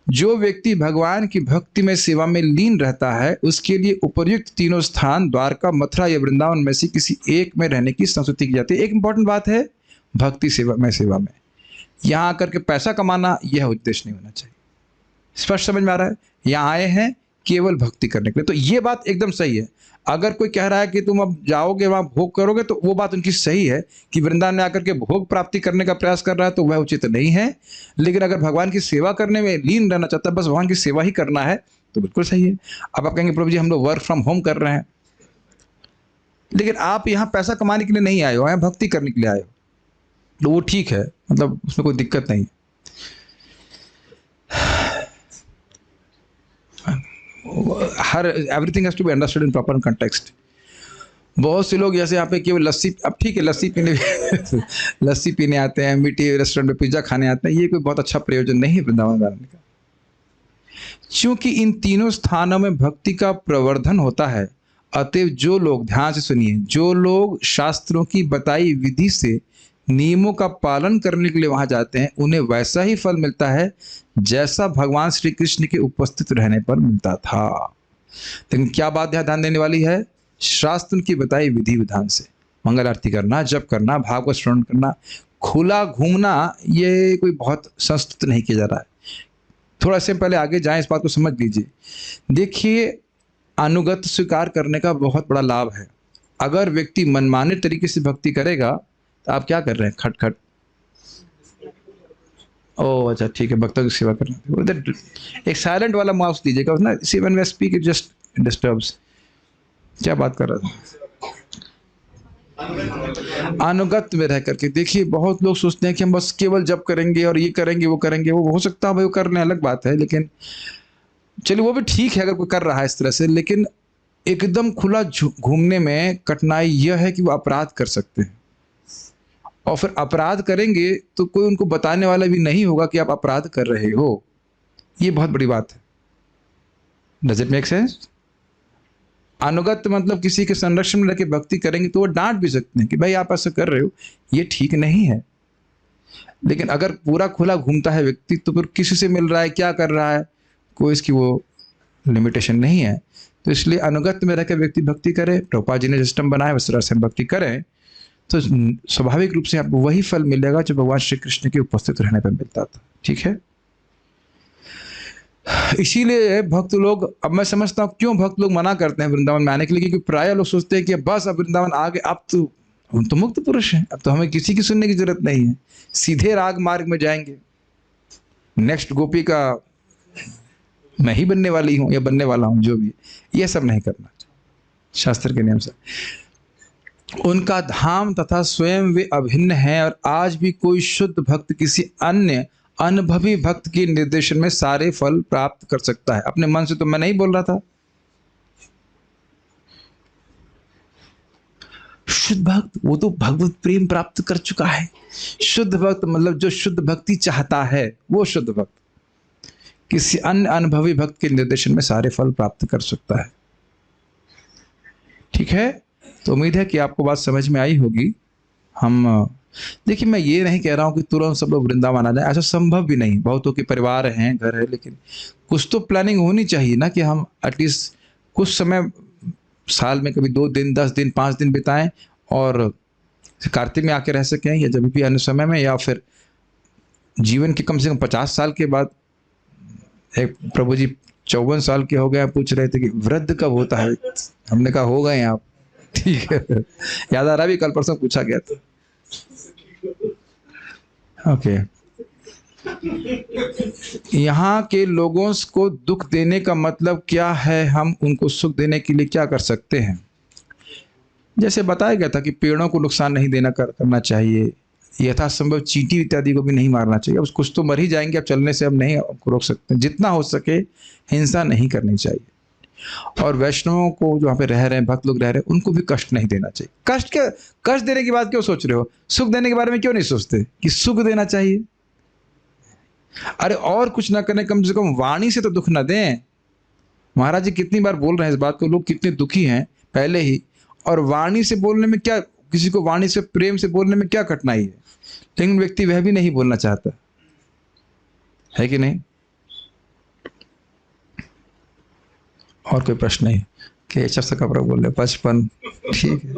जो व्यक्ति भगवान की भक्ति में सेवा में लीन रहता है, उसके लिए उपर्युक्त तीनों स्थान द्वारका, मथुरा या वृंदावन में से किसी एक में रहने की संस्तुति की जाती है। एक इंपॉर्टेंट बात है, भक्ति सेवा में यहाँ आकर के पैसा कमाना यह उद्देश्य नहीं होना चाहिए। स्पष्ट समझ में आ रहा है? यहाँ आए हैं केवल भक्ति करने के लिए, तो ये बात एकदम सही है। अगर कोई कह रहा है कि तुम अब जाओगे वहां भोग करोगे, तो वो बात उनकी सही है कि वृंदावन में आकर के भोग प्राप्ति करने का प्रयास कर रहा है, तो वह उचित नहीं है। लेकिन अगर भगवान की सेवा करने में लीन रहना चाहता है, बस भगवान की सेवा ही करना है, तो बिल्कुल सही है। अब आप कहेंगे प्रभु जी हम लोग वर्क फ्रॉम होम कर रहे हैं, लेकिन आप यहाँ पैसा कमाने के लिए नहीं आए हो, यहाँ भक्ति करने के लिए आए हो, तो वो ठीक है, मतलब उसमें कोई दिक्कत नहीं। हर everything has to be understood in proper context. बहुत से लोग जैसे यहाँ पे केवल लस्सी, अब ठीक है लस्सी पीने लस्सी पीने आते हैं, मीठी रेस्टोरेंट में पिज्जा खाने आते हैं, ये कोई बहुत अच्छा प्रयोजन नहीं है वृंदावन जाने का। क्योंकि इन तीनों स्थानों में भक्ति का प्रवर्धन होता है, अतएव जो लोग, ध्यान से सुनिए, जो लोग शास्त्रों की बताई विधि से नियमों का पालन करने के लिए वहां जाते हैं, उन्हें वैसा ही फल मिलता है जैसा भगवान श्री कृष्ण के उपस्थित रहने पर मिलता था। लेकिन क्या बात यहाँ ध्यान देने वाली है, शास्त्र की बताई विधि विधान से मंगल आरती करना, जप करना, भागवत श्रवण करना, खुला घूमना, ये कोई बहुत संस्तुत नहीं किया जा रहा है। थोड़ा से पहले आगे जाएं, इस बात को समझ लीजिए। देखिए, अनुगत स्वीकार करने का बहुत बड़ा लाभ है। अगर व्यक्ति मनमाने तरीके से भक्ति करेगा, तो आप क्या कर रहे हैं, खटखट, ओह अच्छा ठीक है, भक्तों की सेवा करना, एक साइलेंट वाला माउस दीजिएगा ना, see when we speak it just disturbs. क्या बात कर रहा था, अनुगत में रह करके। देखिए, बहुत लोग सोचते हैं कि हम बस केवल जप करेंगे और ये करेंगे वो करेंगे, वो हो सकता है भाई वो कर लें, अलग बात है, लेकिन चलिए वो भी ठीक है अगर कोई कर रहा है इस तरह से। लेकिन एकदम खुला घूमने में कठिनाई यह है कि वो अपराध कर सकते हैं, और फिर अपराध करेंगे तो कोई उनको बताने वाला भी नहीं होगा कि आप अपराध कर रहे हो। ये बहुत बड़ी बात है। Does it make sense? अनुगत मतलब किसी के संरक्षण में रखे भक्ति करेंगे तो वो डांट भी सकते हैं कि भाई आप ऐसा कर रहे हो, ये ठीक नहीं है। लेकिन अगर पूरा खुला घूमता है व्यक्ति, तो फिर किसी से मिल रहा है, क्या कर रहा है, कोई इसकी वो लिमिटेशन नहीं है। तो इसलिए अनुगत में रहकर व्यक्ति भक्ति करे, प्रभुपाद जी ने सिस्टम बनाया, उस तरह से हम भक्ति करें तो स्वाभाविक रूप से आपको वही फल मिलेगा जो भगवान श्री कृष्ण के उपस्थित रहने पर मिलता था। ठीक है, इसीलिए भक्त लोग, अब मैं समझता हूँ क्यों भक्त लोग मना करते हैं वृंदावन में आने के लिए, क्योंकि प्राय लोग सोचते हैं कि बस अब वृंदावन आ गए, अब तो हम तो मुक्त पुरुष हैं, अब तो हमें किसी की सुनने की जरूरत नहीं है, सीधे राग मार्ग में जाएंगे। नेक्स्ट गोपी का मैं ही बनने वाली हूं या बनने वाला हूं, जो भी, ये सब नहीं करना चाहिए शास्त्र के नियम से। उनका धाम तथा स्वयं वे अभिन्न हैं और आज भी कोई शुद्ध भक्त किसी अन्य अनुभवी भक्त के निर्देशन में सारे फल प्राप्त कर सकता है। अपने मन से तो मैं नहीं बोल रहा था। शुद्ध भक्त वो तो भगवत प्रेम प्राप्त कर चुका है। शुद्ध भक्त मतलब जो शुद्ध भक्ति चाहता है वो शुद्ध भक्त किसी अन्य अनुभवी भक्त के निर्देशन में सारे फल प्राप्त कर सकता है। ठीक है, तो उम्मीद है कि आपको बात समझ में आई होगी। हम देखिए, मैं ये नहीं कह रहा हूं कि तुरंत सब लोग वृंदावन आ जाए, ऐसा संभव भी नहीं। बहुतों के परिवार हैं, घर है, लेकिन कुछ तो प्लानिंग होनी चाहिए ना कि हम एटलीस्ट कुछ समय साल में कभी 2 दिन, 10 दिन, 5 दिन बिताएं और कार्तिक में आके रह सकें, या जब भी अन्य समय में, या फिर जीवन के कम से कम 50 साल के बाद। एक प्रभु जी 54 साल के हो गए, पूछ रहे थे कि वृद्ध कब होता है। हमने कहा हो गए आप। ठीक है, याद आ रहा भी, कल परसों पूछा गया था। ओके, यहाँ के लोगों को दुख देने का मतलब क्या है? हम उनको सुख देने के लिए क्या कर सकते हैं? जैसे बताया गया था कि पेड़ों को नुकसान नहीं देना करना चाहिए, यथासंभव चींटी इत्यादि को भी नहीं मारना चाहिए। अब कुछ तो मर ही जाएंगे, अब चलने से हम नहीं रोक सकते। जितना हो सके हिंसा नहीं करनी चाहिए, और वैष्णवों को जो वहाँ पे रह रहे हैं, भक्त लोग रह रहे हैं, उनको भी कष्ट नहीं देना चाहिए। कष्ट देने की बात क्यों सोच रहे हो? सुख देने के बारे में क्यों नहीं सोचते कि सुख देना चाहिए? अरे और कुछ ना करने, कम से कम वाणी से तो दुख ना दें। महाराज जी कितनी बार बोल रहे हैं इस बात को, लोग कितने दुखी हैं पहले ही, और वाणी से बोलने में क्या, किसी को वाणी से प्रेम से बोलने में क्या कठिनाई है? लेकिन व्यक्ति वह भी नहीं बोलना चाहता है कि नहीं? और कोई प्रश्न नहीं? केशव से कपड़ा बोल रहे 55। ठीक है,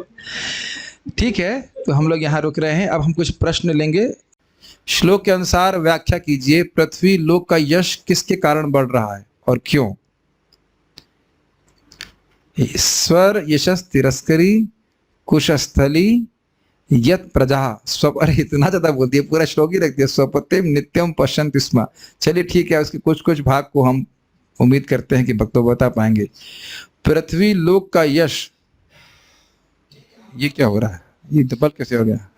ठीक है, तो हम लोग यहाँ रुक रहे हैं। अब हम कुछ प्रश्न लेंगे। श्लोक के अनुसार व्याख्या कीजिए, पृथ्वी लोक का यश किसके कारण बढ़ रहा है और क्यों? ईश्वर यशस तिरस्करी कुशस्थली यत प्रजा स्व, अरे इतना ज्यादा बोल दिया, पूरा श्लोक ही रख दिया। स्वपतिम नित्यम पश्यन्ति स्म। चलिए ठीक है, उसके कुछ कुछ भाग को हम उम्मीद करते हैं कि भक्तों बता पाएंगे। पृथ्वी लोक का यश, ये क्या हो रहा है? ये डबल कैसे हो गया?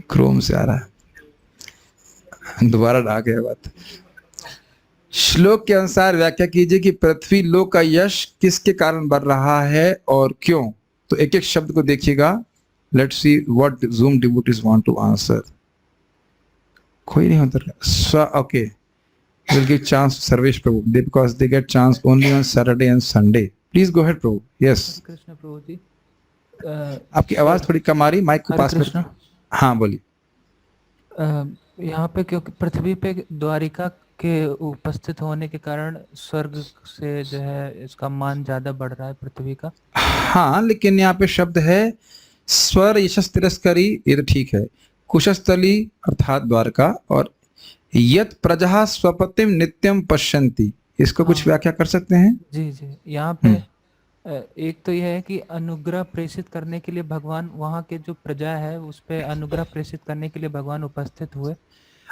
क्रोम से आ रहा है, दोबारा आ गया बात। श्लोक के अनुसार व्याख्या कीजिए कि पृथ्वी लोक का यश किसके कारण बढ़ रहा है और क्यों? तो एक एक शब्द को देखिएगा। Let's see what zoom devotees want to answer. कोई नहीं होता। Okay, we'll give chance to Sarvesh Prabhu because they get chance only on Saturday and Sunday. Please go ahead, Prabhu. Yes. Krishna Prabhu ji, आपकी आवाज थोड़ी कम आ रही, माइक को पास कृष्ण। कर। हाँ बोलिए। यहाँ पे क्योंकि पृथ्वी पे द्वारिका के उपस्थित होने के कारण स्वर्ग से जो है इसका मान ज्यादा बढ़ रहा है पृथ्वी का। हाँ, लेकिन यहाँ पे शब्द है स्वर यशस तिरस्करी, ये तो ठीक है। कुशस्थली अर्थात द्वारका, और यत प्रजा स्वपतिम नित्यम पश्यन्ति, इसको कुछ व्याख्या कर सकते हैं? जी जी, यहाँ पे एक तो यह है कि अनुग्रह प्रेषित करने के लिए भगवान, वहाँ के जो प्रजा है उस पे अनुग्रह प्रेषित करने के लिए भगवान उपस्थित हुए।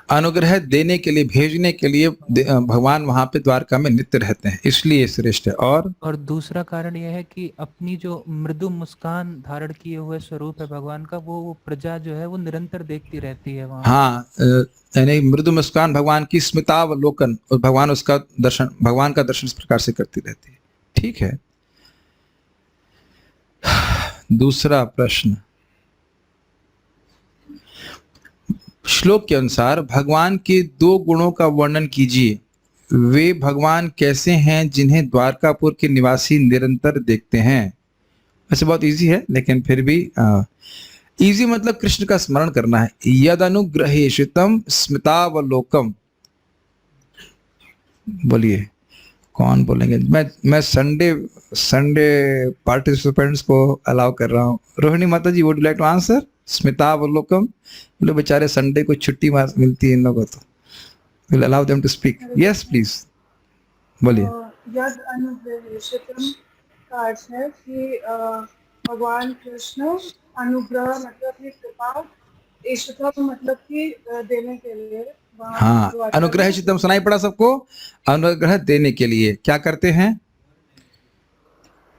अनुग्रह देने के लिए, भेजने के लिए भगवान वहां पे द्वारका में नित्य रहते हैं, इसलिए श्रेष्ठ है। और दूसरा कारण यह है कि अपनी जो मृदु मुस्कान धारण किए हुए स्वरूप है भगवान का, वो प्रजा जो है वो निरंतर देखती रहती है वहाँ। हाँ, यानी मृदु मुस्कान भगवान की स्मितावलोकन, और भगवान उसका दर्शन, भगवान का दर्शन इस प्रकार से करती रहती है। ठीक है, दूसरा प्रश्न। श्लोक के अनुसार भगवान के 2 गुणों का वर्णन कीजिए। वे भगवान कैसे हैं जिन्हें द्वारकापुर के निवासी निरंतर देखते हैं? वैसे बहुत इजी है, लेकिन फिर भी इजी मतलब कृष्ण का स्मरण करना है। यद अनुग्रहेशितम स्मितावलोकम, बोलिए कौन बोलेंगे? मैं संडे पार्टिसिपेंट्स को अलाउ कर रहा हूँ। रोहिणी माता ji, would you like to answer? स्मितावलोकम, बोले बेचारे संडे को छुट्टी मिलती है इन लोगों को, तो will allow them to speak. Yes please, बोलिए। यद अनुग्रहेशितम का अर्थ है कि भगवान कृष्ण अनुग्रह मतलब अपनी कृपा, इष्टतम मतलब कि देने के लिए वहाँ हाँ, द्वारका अनुग्रह में चित्तम सुनाई पड़ा सबको। अनुग्रह देने के लिए क्या करते हैं?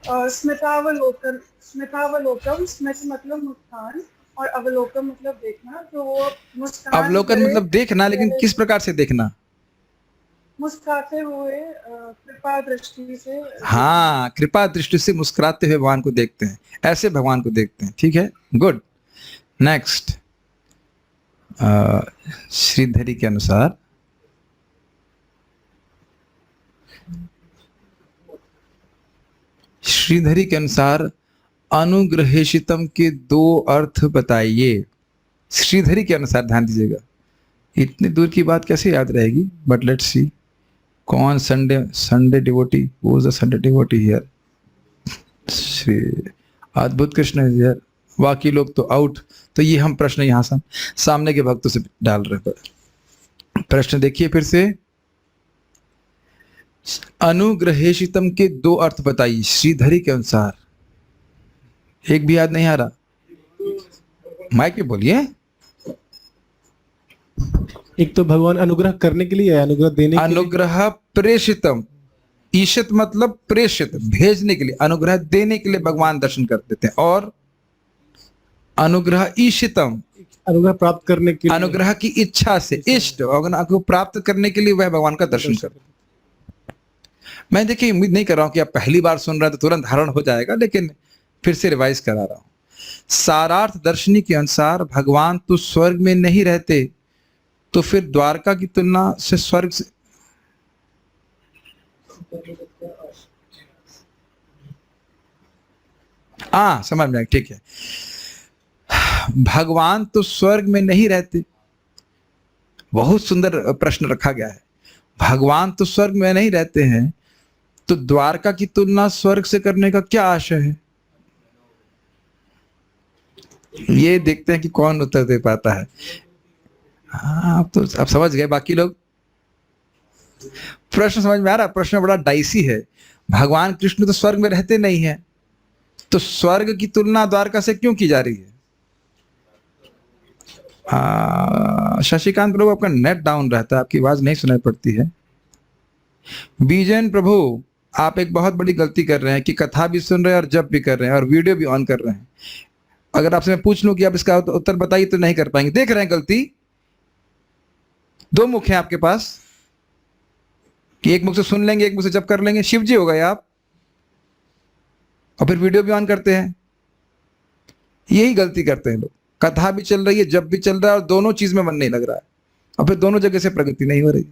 स्मितावलोकन, स्मितावलोकम, स्मित मतलब मुस्कान और अवलोकन मतलब देखना, तो वो मुस्कान अवलोकन करे मतलब देखना, लेकिन किस प्रकार से देखना? मुस्कुराते हुए कृपा दृष्टि से देखना। हाँ, कृपा दृष्टि से मुस्कुराते हुए भगवान को देखते हैं, ऐसे भगवान को देखते हैं। ठीक है, गुड। नेक्स्ट, श्रीधरी के अनुसार श्रीधरी के अनुसार अनुग्रहेशितम के दो अर्थ बताइए। श्रीधरी के अनुसार, ध्यान दीजिएगा, इतनी दूर की बात कैसे याद रहेगी, बट लेट्स सी। कौन Sunday devotee, who is the Sunday devotee here? Shri Adbhut Krishna is here, बाकी लोग तो आउट। तो ये हम प्रश्न यहां सामने के भक्तों से डाल रहे हैं। प्रश्न देखिए फिर से, अनुग्रहेशितम के दो अर्थ बताइए श्रीधरी के अनुसार। एक भी याद नहीं आ रहा? माइक पे बोलिए। एक तो भगवान अनुग्रह करने के लिए है, अनुग्रह देने के लिए। अनुग्रह प्रेषितम, ईशित मतलब प्रेषित, भेजने के लिए। अनुग्रह देने के लिए भगवान दर्शन कर देते हैं। और अनुग्रह ईशितम, अनुग्रह प्राप्त करने के लिए। अनुग्रह की इच्छा से, इष्ट अनुग्रह को प्राप्त करने के लिए वह भगवान का दर्शन करते हैं। मैं देखिए उम्मीद नहीं कर रहा हूं कि आप पहली बार सुन रहे हैं तो तुरंत धारण हो जाएगा, लेकिन फिर से रिवाइज करा रहा हूं। सारार्थ दर्शनी के अनुसार भगवान तो स्वर्ग में नहीं रहते, तो फिर द्वारका की तुलना से स्वर्ग से समझ में आया, ठीक है। भगवान तो स्वर्ग में नहीं रहते, बहुत सुंदर प्रश्न रखा गया है। भगवान तो स्वर्ग में नहीं रहते हैं, तो द्वारका की तुलना स्वर्ग से करने का क्या आशय है? ये देखते हैं कि कौन उत्तर दे पाता है। हाँ, अब समझ गए बाकी लोग। प्रश्न समझ में आ रहा? प्रश्न बड़ा डाइसी है। भगवान कृष्ण तो स्वर्ग में रहते नहीं है, तो स्वर्ग की तुलना द्वारका से क्यों की जा रही है? शशिकांत प्रभु, आपका नेट डाउन रहता है, आपकी आवाज नहीं सुनाई पड़ती है। बीजन प्रभु, आप एक बहुत बड़ी गलती कर रहे हैं कि कथा भी सुन रहे हैं और जप भी कर रहे हैं और वीडियो भी ऑन कर रहे हैं। अगर आपसे मैं पूछ लूं कि आप इसका उत्तर बताइए तो नहीं कर पाएंगे। देख रहे हैं गलती, दो मुख है आपके पास कि एक मुख से सुन लेंगे, एक मुख से जप कर लेंगे। शिव जी हो गए आप, और फिर वीडियो भी ऑन करते हैं। यही गलती करते हैं लोग। कथा भी चल रही है, जप भी चल रहा है, और दोनों चीज में मन नहीं लग रहा है, और फिर दोनों जगह से प्रगति नहीं हो रही।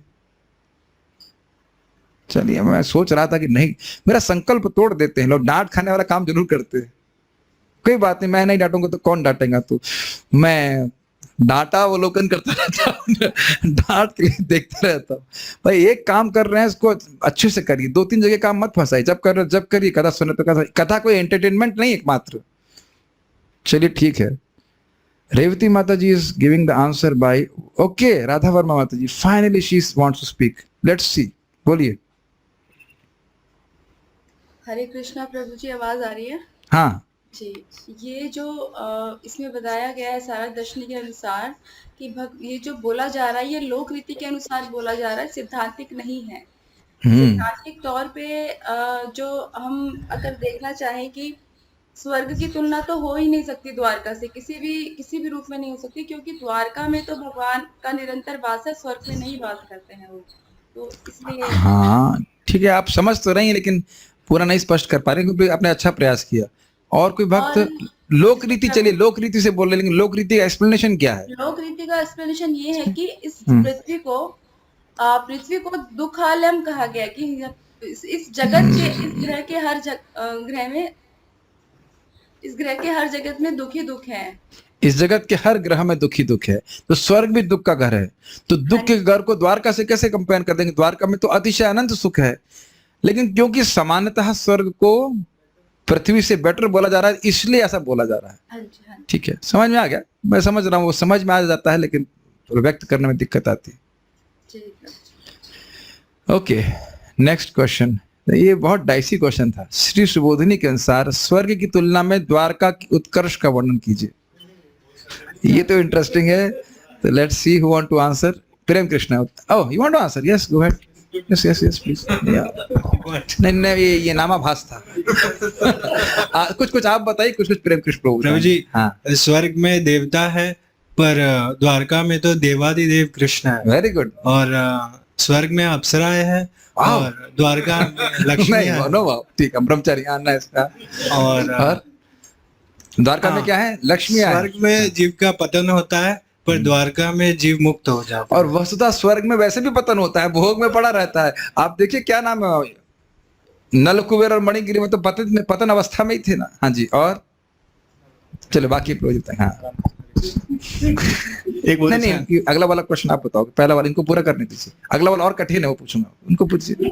चलिए, मैं सोच रहा था कि नहीं, मेरा संकल्प तोड़ देते हैं लोग, डांट खाने वाला काम जरूर करते हैं। कोई बात नहीं, मैं नहीं डांटूंगा तो कौन डांटेगा? तो मैं डांटा अवलोकन करता रहता हूँ, डांट के लिए देखता रहता हूँ। भाई एक काम कर रहे हैं, इसको अच्छे से करिए, दो तीन जगह काम मत फंसाइए। जब कर रहे जब करिए, कथा सुने तो कथा कोई एंटरटेनमेंट नहीं एकमात्र। चलिए ठीक है। रेवती माता ji is giving the answer by okay. Radha Verma माता ji, finally she wants to speak, let's see, बोलिए। हरे कृष्णा प्रभु जी, आवाज आ रही है? हाँ जी, ये जो इसमें बताया गया है सारा दर्शनी के अनुसार कि ये जो बोला जा रहा है ये लोक रीति के अनुसार बोला जा रहा है, सिद्धांतिक नहीं है। सिद्धांतिक तौर पे जो हम अगर देखना चाहें कि स्वर्ग की तुलना तो हो ही नहीं सकती द्वारका से, किसी भी रूप में नहीं हो सकती, क्योंकि द्वारका में तो भगवान का निरंतर वास है, स्वर्ग में नहीं वास करते हैं वो, तो इसलिए। हाँ ठीक है, आप समझ तो रही हैं, लेकिन पूरा नहीं स्पष्ट कर पा रहे, क्योंकि आपने अच्छा प्रयास किया। और कोई भक्त लोक रीति, चलिए लोक रीति से बोल रहे, लेकिन लोक रीति का एक्सप्लेनेशन क्या है? लोक रीति का एक्सप्लेनेशन ये है कि इस पृथ्वी को दुखालयम कहा गया कि इस जगत के, इस ग्रह के हर ग्रह में, इस ग्रह के हर जगत में दुख ही दुख है। इस जगत के हर ग्रह में दुख ही दुख है, तो स्वर्ग भी दुख का घर है। तो दुख के घर को द्वारका से कैसे कंपेयर कर देंगे? द्वारका में तो अतिशय अनंत सुख है, लेकिन क्योंकि सामान्यतः स्वर्ग को पृथ्वी से बेटर बोला जा रहा है, इसलिए ऐसा बोला जा रहा है। ठीक है, समझ में आ गया? मैं समझ रहा हूँ, वो समझ में आ जाता है, लेकिन व्यक्त करने में दिक्कत आती है। ओके, नेक्स्ट क्वेश्चन, तो ये बहुत डाइसी क्वेश्चन था। श्री सुबोधिनी के अनुसार स्वर्ग की तुलना में द्वारका की उत्कर्ष का वर्णन कीजिए। ये तो इंटरेस्टिंग है। तो let's see who want to answer. Prem Krishna, oh you want to answer? Yes go ahead. Yes yes yes please. नहीं नहीं, ये नामाभास था। कुछ आप बताइए, कुछ प्रेम कृष्ण प्रभु जी। हाँ, स्वर्ग में देवता है, पर द्वारका में तो देवादिदेव कृष्ण है। Very good. और स्वर्ग में अप्सराएं है और द्वारका में लक्ष्मी है। ठीक है, ब्रह्मचारी आना इसका। और द्वारका में क्या है? लक्ष्मी है। स्वर्ग में जीव का पतन होता है, पर द्वारका में जीव मुक्त हो जाता है। और वस्तुतः स्वर्ग में वैसे भी पतन होता है, भोग में पड़ा रहता है। आप देखिए क्या नाम है, नल कुबेर और मणिगिरी में तो पतन अवस्था में ही थे ना। हाँ जी, और चलो बाकी प्रोजेक्ट। हाँ एक नहीं, अगला वाला क्वेश्चन आप बताओ। पहला वाला इनको पूरा करने दीजिए, अगला वाला और कठिन है, वो पूछूंगा। उनको पूछिए,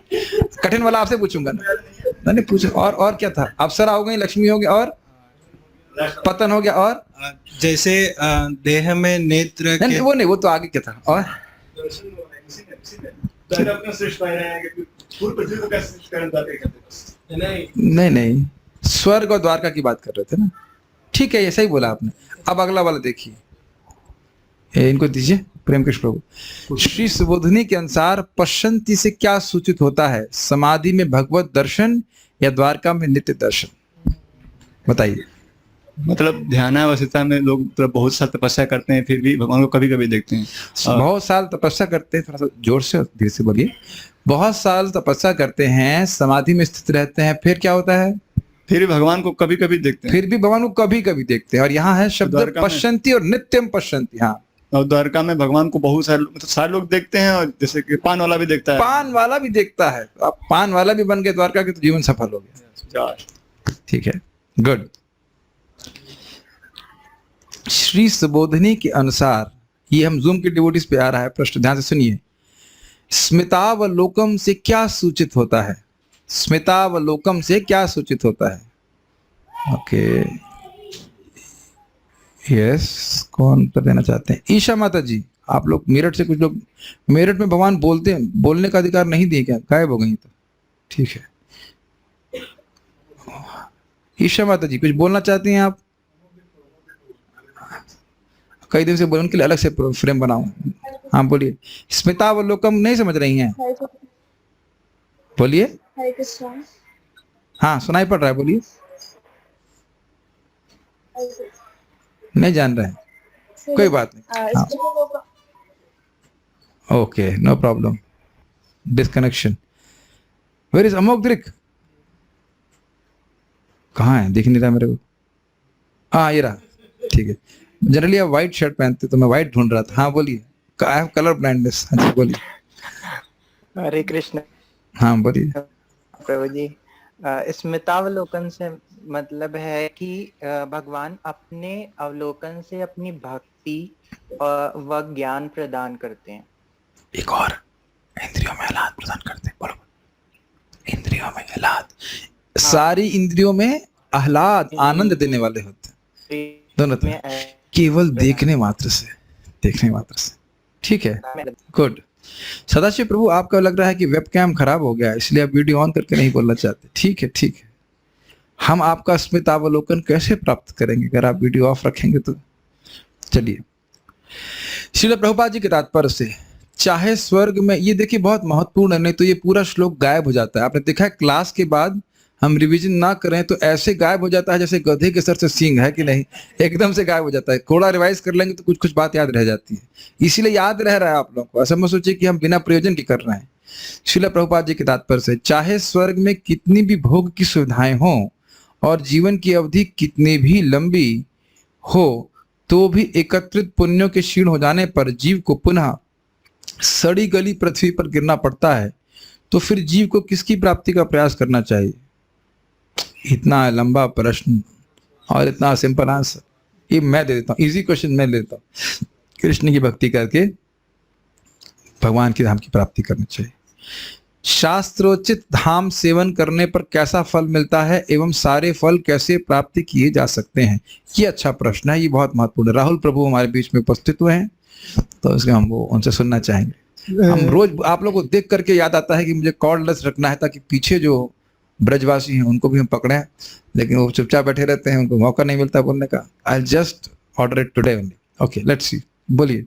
कठिन वाला आपसे पूछूंगा ना। नहीं पूछो। और क्या था? अप्सरा हो गई, लक्ष्मी हो गया, और पतन हो गया, और जैसे देह में नेत्र नहीं, वो नहीं, वो तो आगे क्या था। और नहीं, स्वर्ग और द्वारका की बात कर रहे थे ना। ठीक है, ऐसा ही बोला आपने। अब अगला वाला देखिए, इनको दीजिए प्रेम कृष्ण प्रभु। श्री सुबोधिनी के अनुसार पश्यंती से क्या सूचित होता है? समाधि में भगवत दर्शन या द्वारका में नित्य दर्शन? बताइए। मतलब ध्यानावस्था में लोग मतलब बहुत साल तपस्या करते हैं, फिर भी भगवान को कभी कभी देखते हैं। बहुत साल तपस्या करते हैं, थोड़ा सा जोर से धीरे से बोलिए। बहुत साल तपस्या करते हैं, समाधि में स्थित रहते हैं, फिर क्या होता है? फिर भी भगवान को कभी कभी देखते हैं। फिर भी भगवान को कभी कभी देखते हैं। और यहाँ है शब्द पश्यंती और नित्यम पश्यंती। हाँ, और द्वारका में भगवान को बहुत सारे मतलब सारे लोग देखते हैं, और जैसे कि पान वाला भी देखता है। पान वाला भी देखता है। आप पान वाला भी बन गए द्वारका के, तो जीवन सफल हो गया। ठीक है, गुड। श्री सुबोधिनी के अनुसार, ये हम जूम के डिवोटीज पे आ रहा है प्रश्न, ध्यान से सुनिए। स्मितावलोकम से क्या सूचित होता है? स्मितावलोकम से क्या सूचित होता है? ओके, यस, कौन उत्तर देना चाहते हैं? ईशा माता जी, आप लोग मेरठ से, कुछ लोग मेरठ में भगवान बोलते हैं, बोलने का अधिकार नहीं दिए क्या? गायब हो गई तो ठीक है। ईशा माता जी कुछ बोलना चाहती हैं आप? कई दिन से बोले, उनके लिए अलग से फ्रेम बनाऊं। हाँ बोलिए। स्मितावलोकम नहीं समझ रही हैं? बोलिए। हाँ सुनाई पड़ रहा है, बोलिए। नहीं जान रहे हैं, कोई बात नहीं। हाँ। Okay, no problem. Disconnection. Where is अमोकद्रिक? कहाँ है? दिख नहीं रहा मेरे को। हाँ ये रहा, ठीक है। जनरली आप व्हाइट शर्ट पहनते, तो मैं व्हाइट ढूंढ रहा था। हाँ बोलिए। I have colour blindness. हाँ जी बोलिए। हरे कृष्ण। हाँ बोलिए। प्रभु जी, स्मितावलोकन से मतलब है कि भगवान अपने अवलोकन से अपनी भक्ति व ज्ञान प्रदान करते हैं। एक और, इंद्रियों में आह्लाद प्रदान करते हैं। बोलो, इंद्रियों में आह्लाद। सारी इंद्रियों में आह्लाद, आनंद देने वाले होते हैं दोनों तरह, केवल देखने मात्र से, देखने मात्र से। ठीक है, गुड। सदाशिव प्रभु, आपका लग रहा है कि वेबकैम खराब हो गया, इसलिए आप वीडियो ऑन करके नहीं बोलना चाहते। ठीक है, ठीक है। हम आपका स्मितावलोकन कैसे प्राप्त करेंगे अगर आप वीडियो ऑफ रखेंगे तो? चलिए, श्रील प्रभुपाद जी के तात्पर्य से, चाहे स्वर्ग में, ये देखिए बहुत महत्वपूर्ण है, नहीं तो ये पूरा श्लोक गायब हो जाता है। आपने देखा है क्लास के बाद हम रिवीजन ना करें तो ऐसे गायब हो जाता है जैसे गधे के सर से सींग है कि नहीं, एकदम से गायब हो जाता है। थोड़ा रिवाइज कर लेंगे तो कुछ कुछ बात याद रह जाती है, इसीलिए याद रह रहा है आप लोगों को। ऐसा मत सोचिए कि हम बिना प्रयोजन के कर रहे हैं। श्रील प्रभुपाद जी के तात्पर्य से, चाहे स्वर्ग में कितनी भी भोग की सुविधाएं हों और जीवन की अवधि कितनी भी लंबी हो, तो भी एकत्रित पुण्यों के क्षीण हो जाने पर जीव को पुनः सड़ी गली पृथ्वी पर गिरना पड़ता है। तो फिर जीव को किसकी प्राप्ति का प्रयास करना चाहिए? इतना लंबा प्रश्न और इतना सिंपल आंसर ये मैं दे देता हूँ, इजी क्वेश्चन मैं ले देता हूँ। कृष्ण की भक्ति करके भगवान की धाम की प्राप्ति करनी चाहिए। शास्त्रोचित धाम सेवन करने पर कैसा फल मिलता है एवं सारे फल कैसे प्राप्ति किए जा सकते हैं? ये अच्छा प्रश्न है, ये बहुत महत्वपूर्ण है। राहुल प्रभु हमारे बीच में उपस्थित हुए हैं, तो इसलिए हम वो उनसे सुनना चाहेंगे। हम रोज आप लोगों को देख करके याद आता है कि मुझे कॉर्डलेस रखना है ताकि पीछे जो ब्रजवासी हैं उनको भी हम पकड़ें, लेकिन वो चुपचाप बैठे रहते हैं, उनको मौका नहीं मिलता बोलने का। I just order it today only. Okay, let's see, बोलिए।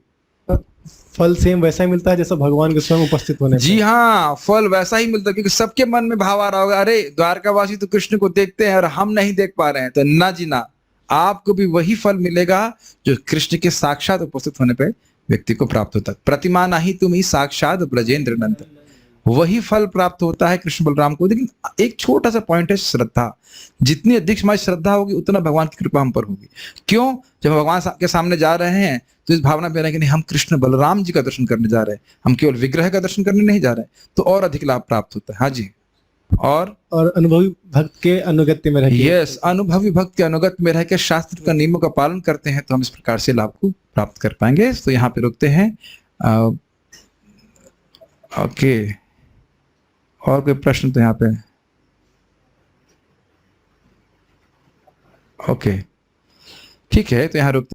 फल सेम वैसा ही मिलता है जैसा भगवान के स्वयं उपस्थित होने जी हाँ, फल वैसा ही मिलता है, क्योंकि सबके मन में भाव आ रहा होगा, अरे द्वारकावासी तो कृष्ण को देखते हैं और हम नहीं देख पा रहे हैं। तो ना जी ना, आपको भी वही फल मिलेगा जो कृष्ण के साक्षात उपस्थित होने पे व्यक्ति को प्राप्त होता है। प्रतिमा नहीं तुम ही साक्षात ब्रजेंद्र नंदन, वही फल प्राप्त होता है कृष्ण बलराम को। लेकिन एक छोटा सा पॉइंट है, श्रद्धा। जितनी अधिक हमारी श्रद्धा होगी उतना भगवान की कृपा हम पर होगी। क्यों? जब हम भगवान के सामने जा रहे हैं तो इस भावना में रहे कि नहीं, हम कृष्ण बलराम जी का दर्शन करने जा रहे हैं, हम केवल विग्रह का दर्शन करने नहीं जा रहे हैं, तो और अधिक लाभ प्राप्त होता है। हाँ जी। और अनुभवी भक्त के अनुगत्य में रह यस, अनुभवी भक्त के अनुगत्य में रह के शास्त्र का नियमों का पालन करते हैं तो हम इस प्रकार से लाभ को प्राप्त कर पाएंगे। तो यहाँ पे रुकते हैं। ओके, और कोई प्रश्न तो यहाँ पे? ओके, ठीक है, तो यहाँ रुकते